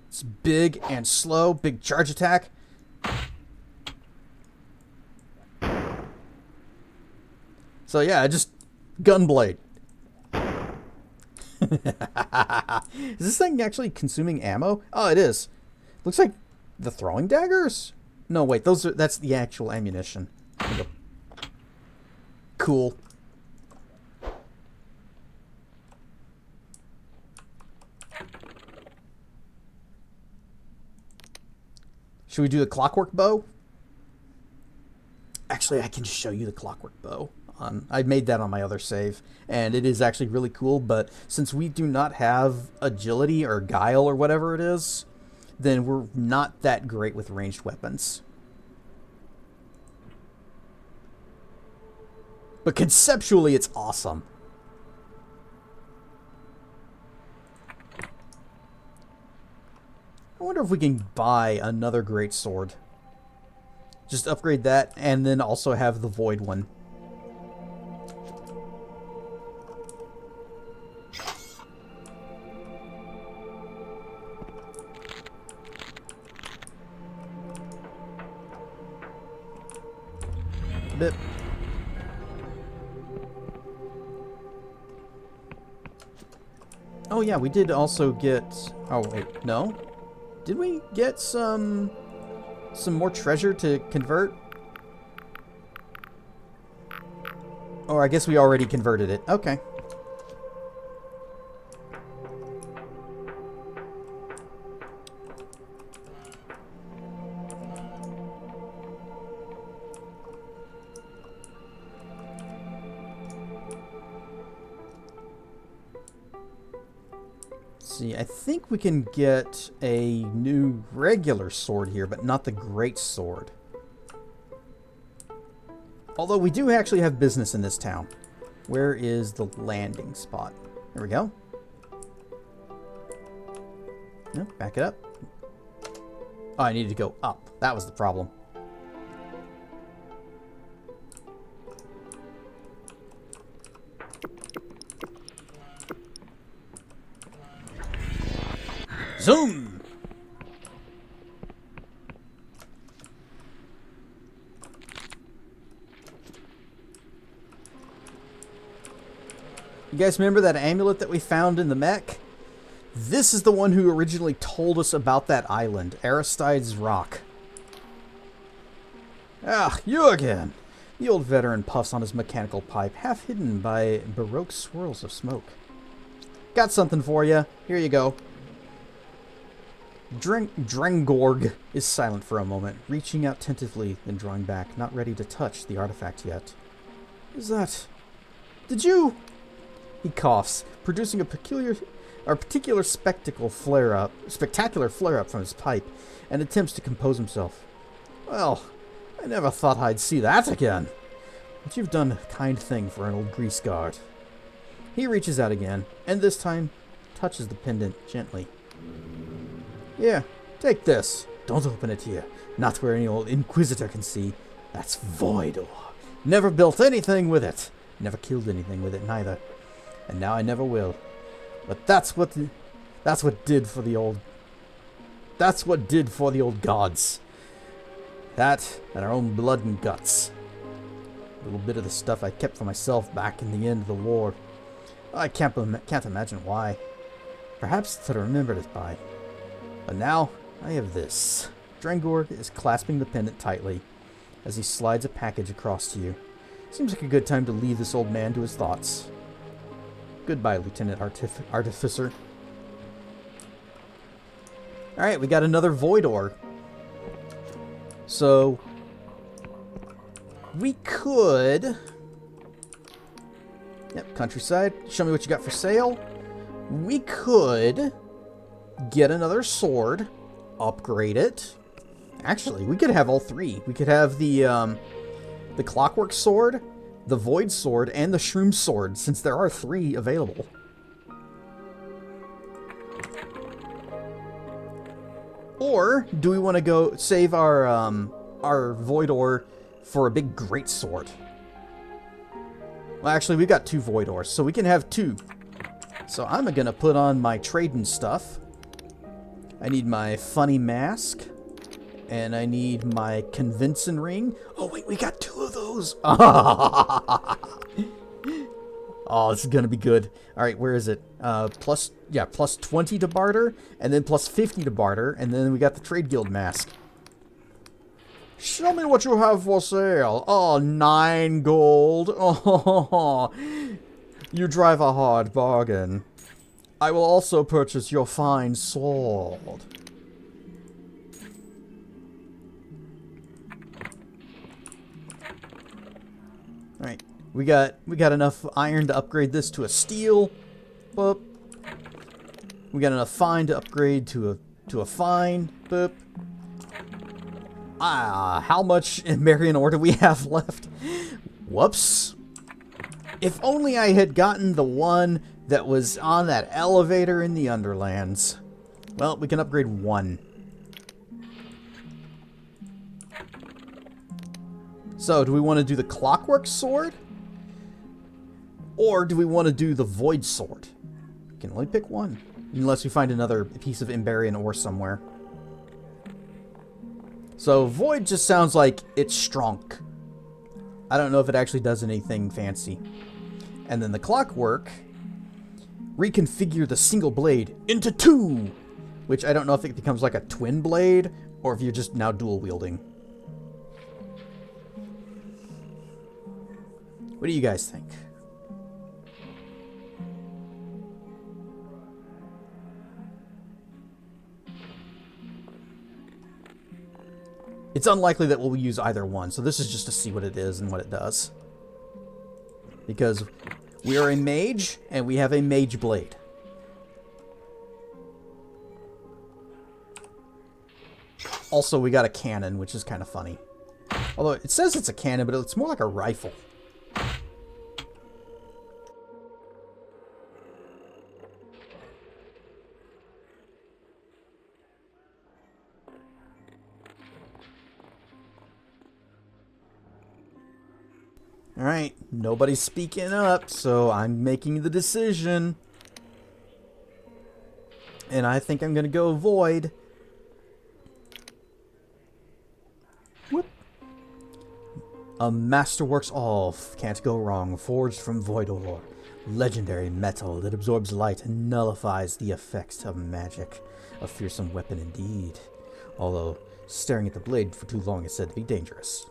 It's big and slow. Big charge attack. So yeah, just gunblade. Is this thing actually consuming ammo? Oh, it is. Looks like the throwing daggers? No, wait, that's the actual ammunition. Cool. Should we do the clockwork bow? Actually, I can just show you the clockwork bow. I made that on my other save, and it is actually really cool, but since we do not have agility or guile or whatever it is, then we're not that great with ranged weapons. But conceptually, it's awesome. wonder if we can buy another great sword. Just upgrade that, and then also have the void one. Bit. Oh yeah, we did also get... Oh wait, no? Did we get some more treasure to convert? Or I guess we already converted it. Okay. See, I think we can get a new regular sword here, but not the great sword. Although we do actually have business in this town. Where is the landing spot? There we go. No, back it up. Oh, I needed to go up. That was the problem. Zoom! You guys remember that amulet that we found in the mech? This is the one who originally told us about that island, Aristide's Rock. Ah, you again! The old veteran puffs on his mechanical pipe, half hidden by baroque swirls of smoke. Got something for you. Here you go. Drengorg is silent for a moment, reaching out tentatively, then drawing back, not ready to touch the artifact yet. Is that... Did you... He coughs, producing a particular spectacular flare-up from his pipe, and attempts to compose himself. Well, I never thought I'd see that again. But you've done a kind thing for an old grease guard. He reaches out again, and this time touches the pendant gently. Yeah, take this. Don't open it here. Not where any old inquisitor can see. That's void ore. Never built anything with it. Never killed anything with it neither. And now I never will. But that's what did for the old gods. That and our own blood and guts. A little bit of the stuff I kept for myself back in the end of the war. I can't imagine why. Perhaps to remember it by. But now, I have this. Drengorg is clasping the pendant tightly as he slides a package across to you. Seems like a good time to leave this old man to his thoughts. Goodbye, Lieutenant Artificer. Alright, we got another void ore. So, we could... Yep, countryside. Show me what you got for sale. We could... get another sword, upgrade it. Actually, we could have all three. We could have the clockwork sword, the void sword, and the shroom sword, since there are 3 available. Or do we want to go save our void ore for a big great sword? Well, actually, we've got 2 void ores, so we can have 2. So I'm gonna put on my trading stuff. I need my funny mask. And I need my convincing ring. Oh, wait, we got 2 of those. Oh, this is going to be good. All right, where is it? Plus 20 to barter. And then plus 50 to barter. And then we got the trade guild mask. Show me what you have for sale. Oh, 9 gold. Oh, you drive a hard bargain. I will also purchase your fine sword. Alright, we got enough iron to upgrade this to a steel. Boop. We got enough fine to upgrade to a fine. Boop. How much in Marion ore do we have left? Whoops. If only I had gotten the one that was on that elevator in the Underlands. Well, we can upgrade 1. So, do we want to do the clockwork sword? Or do we want to do the void sword? We can only pick one. Unless we find another piece of Imbarian ore somewhere. So, void just sounds like it's strong. I don't know if it actually does anything fancy. And then the clockwork, reconfigure the single blade into two, which I don't know if it becomes like a twin blade or if you're just now dual wielding. What do you guys think? It's unlikely that we'll use either one, so this is just to see what it is and what it does. Because we are a mage, and we have a mage blade. Also, we got a cannon, which is kind of funny. Although, it says it's a cannon, but it's more like a rifle. Alright, nobody's speaking up, so I'm making the decision. And I think I'm going to go void. Whoop. A masterworks all can't go wrong, forged from void ore. Legendary metal that absorbs light and nullifies the effects of magic. A fearsome weapon indeed. Although, staring at the blade for too long is said to be dangerous.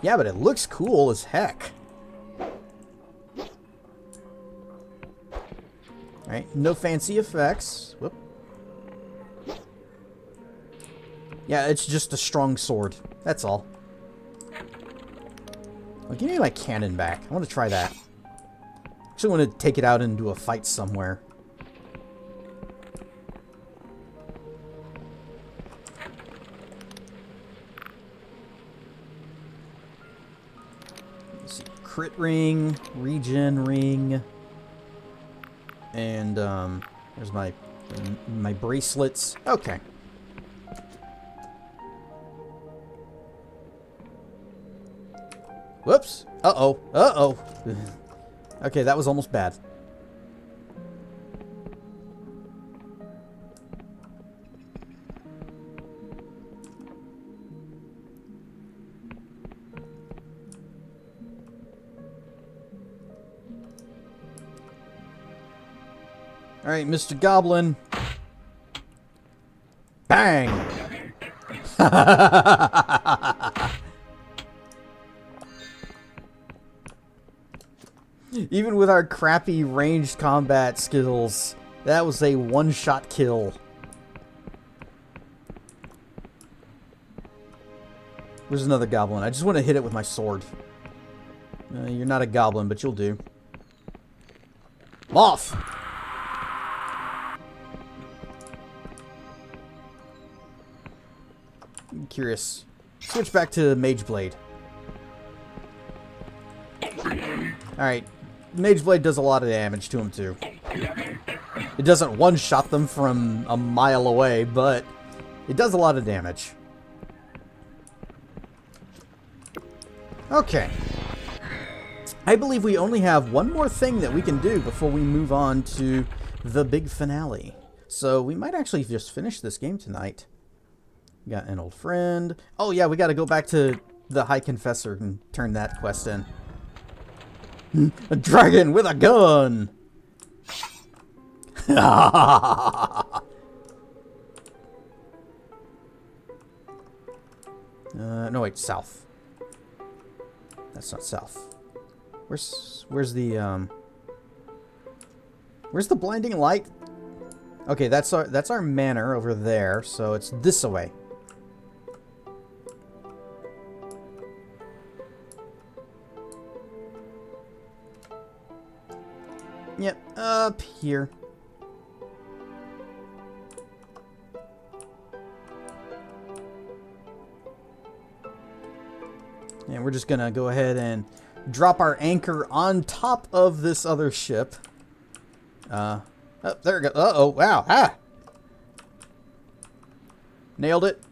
Yeah, but it looks cool as heck. Alright, no fancy effects. Whoop. Yeah, it's just a strong sword. That's all. Well, give me my cannon back. I want to try that. Actually want to take it out and do a fight somewhere. Crit ring, regen ring, and there's my bracelets. Okay. Whoops. Uh-oh. Uh-oh. Okay, that was almost bad. Alright, Mr. Goblin. Bang! Even with our crappy ranged combat skills, that was a one-shot kill. Where's another goblin? I just want to hit it with my sword. You're not a goblin, but you'll do. Moth! I'm curious. Switch back to Mage Blade. Alright. Mage Blade does a lot of damage to him, too. It doesn't one-shot them from a mile away, but it does a lot of damage. Okay. I believe we only have one more thing that we can do before we move on to the big finale. So we might actually just finish this game tonight. Got an old friend. Oh yeah, we gotta go back to the High Confessor and turn that quest in. A dragon with a gun! No wait, south. That's not south. Where's the blinding light? Okay, that's our manor over there, so it's this way. Yep, up here. And we're just gonna go ahead and drop our anchor on top of this other ship. Oh, there we go. Uh-oh, wow. Ah! Nailed it.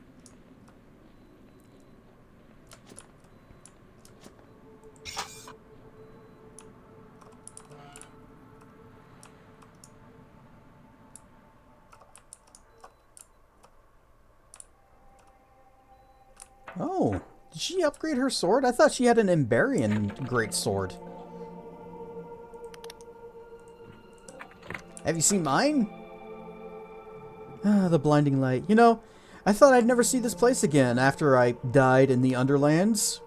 Oh, did she upgrade her sword? I thought she had an Emberian great sword. Have you seen mine? Ah, the blinding light. You know, I thought I'd never see this place again after I died in the Underlands.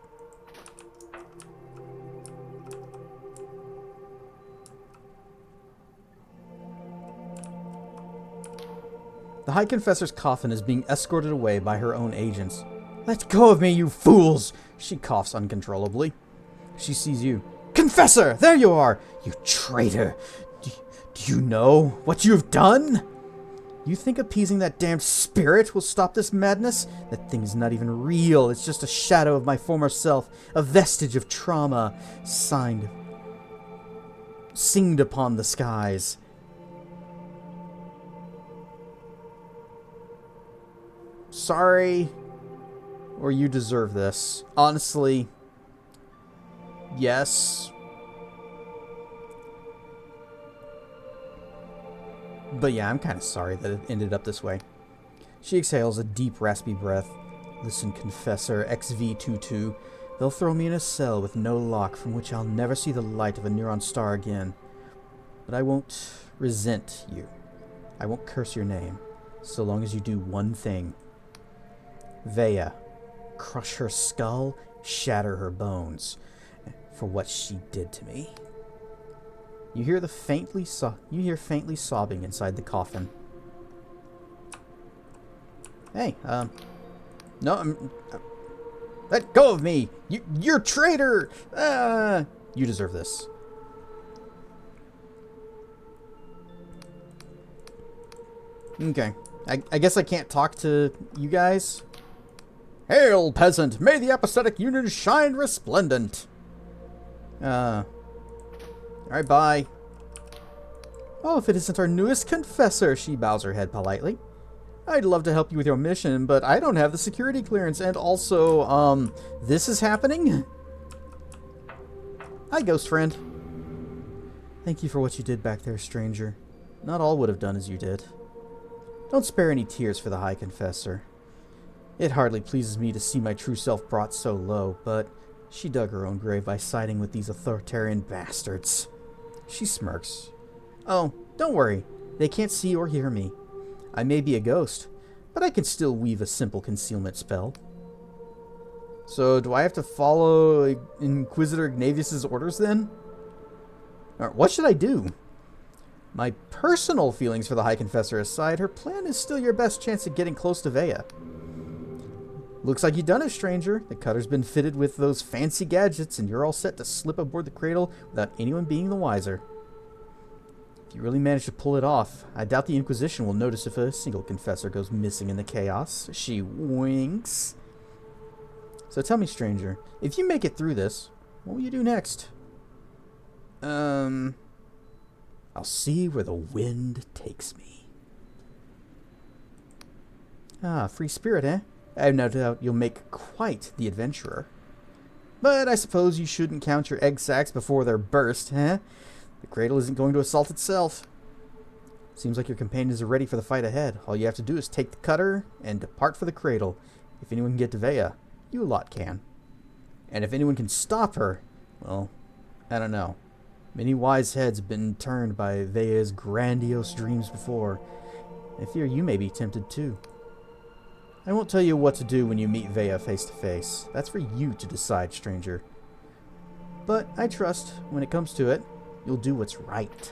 The High Confessor's coffin is being escorted away by her own agents. Let go of me, you fools! She coughs uncontrollably. She sees you. Confessor! There you are! You traitor! Do you know what you've done? You think appeasing that damned spirit will stop this madness? That thing's not even real. It's just a shadow of my former self. A vestige of trauma. Singed upon the skies. Sorry. Or you deserve this. Honestly. Yes. But yeah, I'm kind of sorry that it ended up this way. She exhales a deep, raspy breath. Listen, Confessor, XV22. They'll throw me in a cell with no lock from which I'll never see the light of a neuron star again. But I won't resent you. I won't curse your name, so long as you do one thing. Vea. Crush her skull, shatter her bones. For what she did to me. You hear faintly sobbing inside the coffin. Hey, no, let go of me! You're a traitor! You deserve this. Okay, I guess I can't talk to you guys. Hail, peasant! May the apathetic union shine resplendent! Alright, bye. Oh, if it isn't our newest confessor, she bows her head politely. I'd love to help you with your mission, but I don't have the security clearance, and also, this is happening? Hi, ghost friend. Thank you for what you did back there, stranger. Not all would have done as you did. Don't spare any tears for the High Confessor. It hardly pleases me to see my true self brought so low, but she dug her own grave by siding with these authoritarian bastards. She smirks. Oh, don't worry. They can't see or hear me. I may be a ghost, but I can still weave a simple concealment spell. So, do I have to follow Inquisitor Ignavius' orders then? Or what should I do? My personal feelings for the High Confessor aside, her plan is still your best chance at getting close to Vea. Looks like you've done it, stranger. The cutter's been fitted with those fancy gadgets, and you're all set to slip aboard the cradle without anyone being the wiser. If you really manage to pull it off, I doubt the Inquisition will notice if a single confessor goes missing in the chaos. She winks. So tell me, stranger, if you make it through this, what will you do next? I'll see where the wind takes me. Ah, free spirit, eh? I have no doubt you'll make quite the adventurer. But I suppose you shouldn't count your egg sacs before they're burst, eh? The cradle isn't going to assault itself. Seems like your companions are ready for the fight ahead. All you have to do is take the cutter and depart for the cradle. If anyone can get to Vea, you lot can. And if anyone can stop her, well, I don't know. Many wise heads have been turned by Vea's grandiose dreams before. I fear you may be tempted too. I won't tell you what to do when you meet Vea face to face. That's for you to decide, stranger. But I trust, when it comes to it, you'll do what's right.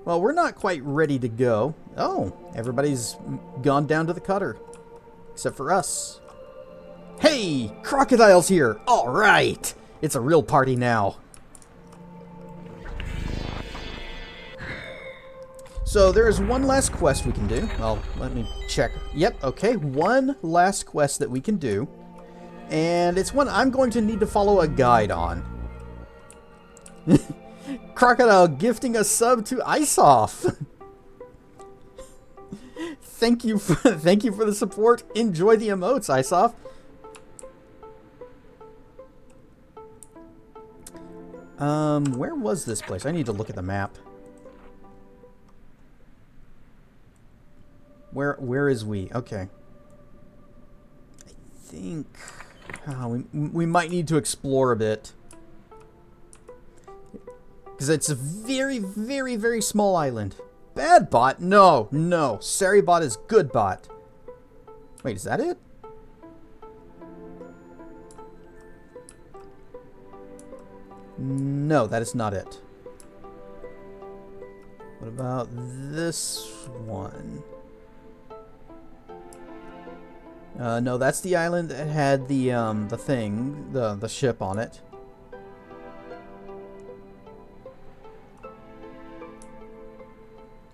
Well, we're not quite ready to go. Oh, everybody's gone down to the cutter. Except for us. Hey! Crocodile's here! Alright! It's a real party now. So there is one last quest we can do. Well, let me check. Yep, okay. One last quest that we can do. And it's one I'm going to need to follow a guide on. Crocodile gifting a sub to Ice Off. thank you for the support. Enjoy the emotes, Isoff. Where was this place? I need to look at the map. Where is we? Okay. I think we might need to explore a bit. Because it's a very, very, very small island. Bad bot? No, no. Saribot is good bot. Wait, is that it? No, that is not it. What about this one? No, that's the island that had the ship on it.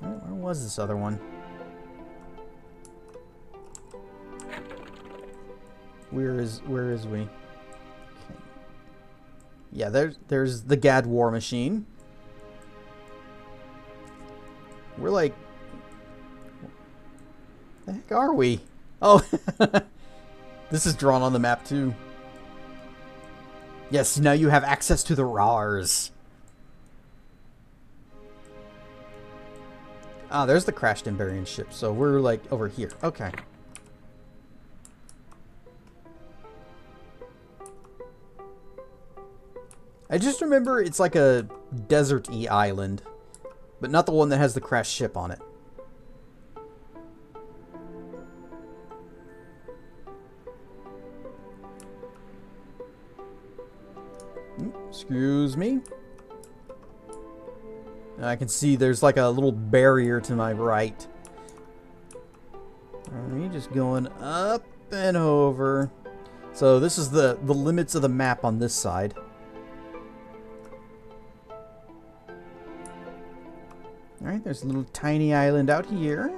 Where was this other one? Where is we? Okay. Yeah, there's the Gad War Machine. We're like, the heck are we? Oh, this is drawn on the map too. Yes, now you have access to the RARs. Ah, there's the crashed Emberian ship. So we're like over here. Okay. I just remember it's like a desert-y island, but not the one that has the crashed ship on it. Excuse me. I can see there's like a little barrier to my right. Alright, just going up and over. So this is the limits of the map on this side. Alright, there's a little tiny island out here.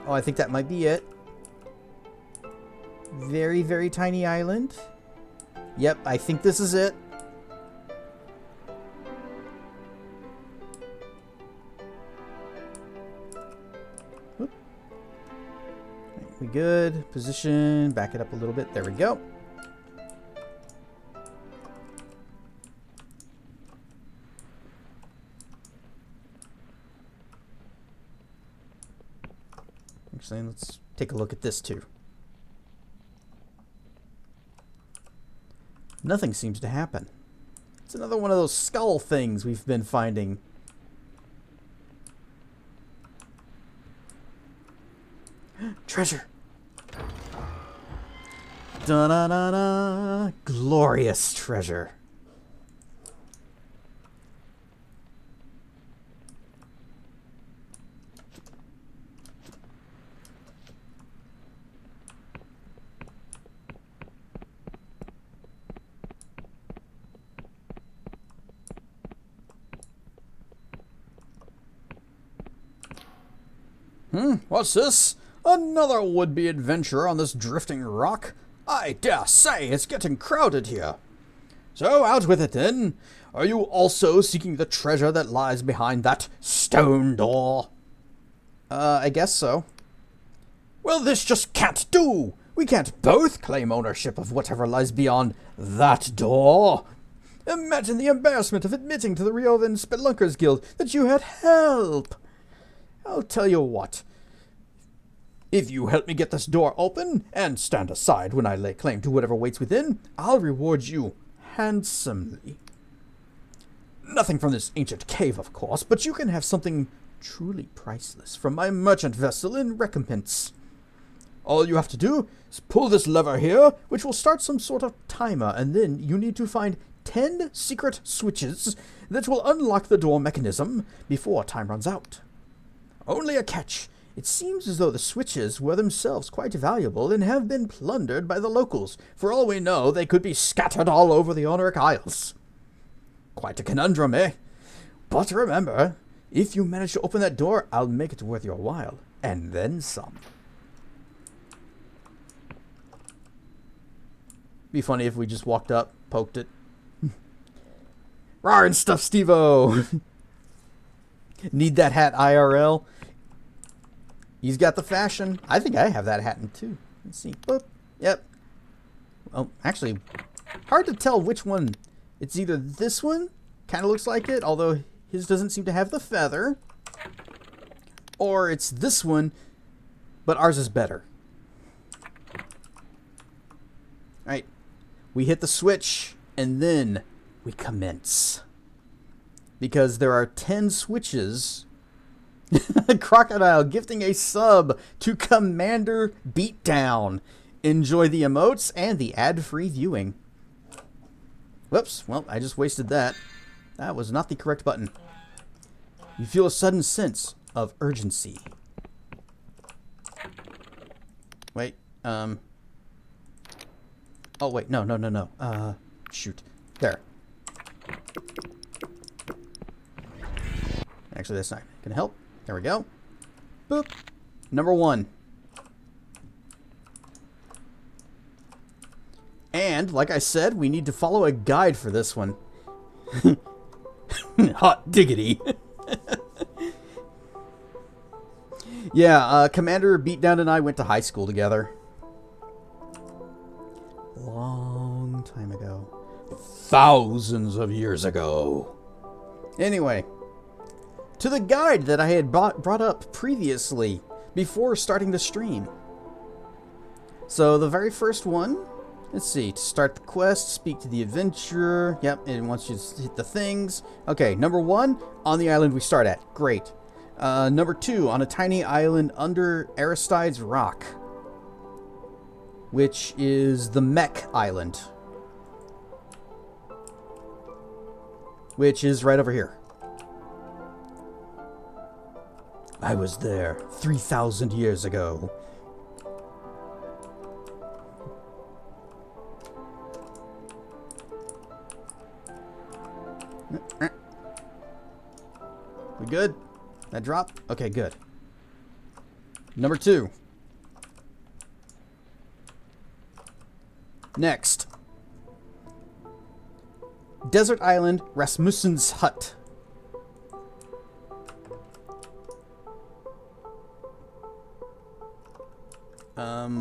Oh, I think that might be it. Very, very tiny island. Yep, I think this is it. Whoop. We good. Position. Back it up a little bit. There we go. Actually, let's take a look at this too. Nothing seems to happen. It's another one of those skull things we've been finding. Treasure! Da-da-da-da! Glorious treasure. What's this? Another would-be adventurer on this drifting rock? I dare say it's getting crowded here. So out with it then. Are you also seeking the treasure that lies behind that stone door? I guess so. Well, this just can't do. We can't both claim ownership of whatever lies beyond that door. Imagine the embarrassment of admitting to the Riovan Spelunkers Guild that you had help. I'll tell you what. If you help me get this door open, and stand aside when I lay claim to whatever waits within, I'll reward you handsomely. Nothing from this ancient cave, of course, but you can have something truly priceless from my merchant vessel in recompense. All you have to do is pull this lever here, which will start some sort of timer, and then you need to find 10 secret switches that will unlock the door mechanism before time runs out. Only a catch. It seems as though the switches were themselves quite valuable and have been plundered by the locals. For all we know, they could be scattered all over the Honoric Isles. Quite a conundrum, eh? But remember, if you manage to open that door, I'll make it worth your while. And then some. Be funny if we just walked up, poked it. Rawr and stuff, Steve-O! Need that hat IRL? He's got the fashion. I think I have that hat too. Let's see. Boop. Yep. Oh, actually, hard to tell which one. It's either this one, kind of looks like it, although his doesn't seem to have the feather. Or it's this one, but ours is better. Alright. We hit the switch, and then we commence. Because there are 10 switches. Crocodile gifting a sub to Commander Beatdown. Enjoy the emotes and the ad-free viewing. Whoops, well, I just wasted that. That was not the correct button. You feel a sudden sense of urgency. Wait, oh, wait, no. Shoot. There. Actually, that's not gonna help. There we go. Boop. Number 1. And, like I said, we need to follow a guide for this one. Hot diggity. Yeah, Commander Beatdown and I went to high school together. Long time ago. Thousands of years ago. Anyway, to the guide that I had brought up previously before starting the stream. So the very first one, let's see, to start the quest, speak to the adventurer. Yep, and once you hit the things. Okay, number 1, on the island we start at. Great. Number 2, on a tiny island under Aristide's Rock, which is the Mech Island, which is right over here. I was there 3,000 years ago. We good? That drop? Okay, good. Number 2. Next. Desert Island, Rasmussen's Hut.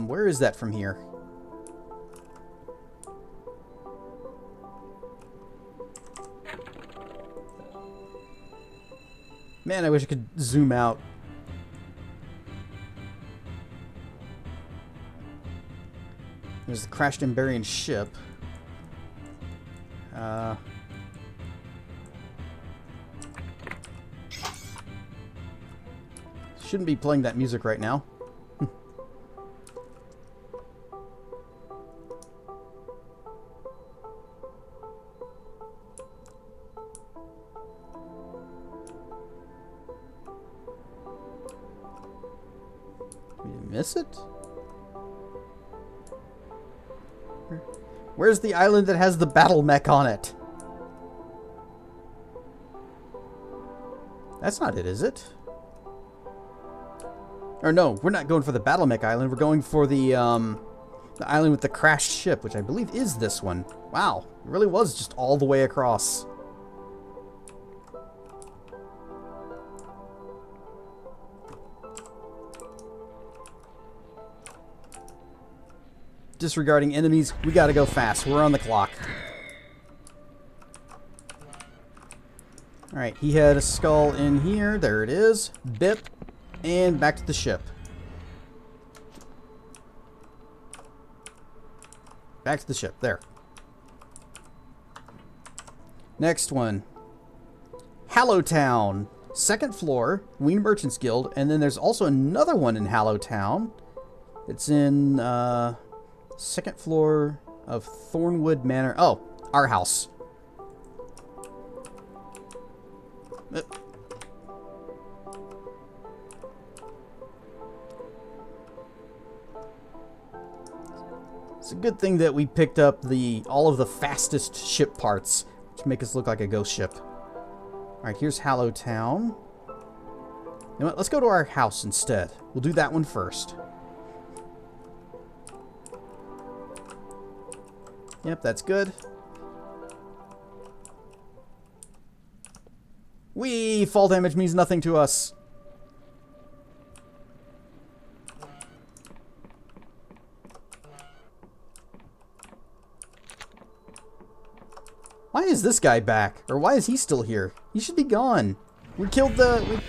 Where is that from here? Man, I wish I could zoom out. There's the crashed and buried ship. Shouldn't be playing that music right now. Miss it? Where's the island that has the battle mech on it? That's not it, is it? Or no, we're not going for the battle mech island. We're going for the island with the crashed ship, which I believe is this one. Wow, it really was just all the way across. Disregarding enemies, we gotta go fast. We're on the clock. Alright, he had a skull in here. There it is. Bip. And back to the ship. Back to the ship. There. Next one. Hallowtown. Second floor. Wien Merchants Guild. And then there's also another one in Hallowtown. It's in, second floor of Thornwood Manor. Oh, our house. It's a good thing that we picked up all of the fastest ship parts to make us look like a ghost ship. Alright, here's Hallowtown. You know what? Let's go to our house instead. We'll do that one first. Yep, that's good. Whee! Fall damage means nothing to us. is this guy back? Or why is he still here? He should be gone. We killed the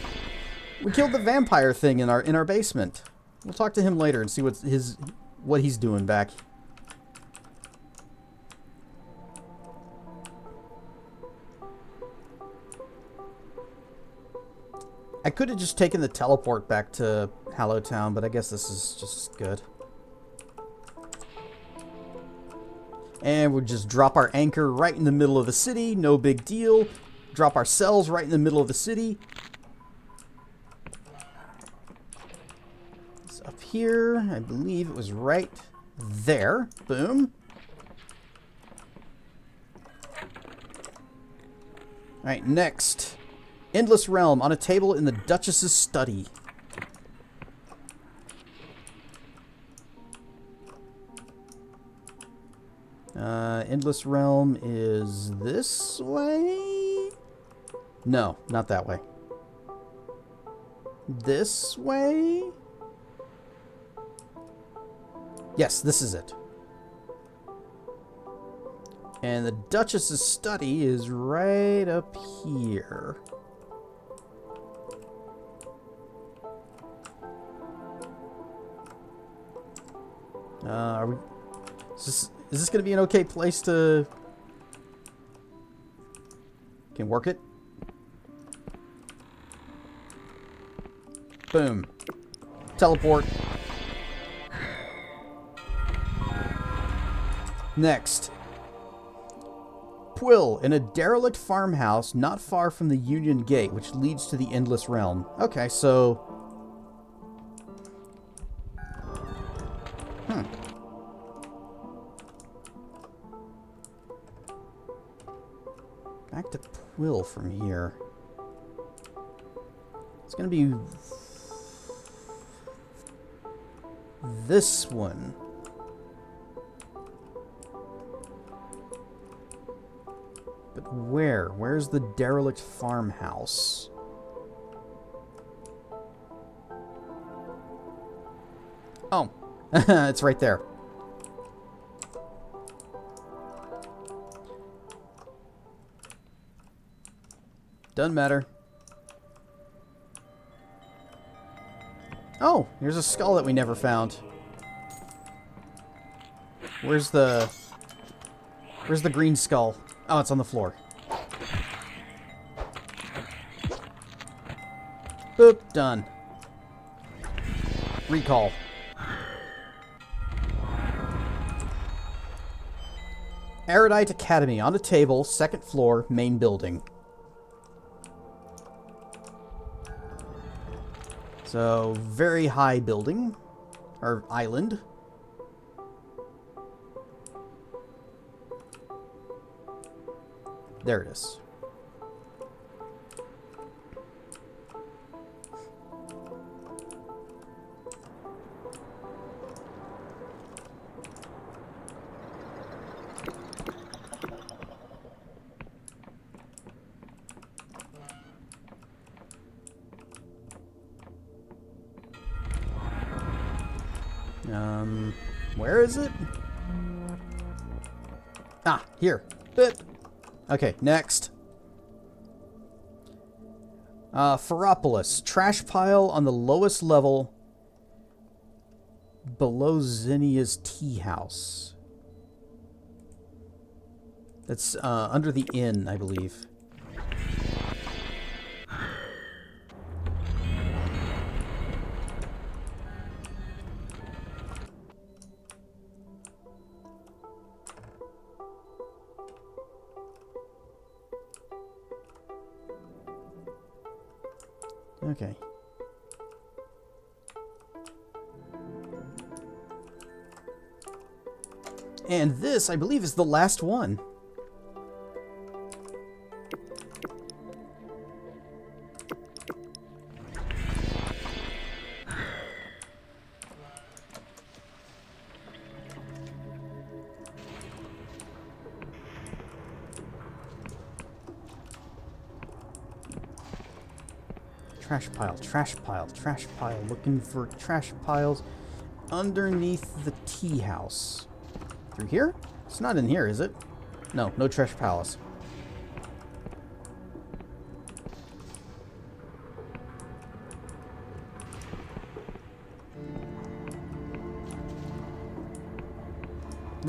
vampire thing in our basement. We'll talk to him later and see what he's doing back. I could have just taken the teleport back to Hallowtown, but I guess this is just good. And we'll just drop our anchor right in the middle of the city. No big deal. Drop our cells right in the middle of the city. It's up here. I believe it was right there. Boom. Alright, next. Endless Realm on a table in the Duchess's study. Endless Realm is this way? No, not that way. This way? Yes, this is it. And the Duchess's study is right up here. Are we... Is this going to be an okay place to... Can work it? Boom. Teleport. Next. Quill in a derelict farmhouse not far from the Union Gate, which leads to the Endless Realm. Okay, so... Back to Quill from here. It's gonna be... this one. But where? Where's the derelict farmhouse? Oh, it's right there. Doesn't matter. Oh, here's a skull that we never found. Where's the green skull? Oh, it's on the floor. Boop, done. Recall. Erudite Academy on a table, second floor, main building. So, very high building, or island. There it is. Where is it? Ah, here. Okay, next. Ferropolis. Trash pile on the lowest level below Zinnia's tea house. That's under the inn, I believe. Okay. And this, I believe, is the last one. Trash pile, trash pile, trash pile. Looking for trash piles underneath the tea house. Through here? It's not in here, is it? No, no trash piles.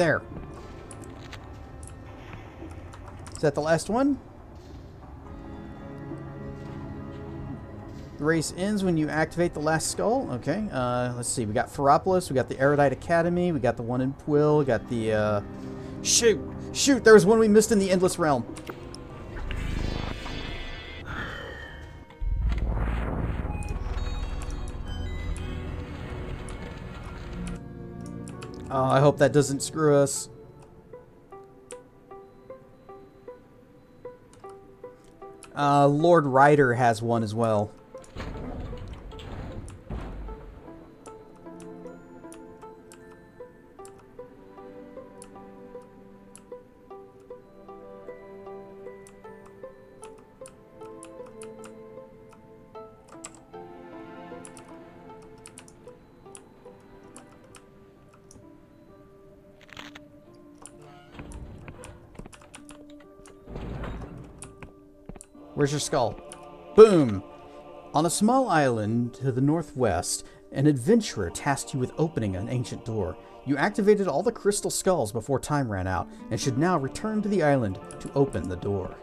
There. Is that the last one? The race ends when you activate the last skull. Okay, let's see. We got Ferropolis, we got the Erudite Academy, we got the one in Quill, we got the, Shoot, there was one we missed in the Endless Realm. Oh, I hope that doesn't screw us. Lord Ryder has one as well. Where's your skull? Boom! On a small island to the northwest, an adventurer tasked you with opening an ancient door. You activated all the crystal skulls before time ran out, and should now return to the island to open the door.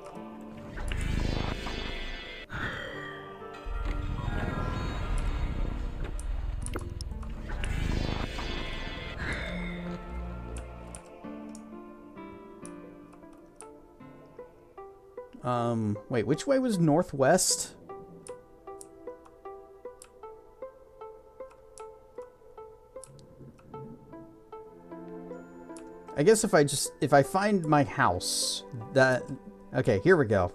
Wait, which way was northwest? I guess if I find my house, that... Okay, here we go.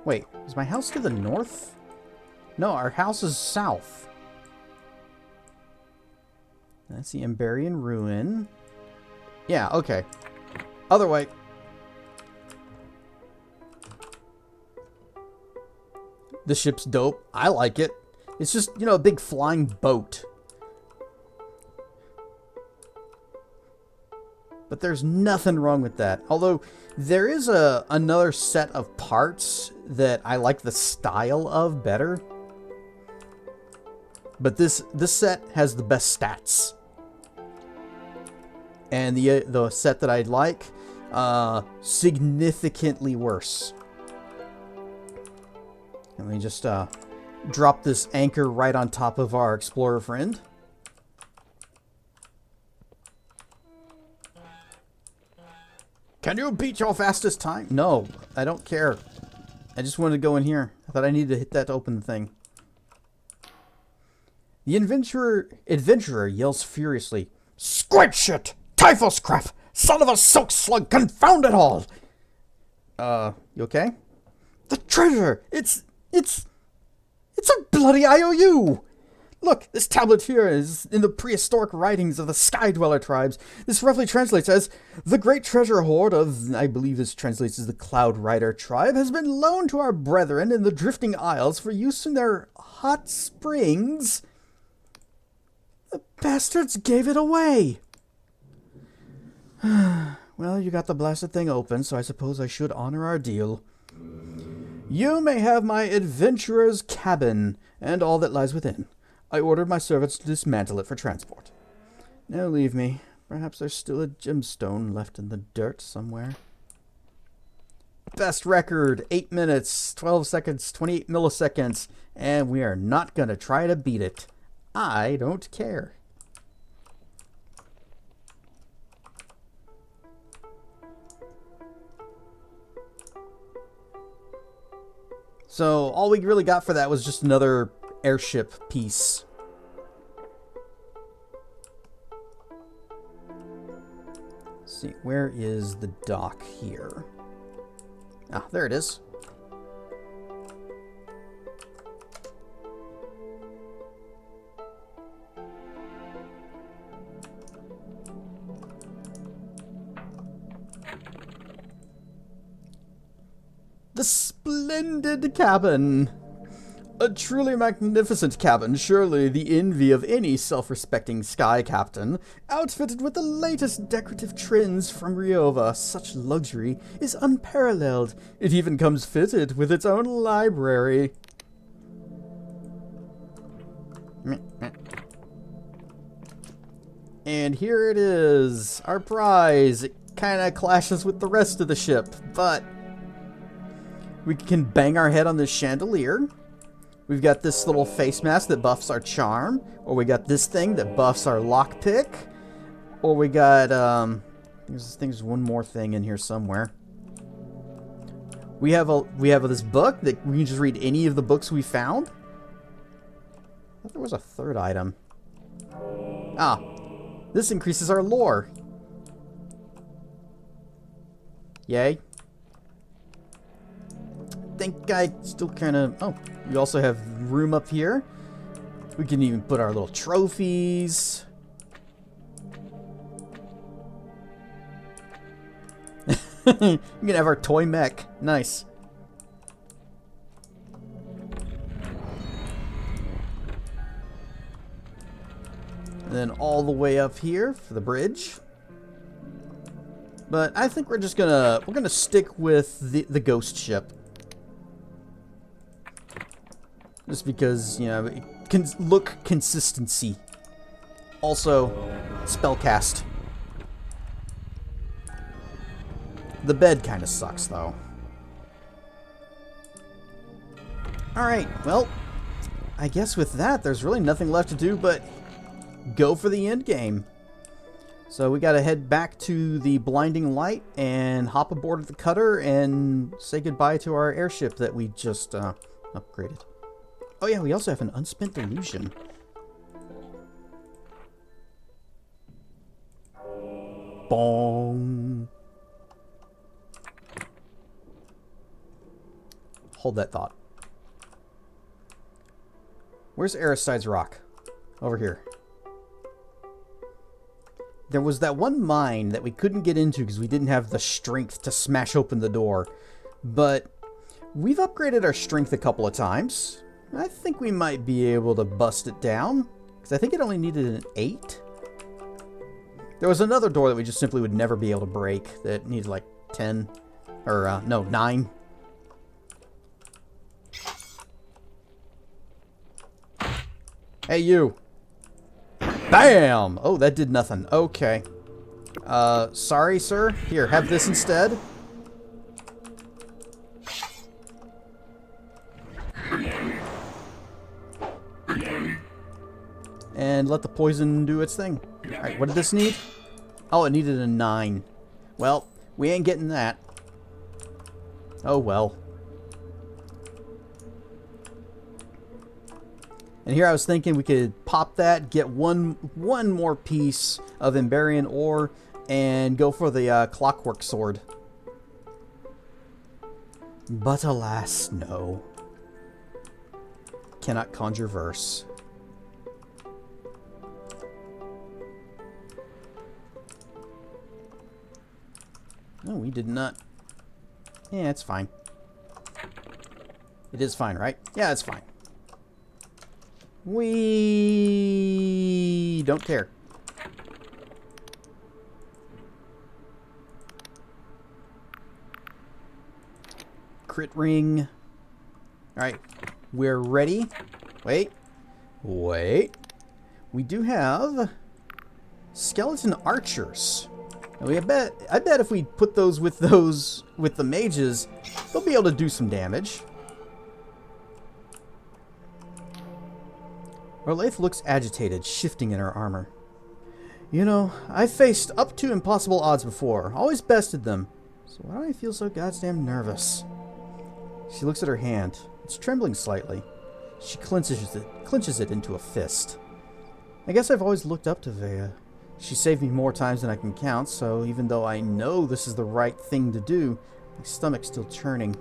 Wait, is my house to the north? No, our house is south. That's the Emberian Ruin. Yeah, okay. Other way. The ship's dope. I like it. It's just, you know, a big flying boat. But there's nothing wrong with that. Although, there is another set of parts that I like the style of better. But this set has the best stats. And the set that I'd like, significantly worse. And let me just drop this anchor right on top of our explorer friend. Can you beat your fastest time? No, I don't care. I just wanted to go in here. I thought I needed to hit that to open the thing. The adventurer yells furiously. Squid shit! Typhus crap! Son of a silk slug! Confound it all! You okay? The treasure! It's a bloody IOU! Look, this tablet here is in the prehistoric writings of the Sky Dweller tribes. This roughly translates as, the great treasure hoard of, I believe this translates as the Cloud Rider tribe, has been loaned to our brethren in the Drifting Isles for use in their hot springs. The bastards gave it away! Well, you got the blasted thing open, so I suppose I should honor our deal. You may have my adventurer's cabin, and all that lies within. I ordered my servants to dismantle it for transport. Now leave me. Perhaps there's still a gemstone left in the dirt somewhere. Best record, 8 minutes, 12 seconds, 28 milliseconds, and we are not going to try to beat it. I don't care. So, all we really got for that was just another airship piece. Let's see, where is the dock here? Ah, there it is. The splendid cabin! A truly magnificent cabin, surely the envy of any self-respecting sky captain. Outfitted with the latest decorative trends from Ryova, such luxury is unparalleled. It even comes fitted with its own library. And here it is, our prize. It kind of clashes with the rest of the ship, but we can bang our head on this chandelier. We've got this little face mask that buffs our charm, or we got this thing that buffs our lockpick, or we got there's one more thing in here somewhere. We have this book that we can just read any of the books we found. I thought there was a third item. Ah, this increases our lore. Yay. I think I still kind of... Oh, we also have room up here. We can even put our little trophies. We can have our toy mech. Nice. And then all the way up here for the bridge. But I think we're gonna stick with the ghost ship. Just because, you know, it can look consistency. Also, spellcast. The bed kind of sucks, though. Alright, well, I guess with that, there's really nothing left to do but go for the end game. So we gotta head back to the blinding light and hop aboard the cutter and say goodbye to our airship that we just upgraded. Oh yeah, we also have an unspent delusion. Bong. Hold that thought. Where's Aristide's rock? Over here. There was that one mine that we couldn't get into because we didn't have the strength to smash open the door. But we've upgraded our strength a couple of times. I think we might be able to bust it down. Because I think it only needed an 8. There was another door that we just simply would never be able to break that needed like 10. Or, no, 9. Hey, you. Bam! Oh, that did nothing. Okay. Sorry, sir. Here, have this instead. And let the poison do its thing. Alright, what did this need? Oh, it needed a 9. Well, we ain't getting that. Oh, well. And here I was thinking we could pop that, get one more piece of Emberian ore, and go for the clockwork sword. But alas, no. Cannot conjure verse. No, we did not. Yeah, it's fine. It is fine, right? Yeah, it's fine. We don't care. Crit ring. Alright. We're ready. Wait. Wait. We do have skeleton archers. And I bet if we put those with the mages, they'll be able to do some damage. Orlaith looks agitated, shifting in her armor. You know, I've faced up to impossible odds before, always bested them. So why do I feel so goddamn nervous? She looks at her hand. It's trembling slightly. She clenches it into a fist. I guess I've always looked up to Vea. She saved me more times than I can count, so even though I know this is the right thing to do, my stomach's still churning.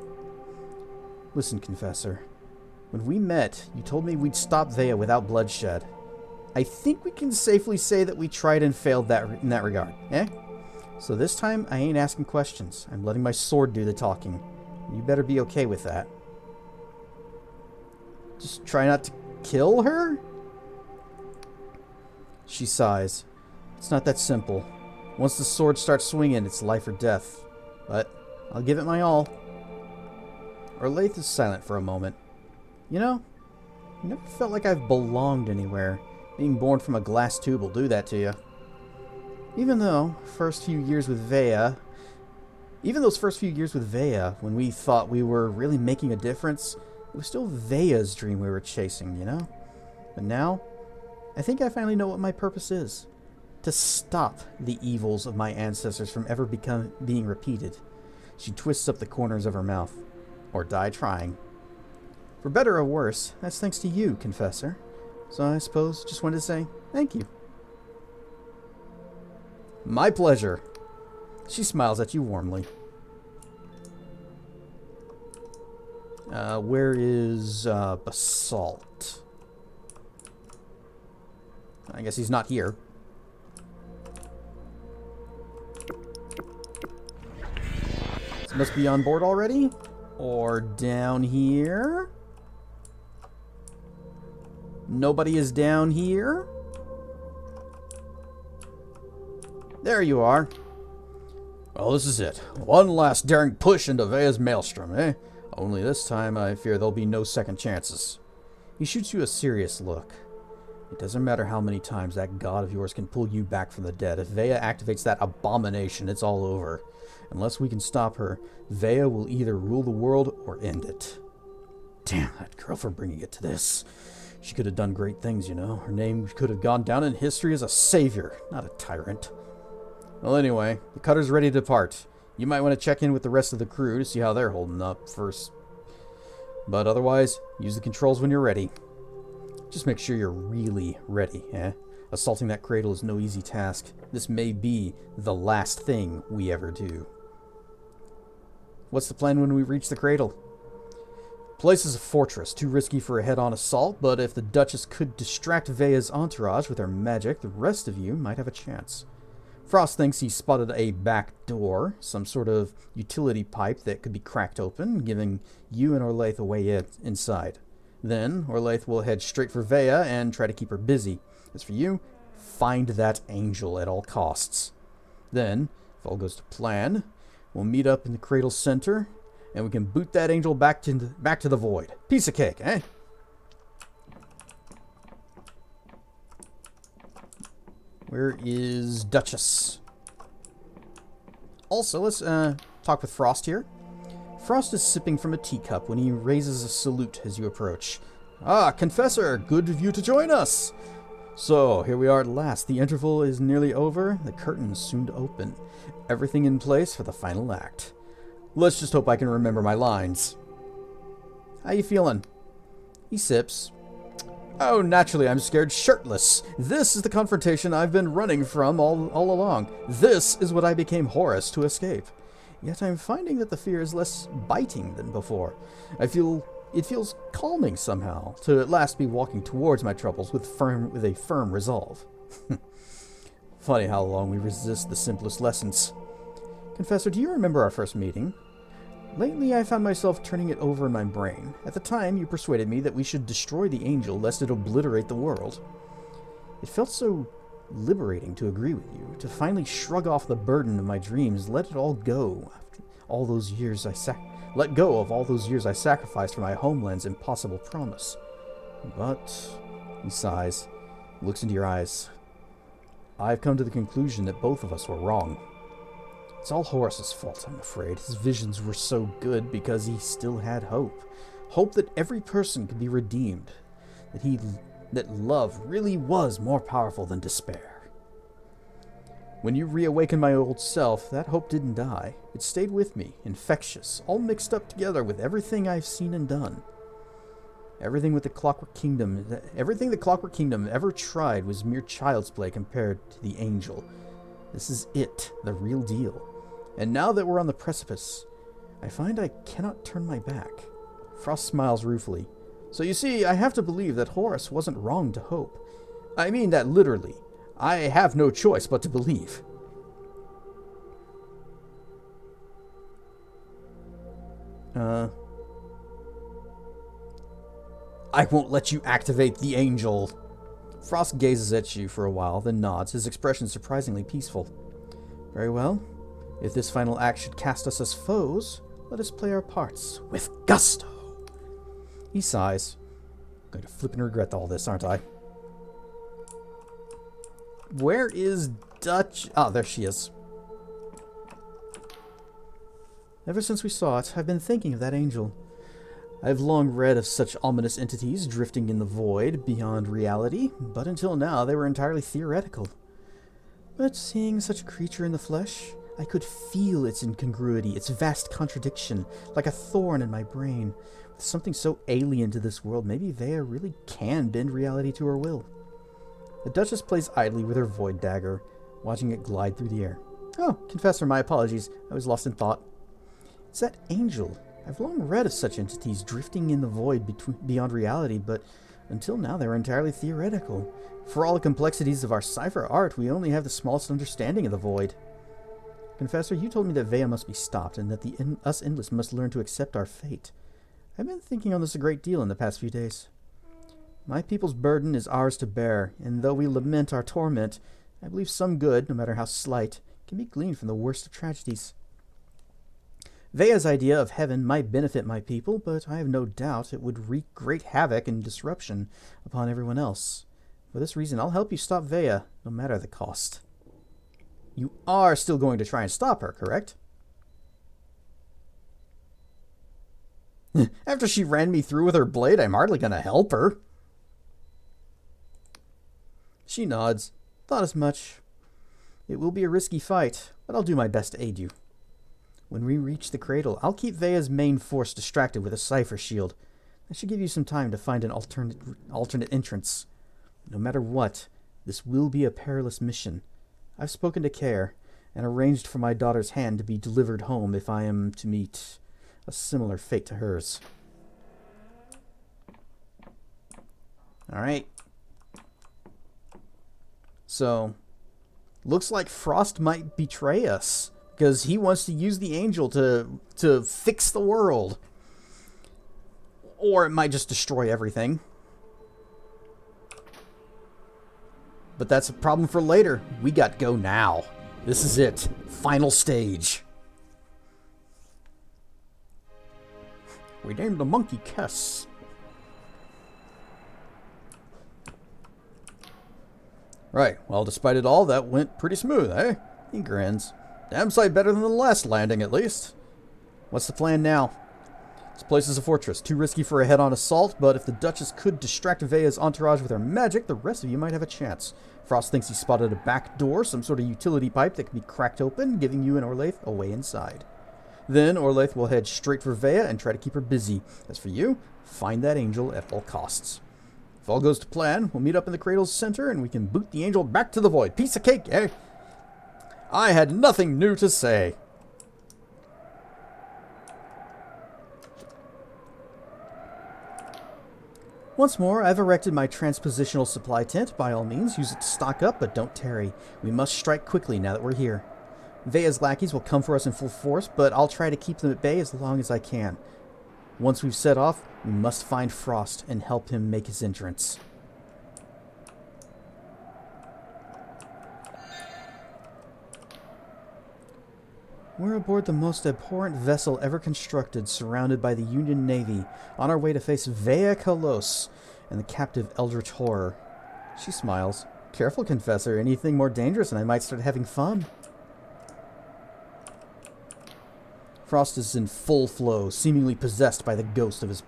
Listen, Confessor. When we met, you told me we'd stop Vea without bloodshed. I think we can safely say that we tried and failed in that regard, eh? So this time, I ain't asking questions. I'm letting my sword do the talking. You better be okay with that. Just try not to kill her? She sighs. It's not that simple. Once the sword starts swinging, it's life or death. But I'll give it my all. Orlaith is silent for a moment. You know, Never felt like I've belonged anywhere. Being born from a glass tube will do that to you. Even those first few years with Vea, when we thought we were really making a difference, it was still Vea's dream we were chasing, you know? But now, I think I finally know what my purpose is. To stop the evils of my ancestors from ever being repeated. She twists up the corners of her mouth. Or die trying. For better or worse, that's thanks to you, Confessor. So I suppose just wanted to say thank you. My pleasure. She smiles at you warmly. Where is Basalt? I guess he's not here. So must be on board already? Or down here? Nobody is down here? There you are. Well, this is it. One last daring push into Vea's maelstrom, eh? Only this time I fear there'll be no second chances. He shoots you a serious look. It doesn't matter how many times that god of yours can pull you back from the dead. If Vea activates that abomination, it's all over. Unless we can stop her, Vea will either rule the world or end it. Damn that girl for bringing it to this. She could have done great things, you know. Her name could have gone down in history as a savior, not a tyrant. Well, anyway, the cutter's ready to depart. You might want to check in with the rest of the crew to see how they're holding up first. But otherwise, use the controls when you're ready. Just make sure you're really ready, eh? Assaulting that cradle is no easy task. This may be the last thing we ever do. What's the plan when we reach the cradle? Place is a fortress, too risky for a head-on assault, but if the Duchess could distract Vea's entourage with her magic, the rest of you might have a chance. Frost thinks he spotted a back door, some sort of utility pipe that could be cracked open, giving you and Orlaith a way inside. Then, Orlaith will head straight for Vea and try to keep her busy. As for you, find that angel at all costs. Then, if all goes to plan, we'll meet up in the cradle center, and we can boot that angel back to the void. Piece of cake, eh? Where is Duchess? Also, let's talk with Frost here. Frost is sipping from a teacup when he raises a salute as you approach. Ah, Confessor, good of you to join us. So, here we are at last. The interval is nearly over. The curtains soon to open. Everything in place for the final act. Let's just hope I can remember my lines. How you feeling? He sips. Oh, naturally, I'm scared shirtless. This is the confrontation I've been running from all along. This is what I became Horus to escape. Yet I'm finding that the fear is less biting than before. It feels calming somehow to at last be walking towards my troubles with a firm resolve. Funny how long we resist the simplest lessons. Confessor, do you remember our first meeting? Lately, I found myself turning it over in my brain. At the time, you persuaded me that we should destroy the angel lest it obliterate the world. It felt so liberating to agree with you, to finally shrug off the burden of my dreams, let it all go. After all those years let go of all those years I sacrificed for my homeland's impossible promise. But, he sighs, looks into your eyes. I've come to the conclusion that both of us were wrong. It's all Horus's fault, I'm afraid. His visions were so good because he still had hope. Hope that every person could be redeemed. That love really was more powerful than despair. When you reawakened my old self, that hope didn't die. It stayed with me, infectious, all mixed up together with everything I've seen and done. Everything the Clockwork Kingdom ever tried was mere child's play compared to the angel. This is it, the real deal. And now that we're on the precipice, I find I cannot turn my back. Frost smiles ruefully. So you see, I have to believe that Horus wasn't wrong to hope. I mean that literally. I have no choice but to believe. I won't let you activate the angel. Frost gazes at you for a while, then nods, his expression surprisingly peaceful. Very well. If this final act should cast us as foes, let us play our parts with gusto. He sighs. going to flip and regret all this, aren't I? Where is Dutch? Ah, there she is. Ever since we saw it, I've been thinking of that angel. I've long read of such ominous entities drifting in the void beyond reality, but until now they were entirely theoretical. But seeing such a creature in the flesh, I could feel its incongruity, its vast contradiction, like a thorn in my brain. With something so alien to this world, maybe Vea really can bend reality to her will. The Duchess plays idly with her void dagger, watching it glide through the air. Oh, Confessor, my apologies. I was lost in thought. It's that angel. I've long read of such entities drifting in the void beyond reality, but until now they were entirely theoretical. For all the complexities of our cipher art, we only have the smallest understanding of the void. Confessor, you told me that Vea must be stopped, and that us Endless must learn to accept our fate. I've been thinking on this a great deal in the past few days. My people's burden is ours to bear, and though we lament our torment, I believe some good, no matter how slight, can be gleaned from the worst of tragedies. Vea's idea of heaven might benefit my people, but I have no doubt it would wreak great havoc and disruption upon everyone else. For this reason, I'll help you stop Vea, no matter the cost. You are still going to try and stop her, correct? After she ran me through with her blade, I'm hardly going to help her. She nods. Thought as much. It will be a risky fight, but I'll do my best to aid you. When we reach the cradle, I'll keep Vea's main force distracted with a cipher shield. That should give you some time to find an alternate entrance. No matter what, this will be a perilous mission. I've spoken to Care, and arranged for my daughter's hand to be delivered home if I am to meet a similar fate to hers. Alright. So, looks like Frost might betray us, because he wants to use the angel to fix the world. Or it might just destroy everything. But that's a problem for later. We got to go now. This is it. Final stage. We named the monkey Kess. Right. Well, despite it all, that went pretty smooth, eh? He grins. Damn sight better than the last landing, at least. What's the plan now? This place is a fortress. Too risky for a head-on assault, but if the Duchess could distract Vea's entourage with her magic, the rest of you might have a chance. Frost thinks he spotted a back door, some sort of utility pipe that can be cracked open, giving you and Orlaith a way inside. Then Orlaith will head straight for Vea and try to keep her busy. As for you, find that angel at all costs. If all goes to plan, we'll meet up in the cradle's center and we can boot the angel back to the void. Piece of cake, eh? I had nothing new to say. Once more, I've erected my transpositional supply tent. By all means, use it to stock up, but don't tarry. We must strike quickly now that we're here. Vea's lackeys will come for us in full force, but I'll try to keep them at bay as long as I can. Once we've set off, we must find Frost and help him make his entrance. We're aboard the most abhorrent vessel ever constructed, surrounded by the Union Navy, on our way to face Vea Kalos and the captive Eldritch Horror. She smiles. Careful, Confessor. Anything more dangerous and I might start having fun. Frost is in full flow, seemingly possessed by the ghost of his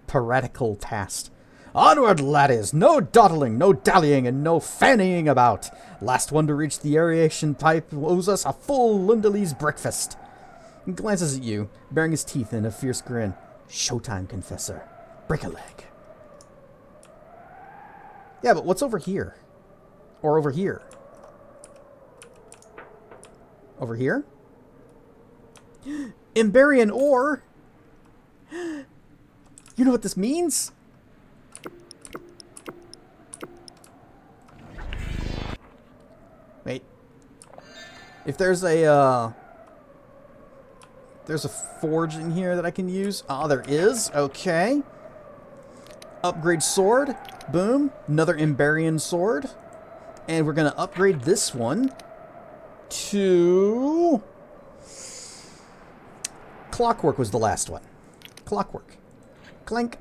piratical past. Onward, laddies! No dawdling, no dallying, and no fannying about. Last one to reach the aeration pipe owes us a full Lundalee's breakfast. He glances at you, baring his teeth in a fierce grin. Showtime, Confessor. Break a leg. Yeah, but what's over here? Or over here? Over here? Emberian ore? You know what this means? Wait. If there's a forge in here that I can use. Ah, there is. Okay. Upgrade sword. Boom. Another Emberian sword. And we're going to upgrade this one to... Clockwork was the last one. Clockwork. Clank.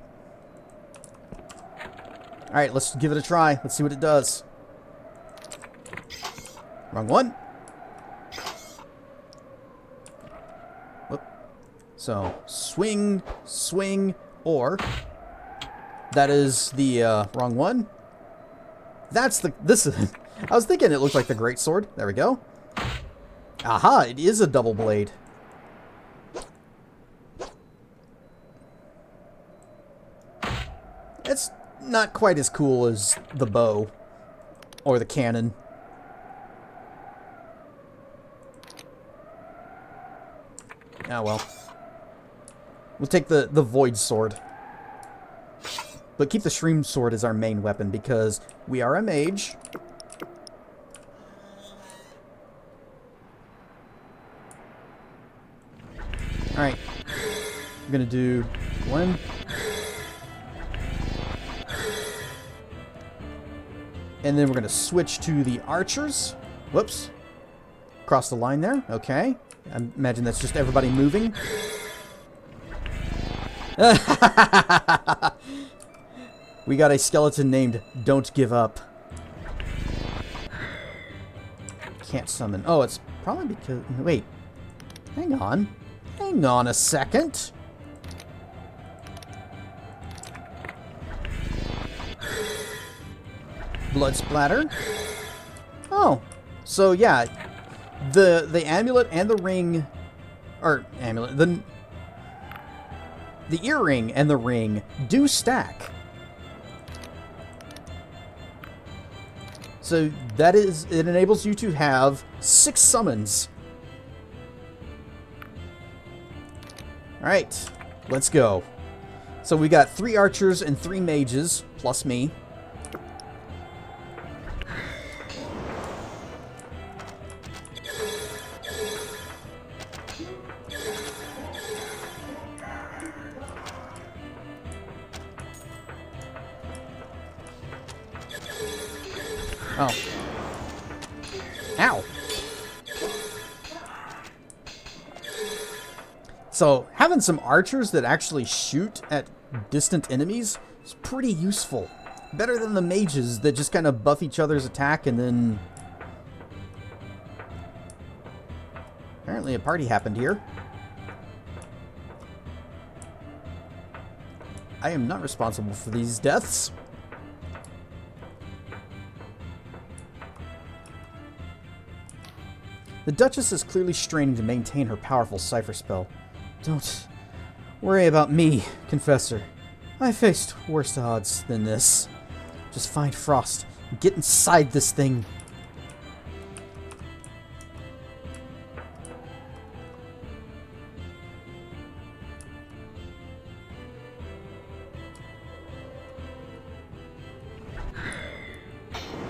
Alright, let's give it a try. Let's see what it does. Wrong one. Whoop. So, swing, swing, or... That is the wrong one. That's the... This is... I was thinking it looked like the greatsword. There we go. Aha, it is a double blade. It's not quite as cool as the bow or the cannon. Ah, well. We'll take the void sword. But keep the shroom sword as our main weapon because we are a mage. Alright. I'm gonna do one. And then we're gonna switch to the archers. Whoops. Cross the line there. Okay. I imagine that's just everybody moving. We got a skeleton named Don't Give Up. Can't summon. Oh, it's probably because... Wait. Hang on. Hang on a second. Blood splatter. Oh. So, yeah. The amulet and the ring... Or, amulet. The earring and the ring do stack. So that is, it enables you to have 6 summons. Alright, let's go. So we got 3 archers and 3 mages, plus me. Oh. Ow. So, having some archers that actually shoot at distant enemies is pretty useful. Better than the mages that just kind of buff each other's attack and then... Apparently a party happened here. I am not responsible for these deaths. The Duchess is clearly straining to maintain her powerful cipher spell. Don't worry about me, Confessor. I faced worse odds than this. Just find Frost and get inside this thing.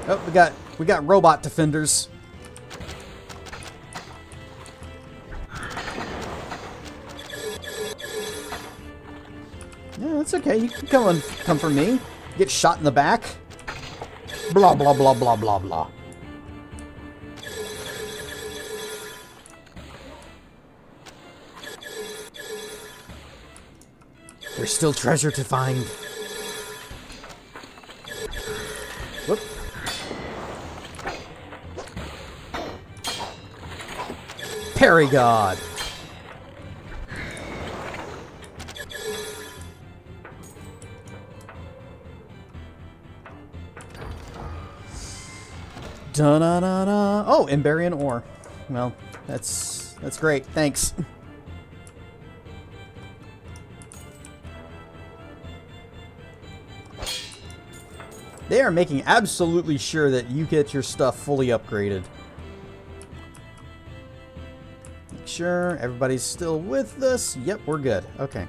Oh, we got robot defenders. Yeah, that's okay. You can come for me. Get shot in the back. Blah, blah, blah, blah, blah, blah. There's still treasure to find. Whoop. Parry God. Da-da-da-da. Oh, Emberian ore. Well, that's great. Thanks. They are making absolutely sure that you get your stuff fully upgraded. Make sure everybody's still with us. Yep, we're good. Okay.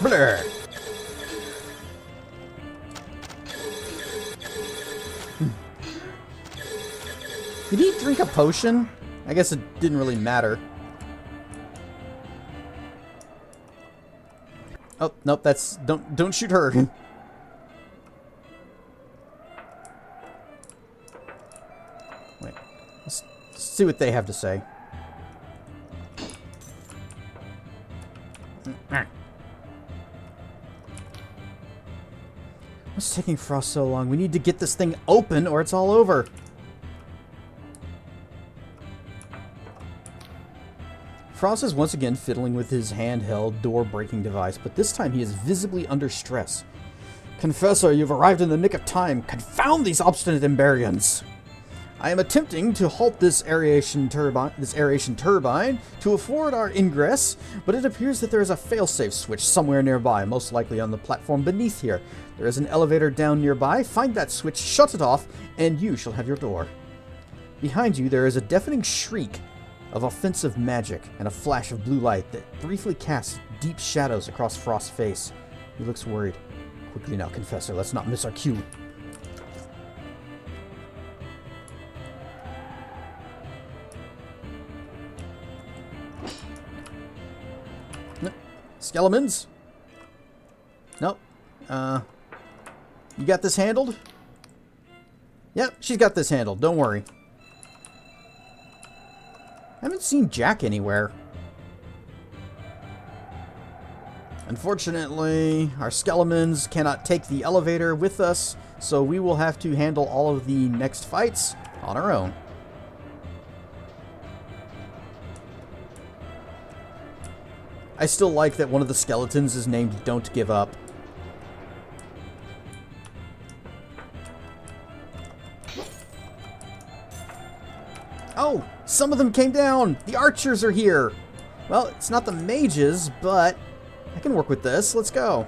Blur. Did he drink a potion? I guess it didn't really matter. Oh, nope, that's... Don't shoot her. see what they have to say. What's taking Frost so long? We need to get this thing open or it's all over. Frost is once again fiddling with his handheld door-breaking device, but this time he is visibly under stress. Confessor, you've arrived in the nick of time. Confound these obstinate Emberians! I am attempting to halt this aeration turbine to afford our ingress, but it appears that there is a failsafe switch somewhere nearby, most likely on the platform beneath here. There is an elevator down nearby. Find that switch, shut it off, and you shall have your door. Behind you, there is a deafening shriek of offensive magic and a flash of blue light that briefly casts deep shadows across Frost's face. He looks worried. Quickly now, Confessor, let's not miss our cue. Skeletons? Nope. You got this handled? Yep, she's got this handled. Don't worry. I haven't seen Jack anywhere. Unfortunately, our skeletons cannot take the elevator with us, so we will have to handle all of the next fights on our own. I still like that one of the skeletons is named Don't Give Up. Oh, some of them came down! The archers are here! Well, it's not the mages, but I can work with this. Let's go.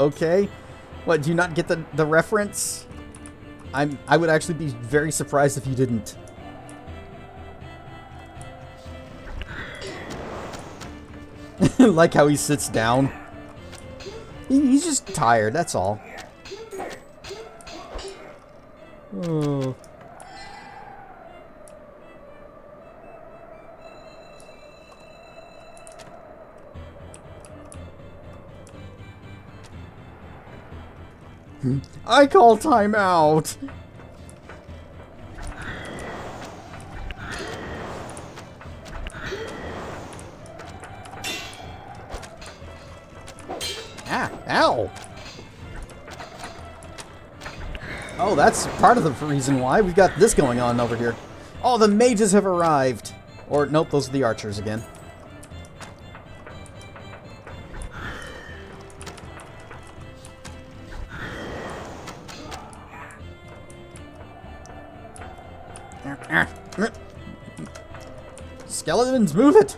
Okay. What, do you not get the reference? I would actually be very surprised if you didn't. Like how he sits down. He's just tired, that's all. Oh. I call time out. Ah, ow. Oh, that's part of the reason why we've got this going on over here. Oh, the mages have arrived. Or, nope, those are the archers again. Skeletons, move it!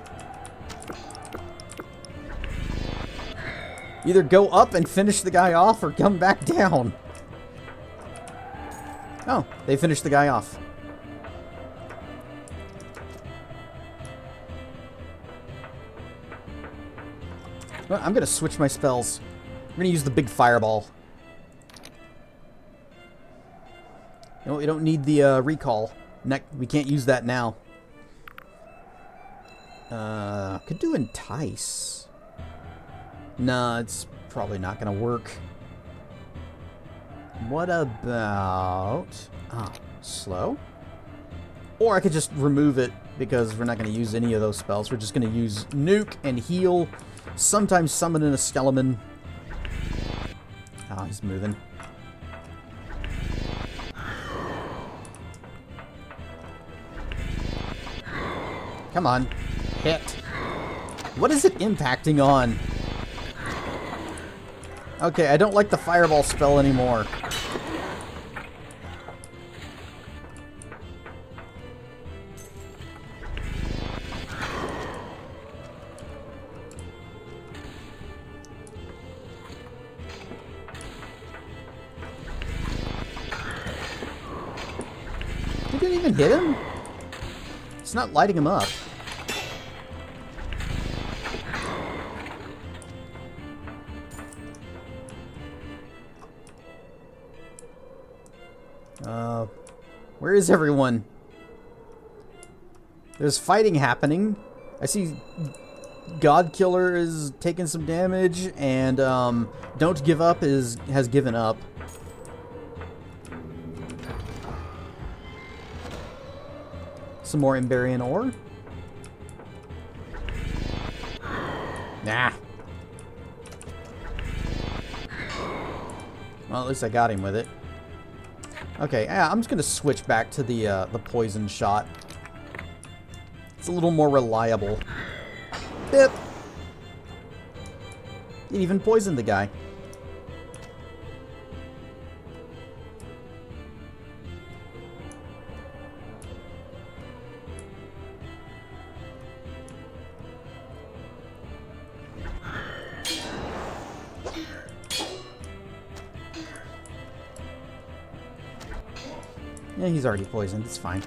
Either go up and finish the guy off or come back down. Oh, they finished the guy off. Well, I'm going to switch my spells. I'm going to use the big fireball. No, we don't need the recall. We can't use that now. Could do entice. Nah, it's probably not gonna work. What about... slow? Or I could just remove it, because we're not gonna use any of those spells. We're just gonna use nuke and heal. Sometimes summon in a skeleton. Oh, he's moving. Come on. Hit. What is it impacting on? Okay, I don't like the fireball spell anymore. You didn't even hit him? It's not lighting him up. Where is everyone? There's fighting happening. I see God Killer is taking some damage, and Don't Give Up has given up. Some more Emberian ore. Nah. Well, at least I got him with it. Okay, I'm just gonna switch back to the poison shot. It's a little more reliable. Bip. It even poisoned the guy. Yeah, he's already poisoned. It's fine.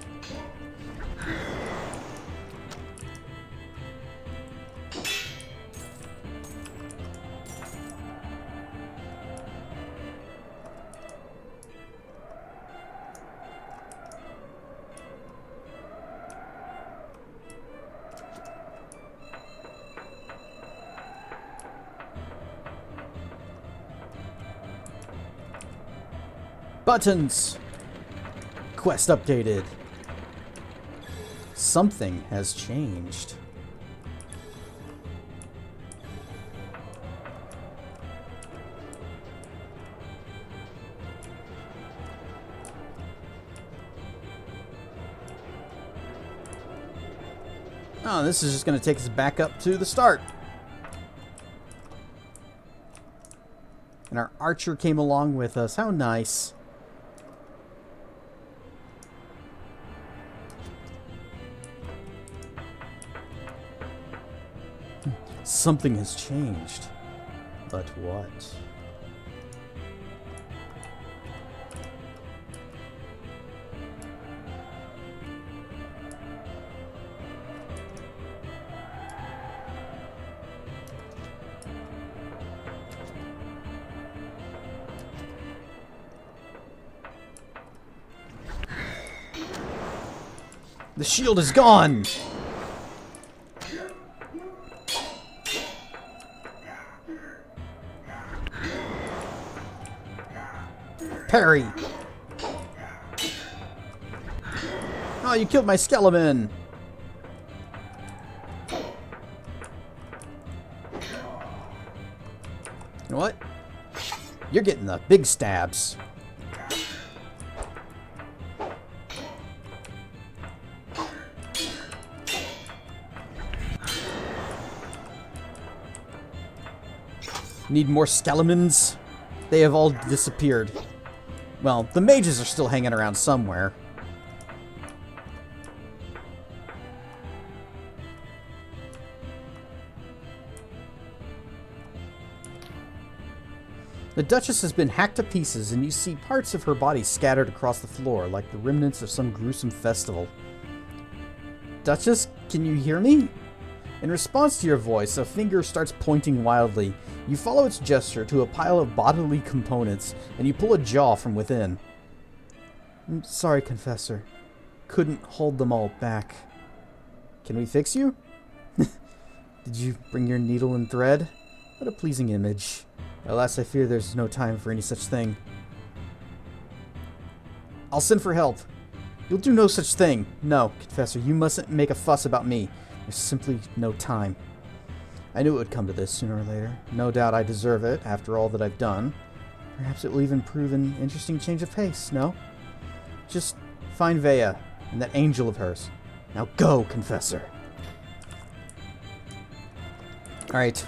Buttons! Quest updated. Something has changed. Oh, this is just going to take us back up to the start. And our archer came along with us. How nice. Something has changed. But what? The shield is gone! Parry! Oh, you killed my skeleton! You know what? You're getting the big stabs. Need more skeletons? They have all disappeared. Well, the mages are still hanging around somewhere. The Duchess has been hacked to pieces, and you see parts of her body scattered across the floor, like the remnants of some gruesome festival. Duchess, can you hear me? In response to your voice, a finger starts pointing wildly. You follow its gesture to a pile of bodily components, and you pull a jaw from within. I'm sorry, Confessor. Couldn't hold them all back. Can we fix you? Did you bring your needle and thread? What a pleasing image. Alas, I fear there's no time for any such thing. I'll send for help. You'll do no such thing. No, Confessor, you mustn't make a fuss about me. There's simply no time. I knew it would come to this sooner or later. No doubt I deserve it, after all that I've done. Perhaps it will even prove an interesting change of pace, no? Just find Vea and that angel of hers. Now go, Confessor. Alright.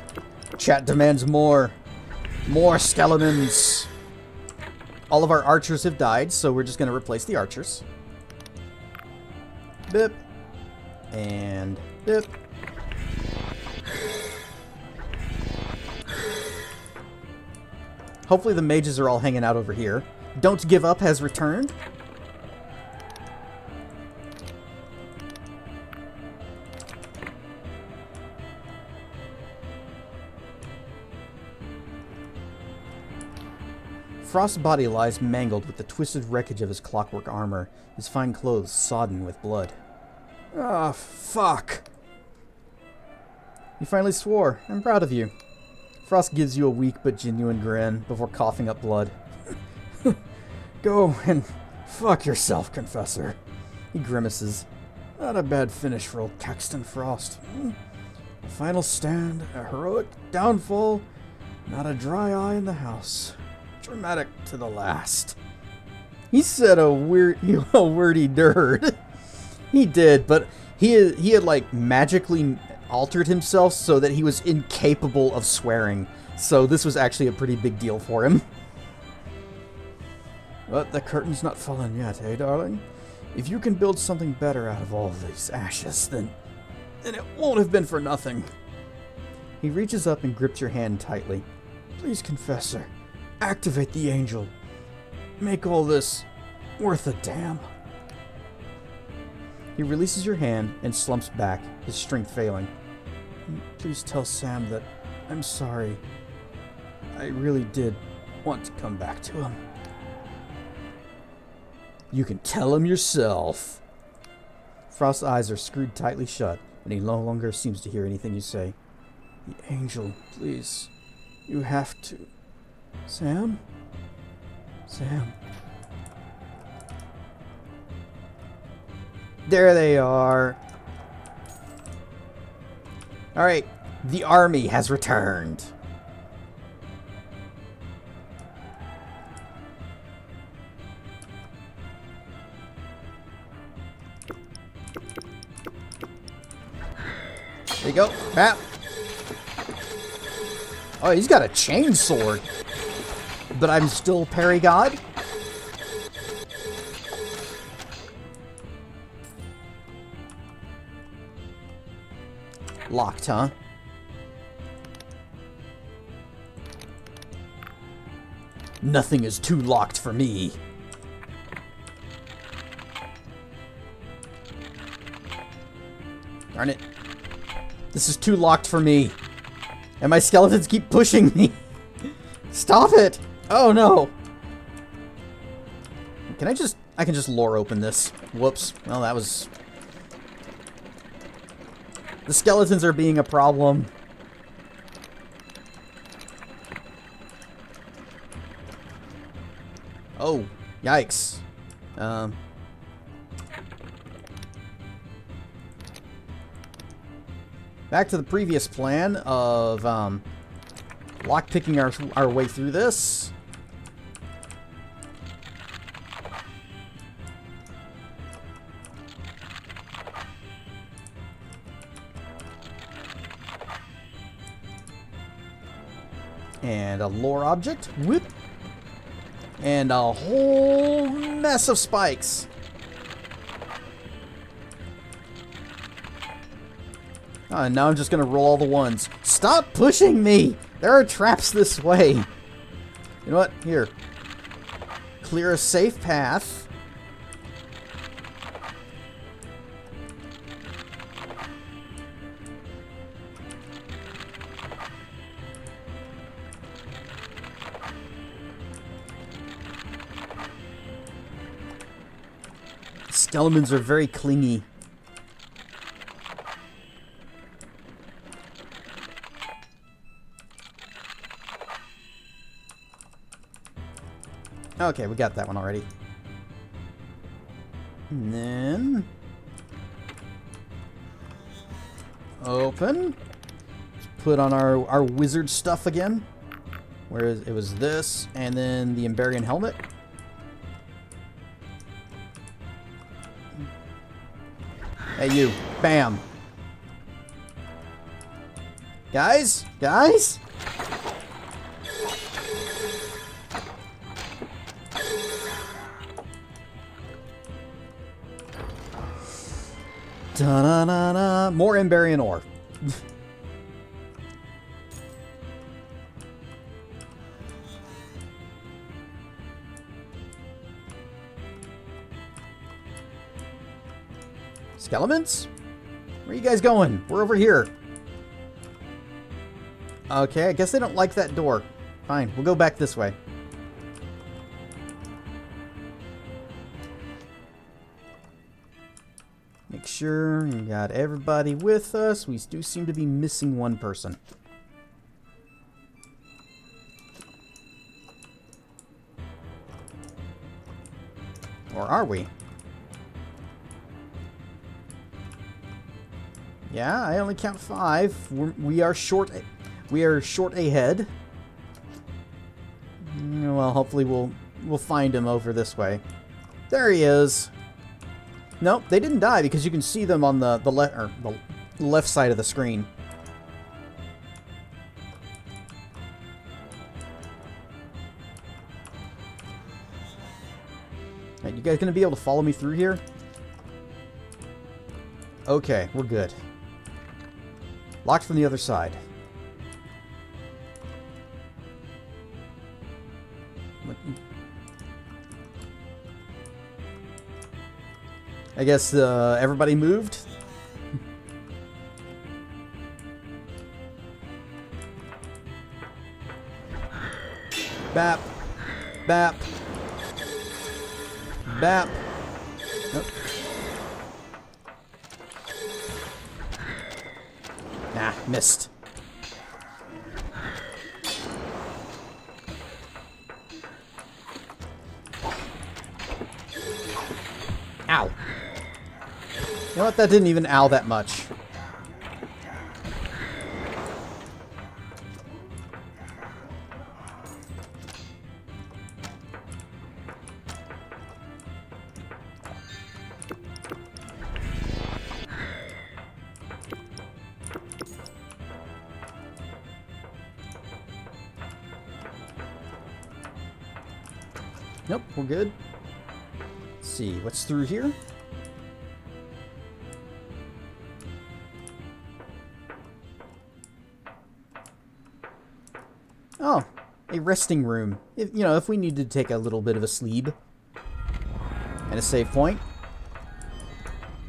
Chat demands more. More skeletons. All of our archers have died, so we're just going to replace the archers. Bip. And bip. Hopefully the mages are all hanging out over here. Don't Give Up has returned. Frost's body lies mangled with the twisted wreckage of his clockwork armor, his fine clothes sodden with blood. Ah, fuck. You finally swore. I'm proud of you. Frost gives you a weak but genuine grin before coughing up blood. Go and fuck yourself, Confessor. He grimaces. Not a bad finish for old Caxton Frost. A final stand, a heroic downfall, not a dry eye in the house. Dramatic to the last. He said a wordy nerd. He did, but he had like magically altered himself so that he was incapable of swearing. So this was actually a pretty big deal for him. But the curtain's not fallen yet, eh, darling? If you can build something better out of all of these ashes, then it won't have been for nothing. He reaches up and grips your hand tightly. Please, Confessor, activate the angel. Make all this worth a damn. He releases your hand and slumps back, his strength failing. Please tell Sam that I'm sorry. I really did want to come back to him. You can tell him yourself. Frost's eyes are screwed tightly shut, and he no longer seems to hear anything you say. The angel, please. You have to. Sam? Sam. There they are. Alright, the army has returned. There you go. Bap. Oh, he's got a chain sword. But I'm still parry god? Locked, huh? Nothing is too locked for me. Darn it. This is too locked for me. And my skeletons keep pushing me. Stop it! Oh no! I can just lore open this. Whoops. Well, that was... The skeletons are being a problem. Oh, yikes. Back to the previous plan of lockpicking our way through this. And a lore object. Whoop. And a whole mess of spikes. Oh, and now I'm just going to roll all the ones. Stop pushing me! There are traps this way. You know what? Here. Clear a safe path. Skeletons are very clingy. Okay, we got that one already. And then... open. Let's put on our wizard stuff again. Whereas it was this, and then the Emberian helmet. Hey, you. Bam. Guys? Guys? Da-na-na-na. More Emberian ore. Skeletons? Where are you guys going? We're over here. Okay, I guess they don't like that door. Fine, we'll go back this way. make sure we got everybody with us. We do seem to be missing one person. Or are we? Yeah, I only count 5. We are short. We are short ahead. Well, hopefully we'll find him over this way. There he is. Nope, they didn't die because you can see them on the left side of the screen. Right, you guys gonna be able to follow me through here? Okay, we're good. Locked from the other side. I guess everybody moved. Bap. Bap. Bap. Nope. Nah, missed. Ow. You know what? That didn't even ow that much. Nope, we're good. Let's see, what's through here? Oh, a resting room. If, you know, if we need to take a little bit of a sleep. And a save point.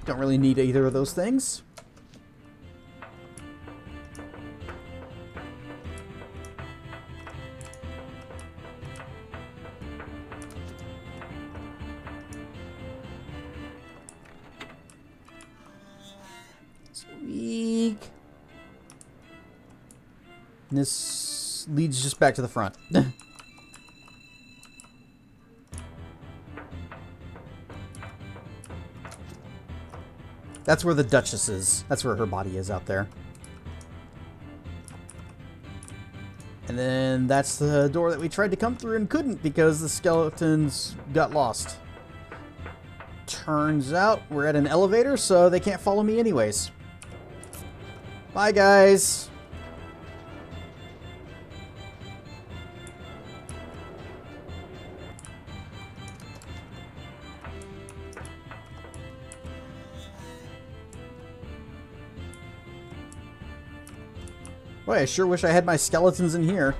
Don't really need either of those things. Squeak. And this leads just back to the front. That's where the Duchess is. That's where her body is out there. And then that's the door that we tried to come through and couldn't because the skeletons got lost. Turns out we're at an elevator, so they can't follow me anyways. Bye, guys. Boy, I sure wish I had my skeletons in here.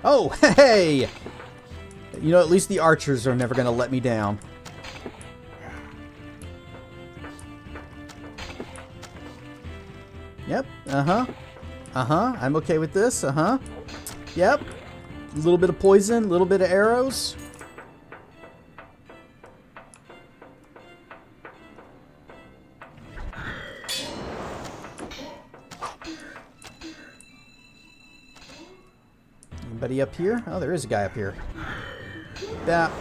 Oh, hey! You know, at least the archers are never going to let me down. Yep, uh-huh. Uh-huh, I'm okay with this, uh-huh. Yep. A little bit of poison, a little bit of arrows. Anybody up here? Oh, there is a guy up here. That.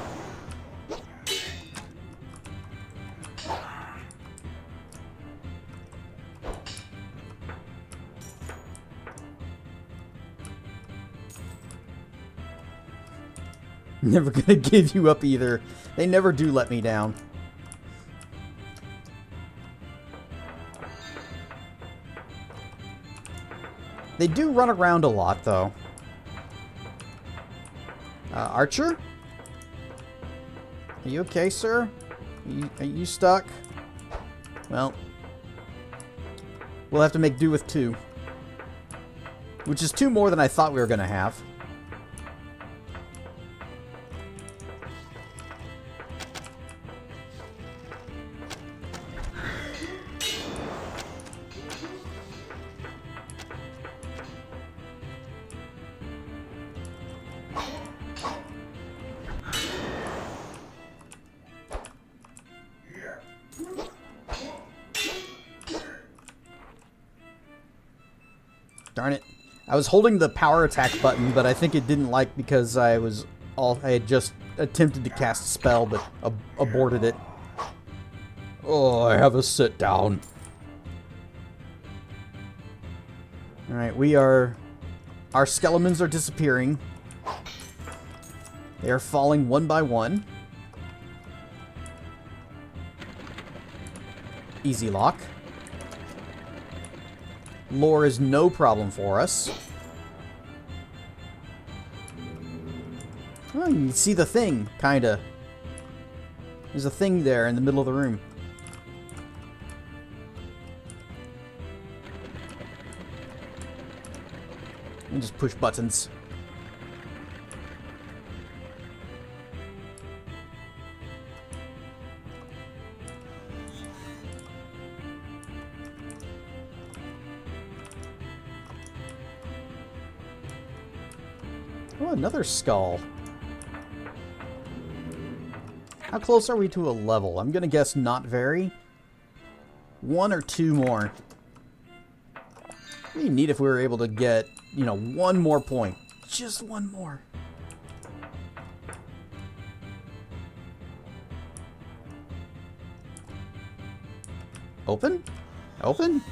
Never gonna give you up either. They never do let me down. They do run around a lot, though. Archer? Are you okay, sir? Are you stuck? Well, we'll have to make do with 2. Which is 2 more than I thought we were going to have. Darn it. I was holding the power attack button, but I think it didn't like because I had just attempted to cast a spell, but aborted it. Oh, I have a sit down. Alright, our skeletons are disappearing. They are falling one by one. Easy lock. Lore is no problem for us. Oh, you can see the thing, kinda. There's a thing there in the middle of the room. And just push buttons. Oh, another skull. How close are we to a level? I'm gonna guess not very. 1 or 2 more. It'd be neat if we were able to get, you know, 1 more point. Just 1 more. Open? Open?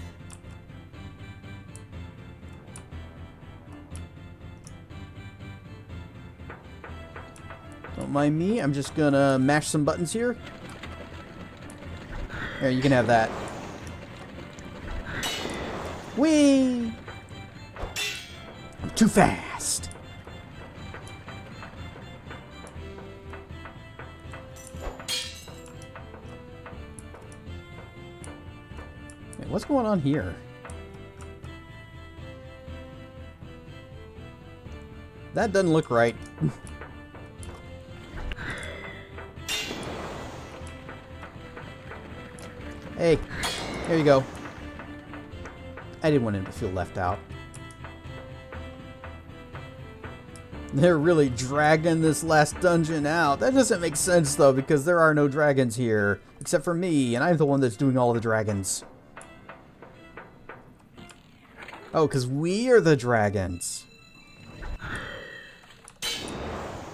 Don't mind me, I'm just gonna mash some buttons here. There, you can have that. Whee! I'm too fast. Hey, what's going on here? That doesn't look right. Hey, there you go. I didn't want him to feel left out. They're really dragging this last dungeon out. That doesn't make sense, though, because there are no dragons here. Except for me, and I'm the one that's doing all the dragons. Oh, because we are the dragons.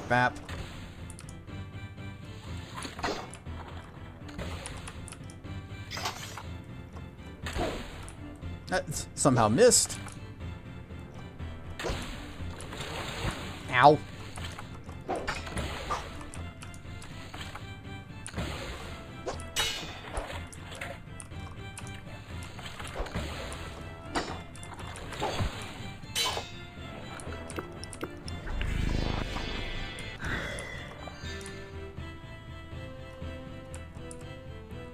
Bap. That somehow missed. Ow.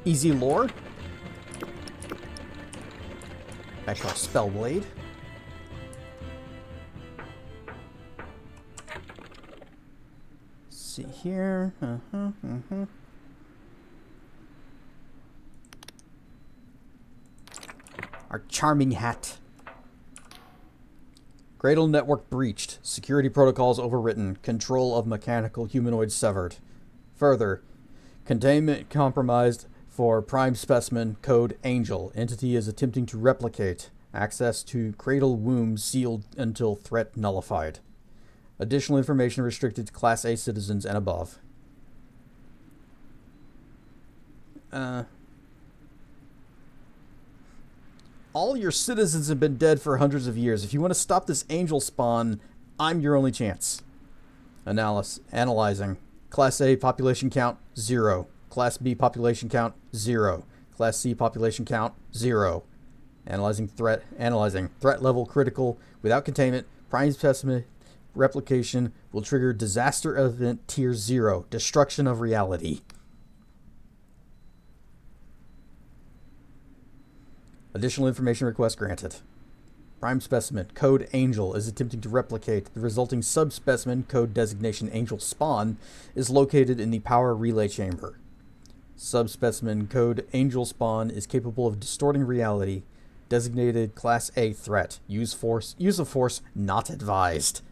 Easy lore. Back to our spell blade. See here. Our charming hat. Cradle network breached. Security protocols overwritten. Control of mechanical humanoids severed. Further, containment compromised for prime specimen code Angel. Entity is attempting to replicate. Access to cradle womb sealed until threat nullified. Additional information restricted to Class A citizens and above. All your citizens have been dead for hundreds of years. If you want to stop this angel spawn, I'm your only chance. Analyzing. Class A population count, 0. Class B population count, 0. Class C population count, 0. Analyzing. Threat level critical. Without containment, prime specimen replication will trigger disaster event tier 0. Destruction of reality. Additional information request granted. Prime specimen code Angel is attempting to replicate. The resulting subspecimen code designation Angel Spawn is located in the power relay chamber. Subspecimen code Angel Spawn is capable of distorting reality. Designated Class A threat. Use of force not advised.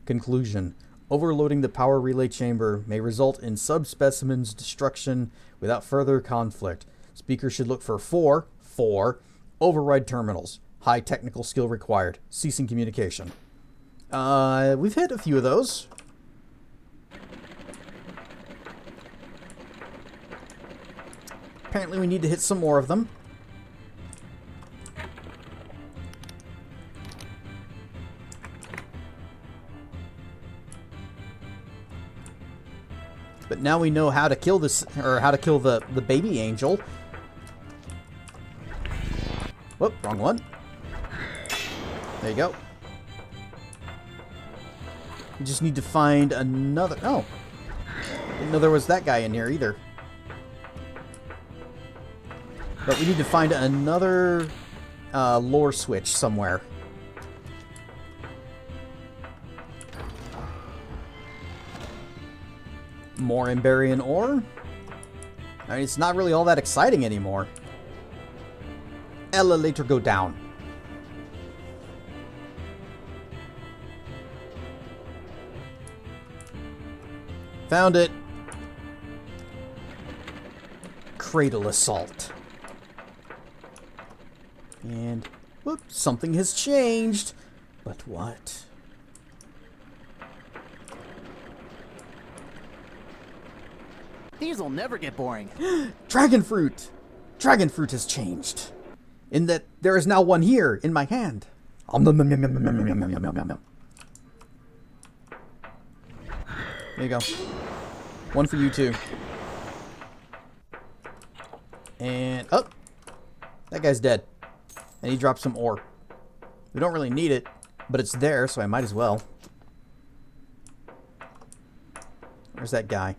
Conclusion. Overloading the power relay chamber may result in subspecimen's destruction without further conflict. Speaker should look for 4 override terminals. High technical skill required. Ceasing communication. We've hit a few of those. Apparently we need to hit some more of them. But now we know how to kill this, or how to kill the baby angel. Whoop, wrong one. There you go. We just need to find another... Oh. Didn't know there was that guy in here either. But we need to find another lore switch somewhere. More Emberian ore? I mean, it's not really all that exciting anymore. Elevator go down. Found it. Cradle assault. And, whoop, something has changed. But what? These'll never get boring. Dragon fruit! Dragon fruit has changed. In that there is now one here in my hand. There you go. One for you too. And, oh! That guy's dead. And he dropped some ore. We don't really need it, but it's there, so I might as well. Where's that guy?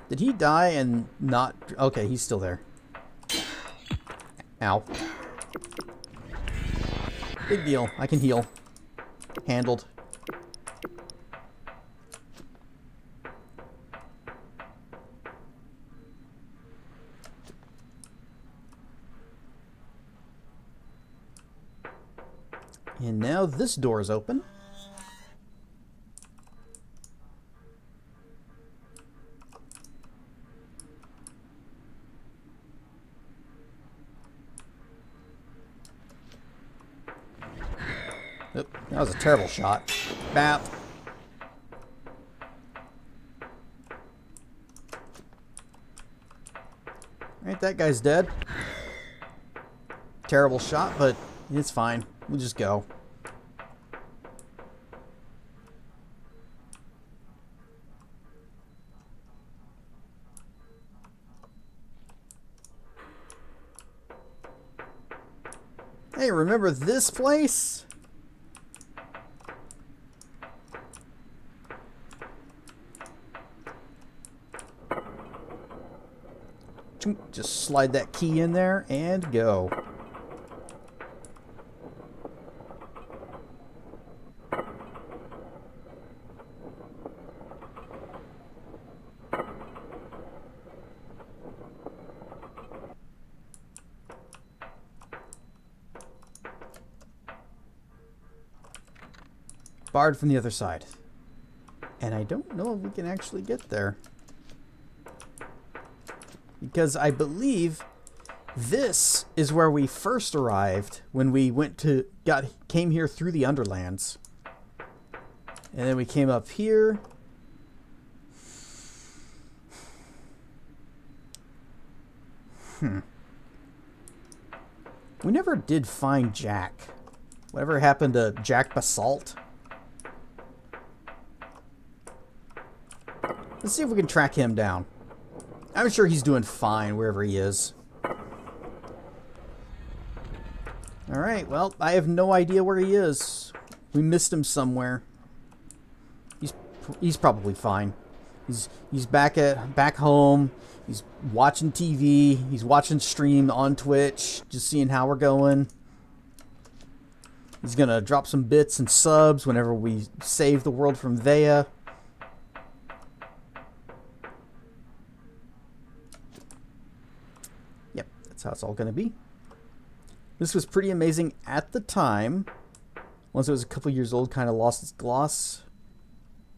Did he die and not... Okay, he's still there. Ow. Big deal. I can heal. Handled. And now this door is open. Oop, that was a terrible shot. Bap. Alright, that guy's dead. Terrible shot, but it's fine. We'll just go. Hey, remember this place? Just slide that key in there and go. Barred from the other side. And I don't know if we can actually get there. Because I believe this is where we first arrived when we came here through the Underlands. And then we came up here. We never did find Jack. Whatever happened to Jack Basalt? Let's see if we can track him down. I'm sure he's doing fine wherever he is. Alright, well, I have no idea where he is. We missed him somewhere. He's probably fine. He's back home. He's watching TV. He's watching stream on Twitch, just seeing how we're going. He's gonna drop some bits and subs whenever we save the world from Vea. Yep, that's how it's all gonna be. This was pretty amazing at the time. Once it was a couple years old, kind of lost its gloss.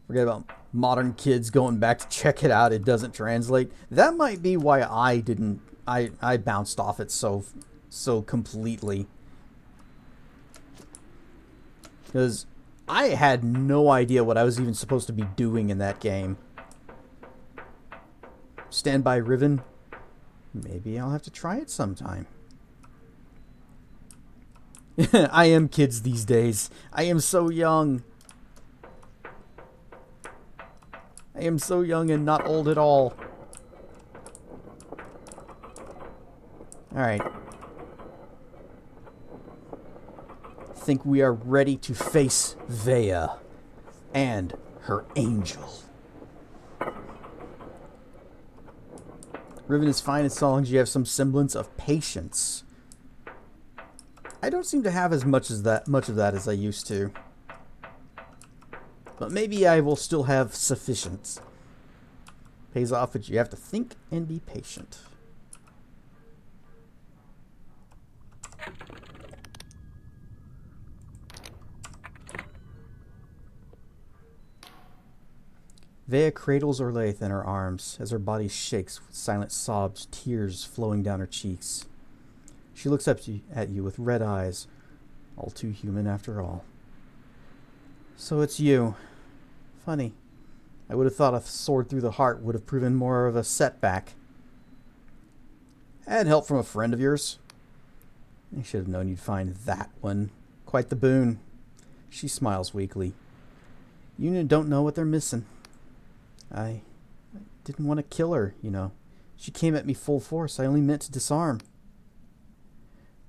Forget about modern kids going back to check it out. It doesn't translate. That might be why I didn't I bounced off it so completely. Because I had no idea what I was even supposed to be doing in that game. Standby Riven? Maybe I'll have to try it sometime. I am kids these days. I am so young. I am so young and not old at all. Alright. Think we are ready to face Vea and her angel. Riven is fine as long as you have some semblance of patience. I don't seem to have as much of that as I used to. But maybe I will still have sufficient. Pays off, but you have to think and be patient. Vea cradles Orlaith in her arms as her body shakes with silent sobs, tears flowing down her cheeks. She looks up at you with red eyes, all too human after all. So it's you. Funny. I would have thought a sword through the heart would have proven more of a setback. I had help from a friend of yours. I should have known you'd find that one. Quite the boon. She smiles weakly. You don't know what they're missing. I didn't want to kill her, you know. She came at me full force. I only meant to disarm.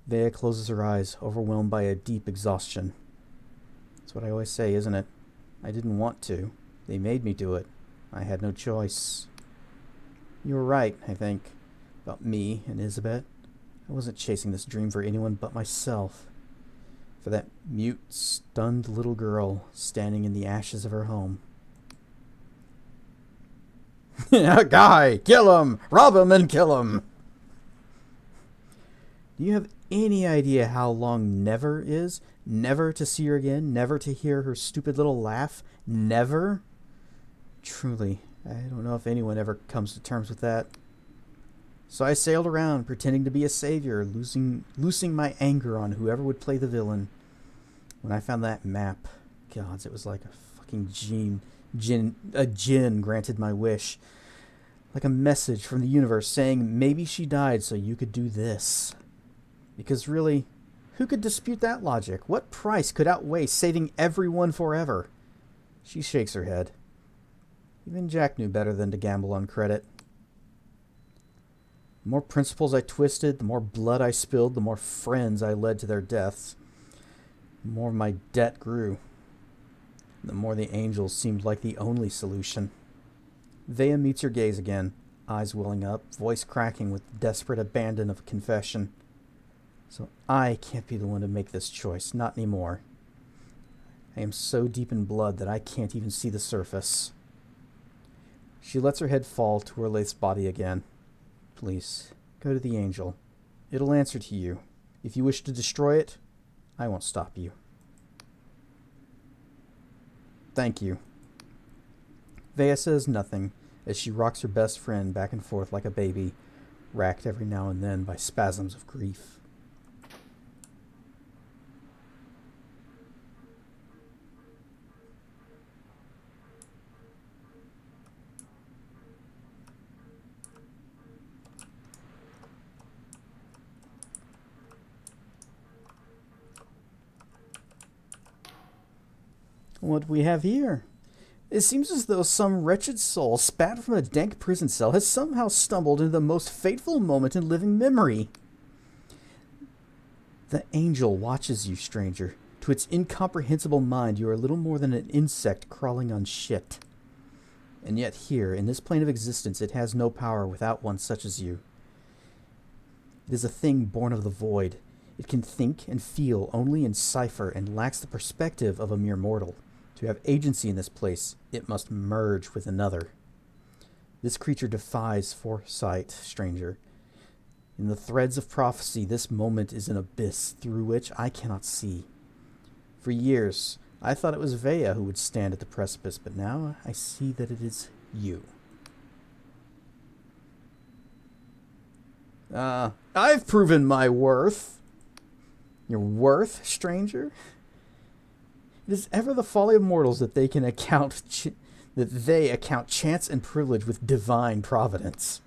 Vea closes her eyes, overwhelmed by a deep exhaustion. That's what I always say, isn't it? I didn't want to. They made me do it. I had no choice. You were right, I think, about me and Isabet. I wasn't chasing this dream for anyone but myself. For that mute, stunned little girl standing in the ashes of her home. A guy! Kill him! Rob him and kill him! Do you have any idea how long never is? Never to see her again? Never to hear her stupid little laugh? Never? Truly, I don't know if anyone ever comes to terms with that. So I sailed around, pretending to be a savior, loosing my anger on whoever would play the villain. When I found that map, gods, it was like a fucking djinn granted my wish. Like a message from the universe saying maybe she died so you could do this. Because really, who could dispute that logic? What price could outweigh saving everyone forever? She shakes her head. Even Jack knew better than to gamble on credit. The more principles I twisted, the more blood I spilled, the more friends I led to their deaths. The more my debt grew. The more the angels seemed like the only solution. Vea meets your gaze again, eyes welling up, voice cracking with desperate abandon of confession. So I can't be the one to make this choice, not anymore. I am so deep in blood that I can't even see the surface. She lets her head fall to Orlaith's body again. Please, go to the angel. It'll answer to you. If you wish to destroy it, I won't stop you. Thank you. Vea says nothing as she rocks her best friend back and forth like a baby, racked every now and then by spasms of grief. What do we have here? It seems as though some wretched soul spat from a dank prison cell has somehow stumbled into the most fateful moment in living memory. The angel watches you, stranger. To its incomprehensible mind, you are little more than an insect crawling on shit. And yet here, in this plane of existence, it has no power without one such as you. It is a thing born of the void. It can think and feel only in cipher and lacks the perspective of a mere mortal. To have agency in this place, it must merge with another. This creature defies foresight, stranger. In the threads of prophecy, this moment is an abyss through which I cannot see. For years, I thought it was Vea who would stand at the precipice, but now I see that it is you. I've proven my worth. Your worth, stranger? It is ever the folly of mortals that they can account chance and privilege with divine providence.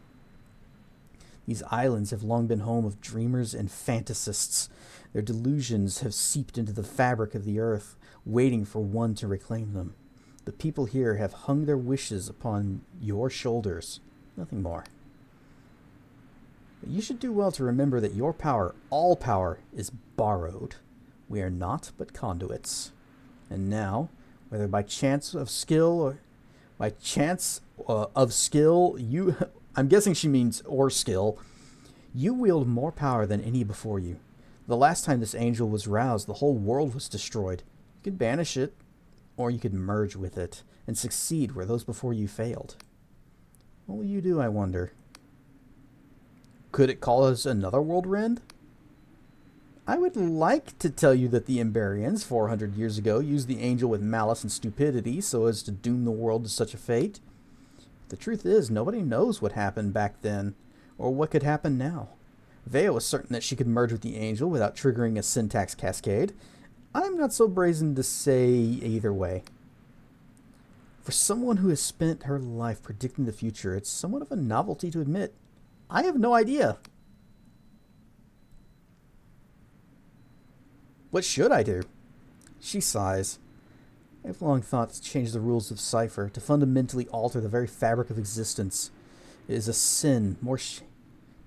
These islands have long been home of dreamers and fantasists. Their delusions have seeped into the fabric of the earth, waiting for one to reclaim them. The people here have hung their wishes upon your shoulders, nothing more. But you should do well to remember that your power, all power, is borrowed. We are naught but conduits. And now, whether by chance of skill you, I'm guessing she means or skill, you wield more power than any before you. The last time this angel was roused, the whole world was destroyed. You could banish it, or you could merge with it and succeed where those before you failed. What will you do, I wonder? Could it cause another world rend? I would like to tell you that the Emberians 400 years ago used the angel with malice and stupidity so as to doom the world to such a fate. The truth is, nobody knows what happened back then, or what could happen now. Vea was certain that she could merge with the angel without triggering a syntax cascade. I'm not so brazen to say either way. For someone who has spent her life predicting the future, it's somewhat of a novelty to admit. I have no idea. What should I do? She sighs. I have long thought to change the rules of Cipher, to fundamentally alter the very fabric of existence. It is a sin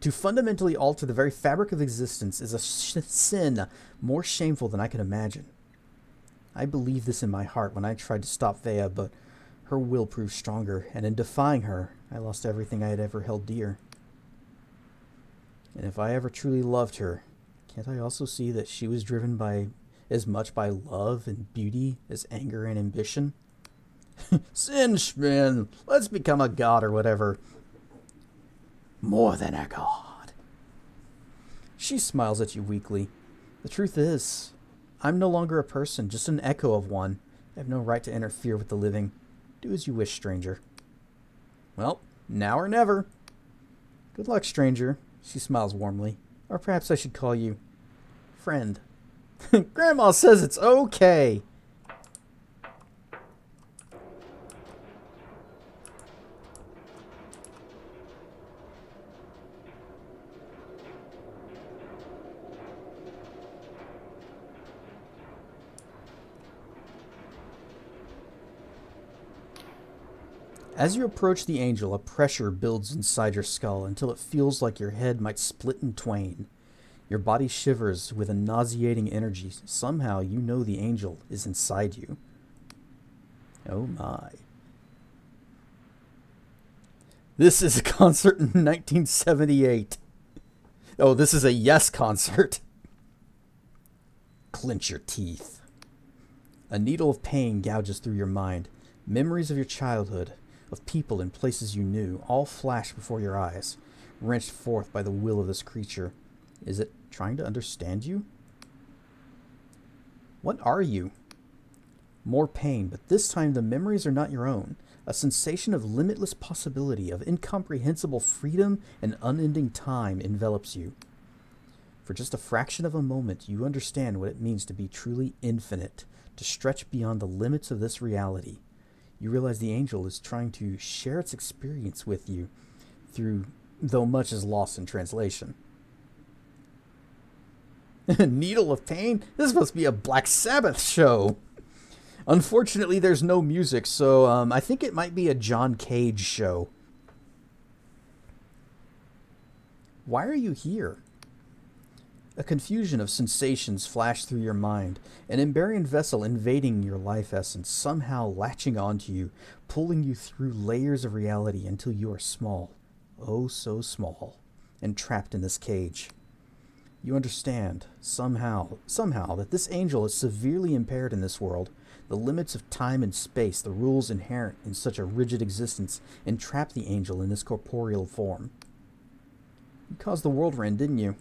To fundamentally alter the very fabric of existence is a sin more shameful than I can imagine. I believed this in my heart when I tried to stop Vea, but her will proved stronger, and in defying her, I lost everything I had ever held dear. And if I ever truly loved her, can't I also see that she was driven by as much by love and beauty as anger and ambition? Sinshman, let's become a god or whatever. More than a god. She smiles at you weakly. The truth is, I'm no longer a person, just an echo of one. I have no right to interfere with the living. Do as you wish, stranger. Well, now or never. Good luck, stranger. She smiles warmly. Or perhaps I should call you friend. Grandma says it's okay. As you approach the angel, a pressure builds inside your skull until it feels like your head might split in twain. Your body shivers with a nauseating energy. Somehow you know the angel is inside you. Oh my. This is a concert in 1978. Oh, this is a Yes concert. Clench your teeth. A needle of pain gouges through your mind. Memories of your childhood, of people and places you knew, all flash before your eyes, wrenched forth by the will of this creature. Is it trying to understand you? What are you? More pain, but this time the memories are not your own. A sensation of limitless possibility, of incomprehensible freedom and unending time envelops you. For just a fraction of a moment, you understand what it means to be truly infinite, to stretch beyond the limits of this reality. You realize the angel is trying to share its experience with you, though much is lost in translation. Needle of Pain? This must be a Black Sabbath show. Unfortunately, there's no music, so I think it might be a John Cage show. Why are you here? A confusion of sensations flash through your mind, an Emberian vessel invading your life essence, somehow latching onto you, pulling you through layers of reality until you are small, oh so small, and trapped in this cage. You understand, somehow, that this angel is severely impaired in this world. The limits of time and space, the rules inherent in such a rigid existence, entrap the angel in this corporeal form. You caused the world rend, didn't you?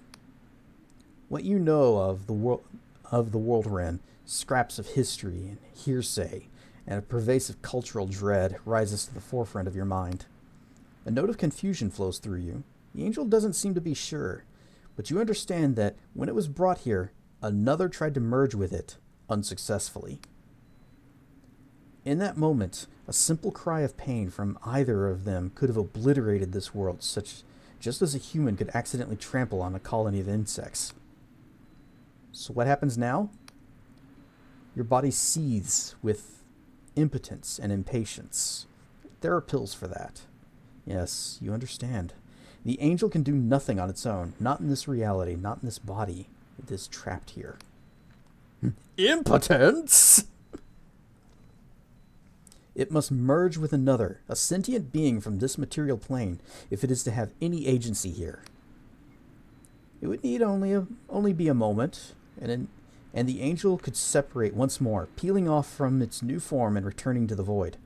What you know of the world rend, scraps of history and hearsay, and a pervasive cultural dread rises to the forefront of your mind. A note of confusion flows through you. The angel doesn't seem to be sure, but you understand that when it was brought here, another tried to merge with it, unsuccessfully. In that moment, a simple cry of pain from either of them could have obliterated this world, just as a human could accidentally trample on a colony of insects. So what happens now? Your body seethes with impotence and impatience. There are pills for that. Yes, you understand. The angel can do nothing on its own, not in this reality, not in this body. It is trapped here. Impotence? It must merge with another, a sentient being from this material plane, if it is to have any agency here. It would need only be a moment, and the angel could separate once more, peeling off from its new form and returning to the void.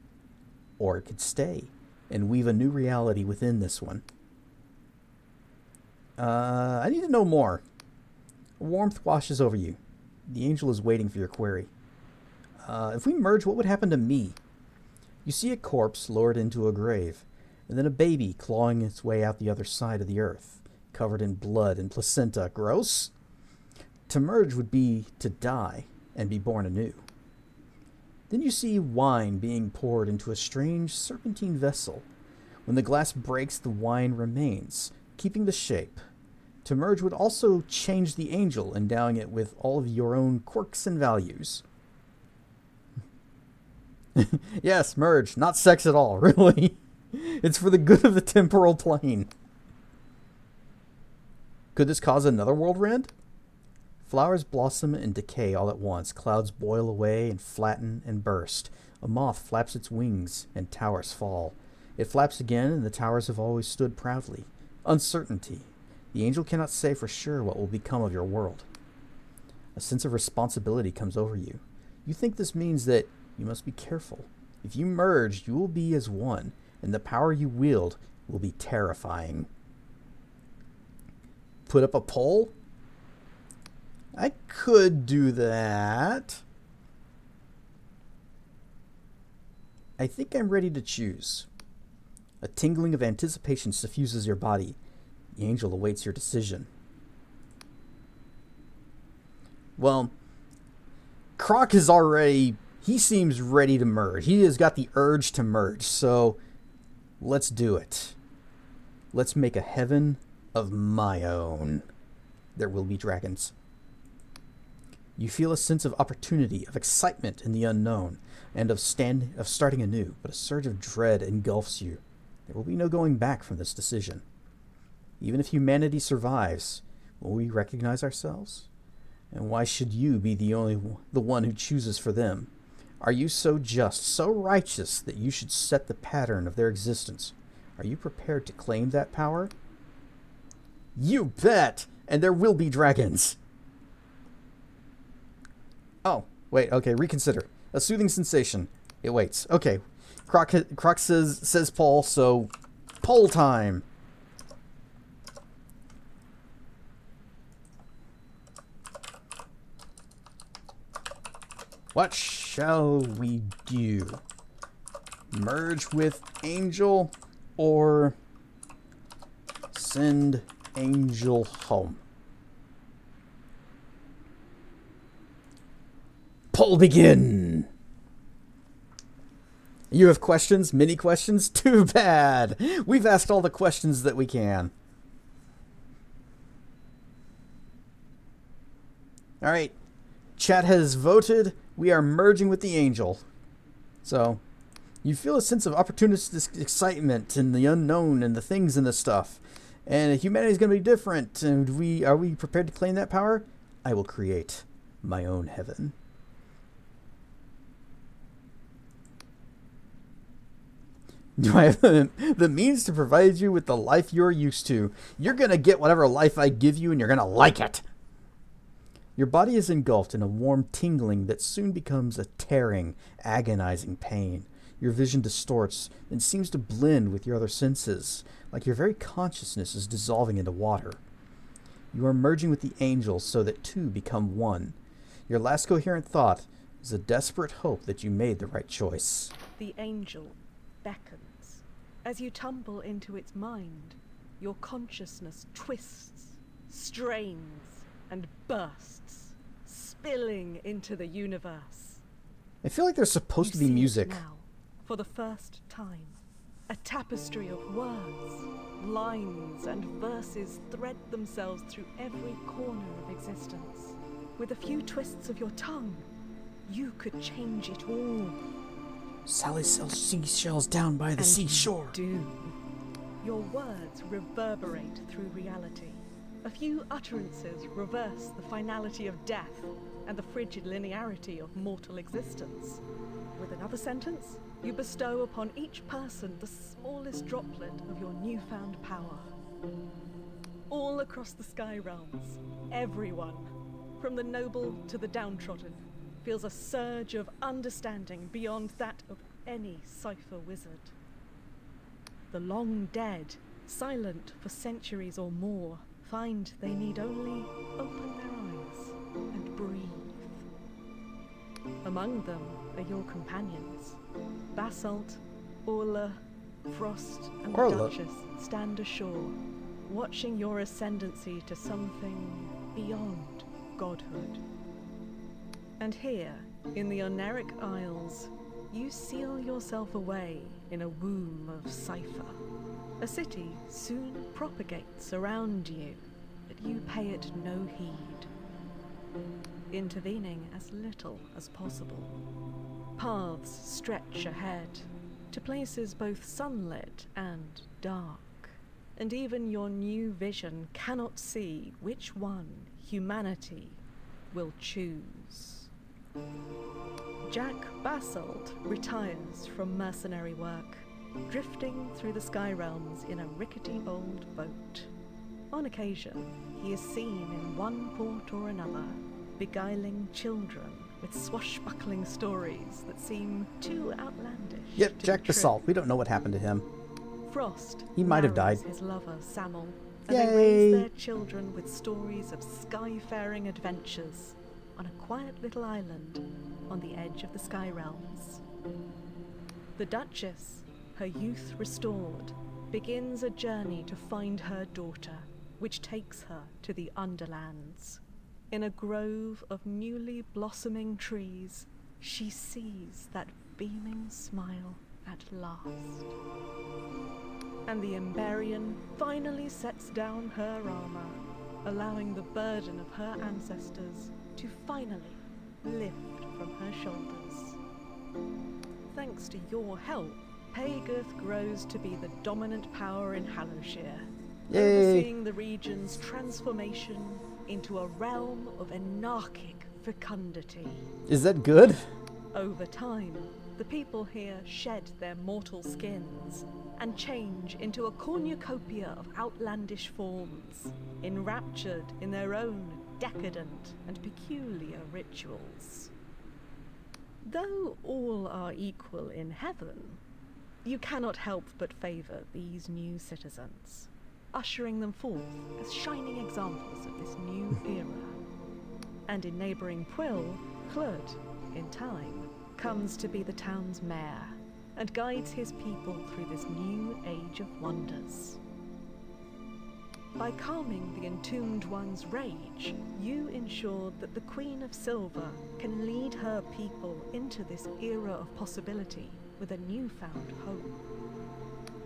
Or it could stay and weave a new reality within this one. I need to know more. Warmth washes over you. The angel is waiting for your query. If we merge, what would happen to me? You see a corpse lowered into a grave, and then a baby clawing its way out the other side of the earth, covered in blood and placenta. Gross? To merge would be to die and be born anew. Then you see wine being poured into a strange serpentine vessel. When the glass breaks, the wine remains, keeping the shape. To merge would also change the angel, endowing it with all of your own quirks and values. Yes, merge, not sex at all, really. It's for the good of the temporal plane. Could this cause another world rend? Flowers blossom and decay all at once. Clouds boil away and flatten and burst. A moth flaps its wings and towers fall. It flaps again and the towers have always stood proudly. Uncertainty. The angel cannot say for sure what will become of your world. A sense of responsibility comes over you. You think this means that you must be careful. If you merge, you will be as one, and the power you wield will be terrifying. Put up a poll? I could do that. I think I'm ready to choose. A tingling of anticipation suffuses your body. The angel awaits your decision. Well, Croc is already... He seems ready to merge. He has got the urge to merge. So, let's do it. Let's make a heaven of my own. There will be dragons. You feel a sense of opportunity, of excitement in the unknown, and of starting anew, but a surge of dread engulfs you. There will be no going back from this decision. Even if humanity survives, will we recognize ourselves? And why should you be the one who chooses for them? Are you so just, so righteous that you should set the pattern of their existence? Are you prepared to claim that power? You bet! And there will be dragons! Oh, wait, okay, reconsider. A soothing sensation. It waits. Okay, Croc says poll, so poll time! What shall we do? Merge with Angel or send Angel home? Poll begin! You have questions? Many questions? Too bad! We've asked all the questions that we can. Alright. Chat has voted. We are merging with the angel. So, you feel a sense of opportunistic excitement in the unknown and the things and the stuff. And humanity is going to be different. And are we prepared to claim that power? I will create my own heaven. Do I have the means to provide you with the life you're used to? You're going to get whatever life I give you, and you're going to like it. Your body is engulfed in a warm tingling that soon becomes a tearing, agonizing pain. Your vision distorts and seems to blend with your other senses, like your very consciousness is dissolving into water. You are merging with the angels so that two become one. Your last coherent thought is a desperate hope that you made the right choice. The angel beckons as you tumble into its mind. your consciousness twists, strains, and bursts, spilling into the universe. I feel like there's supposed to be You see it music. now, for the first time. A tapestry of words, lines, and verses thread themselves through every corner of existence. With a few twists of your tongue, you could change it all. Sally sells seashells down by the And seashore. you do. Your words reverberate through reality. A few utterances reverse the finality of death and the frigid linearity of mortal existence. With another sentence, you bestow upon each person the smallest droplet of your newfound power. All across the sky realms, everyone, from the noble to the downtrodden, feels a surge of understanding beyond that of any cipher wizard. The long dead, silent for centuries or more, find they need only open their eyes and breathe. Among them are your companions. Basalt, Orla, Frost, and the Orla? Duchess stand ashore, watching your ascendancy to something beyond godhood. And here, in the Oneric Isles, you seal yourself away in a womb of cipher. A city soon propagates around you, but you pay it no heed, intervening as little as possible. Paths stretch ahead, to places both sunlit and dark, and even your new vision cannot see which one humanity will choose. Jack Basalt retires from mercenary work, drifting through the sky realms in a rickety old boat. On occasion, he is seen in one port or another, beguiling children with swashbuckling stories that seem too outlandish. Yep, to Jack be true. Basalt. We don't know what happened to him. Frost He might have marries died. his lover Samel, and Yay! they raise their children with stories of skyfaring adventures on a quiet little island on the edge of the sky realms. The Duchess, her youth restored, begins a journey to find her daughter, which takes her to the Underlands. In a grove of newly blossoming trees, she sees that beaming smile at last. And the Emberian finally sets down her armor, allowing the burden of her ancestors to finally lift from her shoulders. Thanks to your help, Pagurth grows to be the dominant power in Hallowshire, Yay! overseeing the region's transformation into a realm of anarchic fecundity. Is that good? Over time, the people here shed their mortal skins and change into a cornucopia of outlandish forms, enraptured in their own decadent and peculiar rituals. Though all are equal in heaven, you cannot help but favour these new citizens, ushering them forth as shining examples of this new era. And in neighbouring Pwyll, Clwyd, in time, comes to be the town's mayor, and guides his people through this new age of wonders. By calming the Entombed One's rage, you ensure that the Queen of Silver can lead her people into this era of possibility with a newfound hope.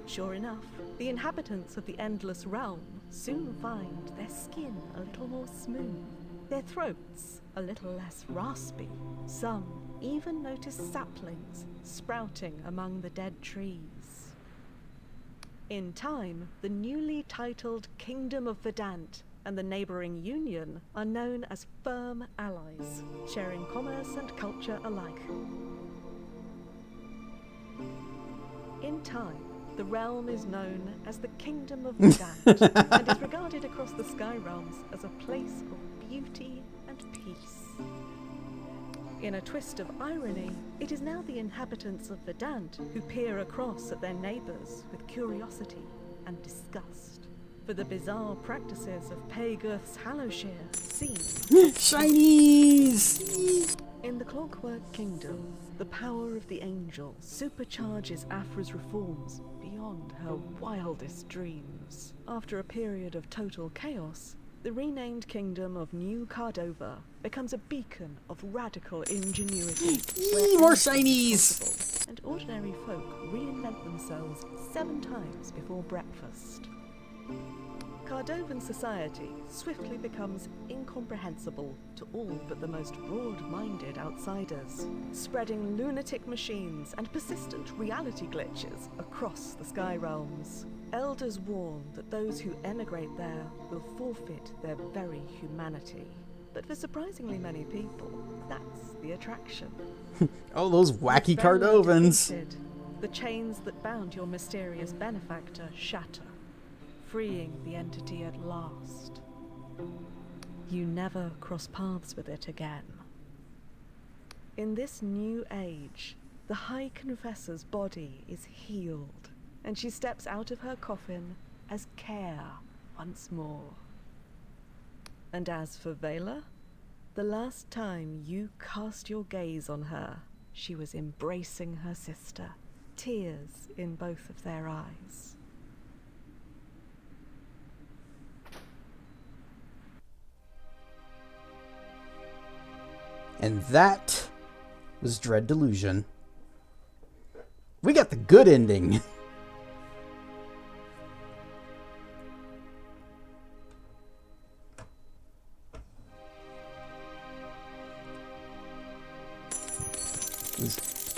Sure enough, the inhabitants of the Endless Realm soon find their skin a little more smooth, their throats a little less raspy. Some even notice saplings sprouting among the dead trees. In time, the newly titled Kingdom of Verdant and the neighbouring Union are known as firm allies, sharing commerce and culture alike. In time, the realm is known as the Kingdom of Verdant and is regarded across the sky realms as a place of beauty and peace. In a twist of irony, it is now the inhabitants of Verdant who peer across at their neighbours with curiosity and disgust, for the bizarre practices of Pagurth's Hallowshire seem Shinies! In the Clockwork Kingdom, the power of the angel supercharges Afra's reforms beyond her wildest dreams. After a period of total chaos, the renamed kingdom of New Cardova becomes a beacon of radical ingenuity. where More anything is shinies! possible, and ordinary folk reinvent themselves 7 times before breakfast. Cardovan society swiftly becomes incomprehensible to all but the most broad-minded outsiders, spreading lunatic machines and persistent reality glitches across the Sky Realms. Elders warn that those who emigrate there will forfeit their very humanity. But for surprisingly many people, that's the attraction. Oh, those wacky With Bella Cardovans. defeated, the chains that bound your mysterious benefactor shatter, freeing the entity at last. You never cross paths with it again. In this new age, the High Confessor's body is healed, and she steps out of her coffin as Care once more. And as for Vela, the last time you cast your gaze on her, she was embracing her sister, tears in both of their eyes. And that was Dread Delusion. We got the good ending.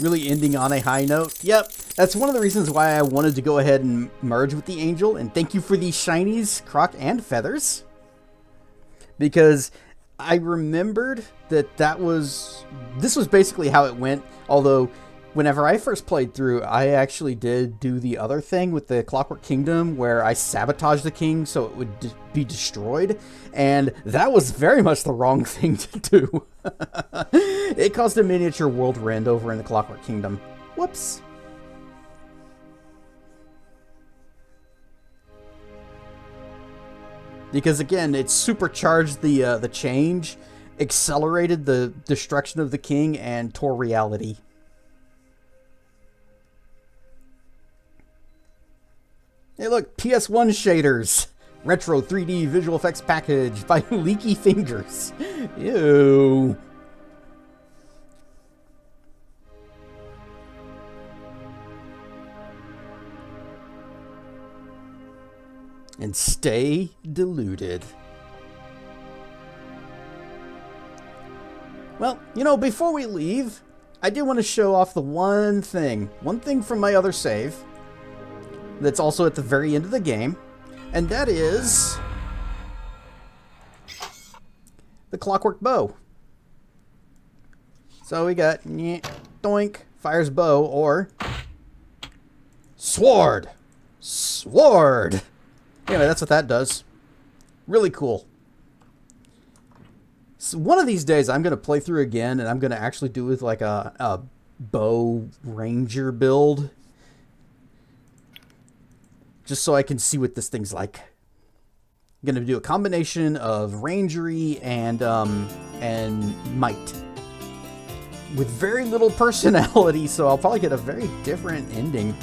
Really ending on a high note. Yep, that's one of the reasons why I wanted to go ahead and merge with the Angel. And thank you for these shinies, Croc and Feathers. Because I remembered that this was basically how it went. Although, whenever I first played through, I actually did do the other thing with the Clockwork Kingdom where I sabotaged the king so it would be destroyed. And that was very much the wrong thing to do. It caused a miniature world rend over in the Clockwork Kingdom. Whoops. Because again, it supercharged the change, accelerated the destruction of the king, and tore reality. Hey look, PS1 shaders. Retro 3D visual effects package by Leaky Fingers. Ew. And stay deluded. Well, before we leave, I do want to show off the one thing from my other save that's also at the very end of the game, and that is the Clockwork Bow. So we got doink, fires bow, or sword. Anyway, that's what that does. Really cool. So one of these days, I'm going to play through again, and I'm going to actually do with like a bow ranger build. Just so I can see what this thing's like. I'm going to do a combination of rangery and might. With very little personality, so I'll probably get a very different ending.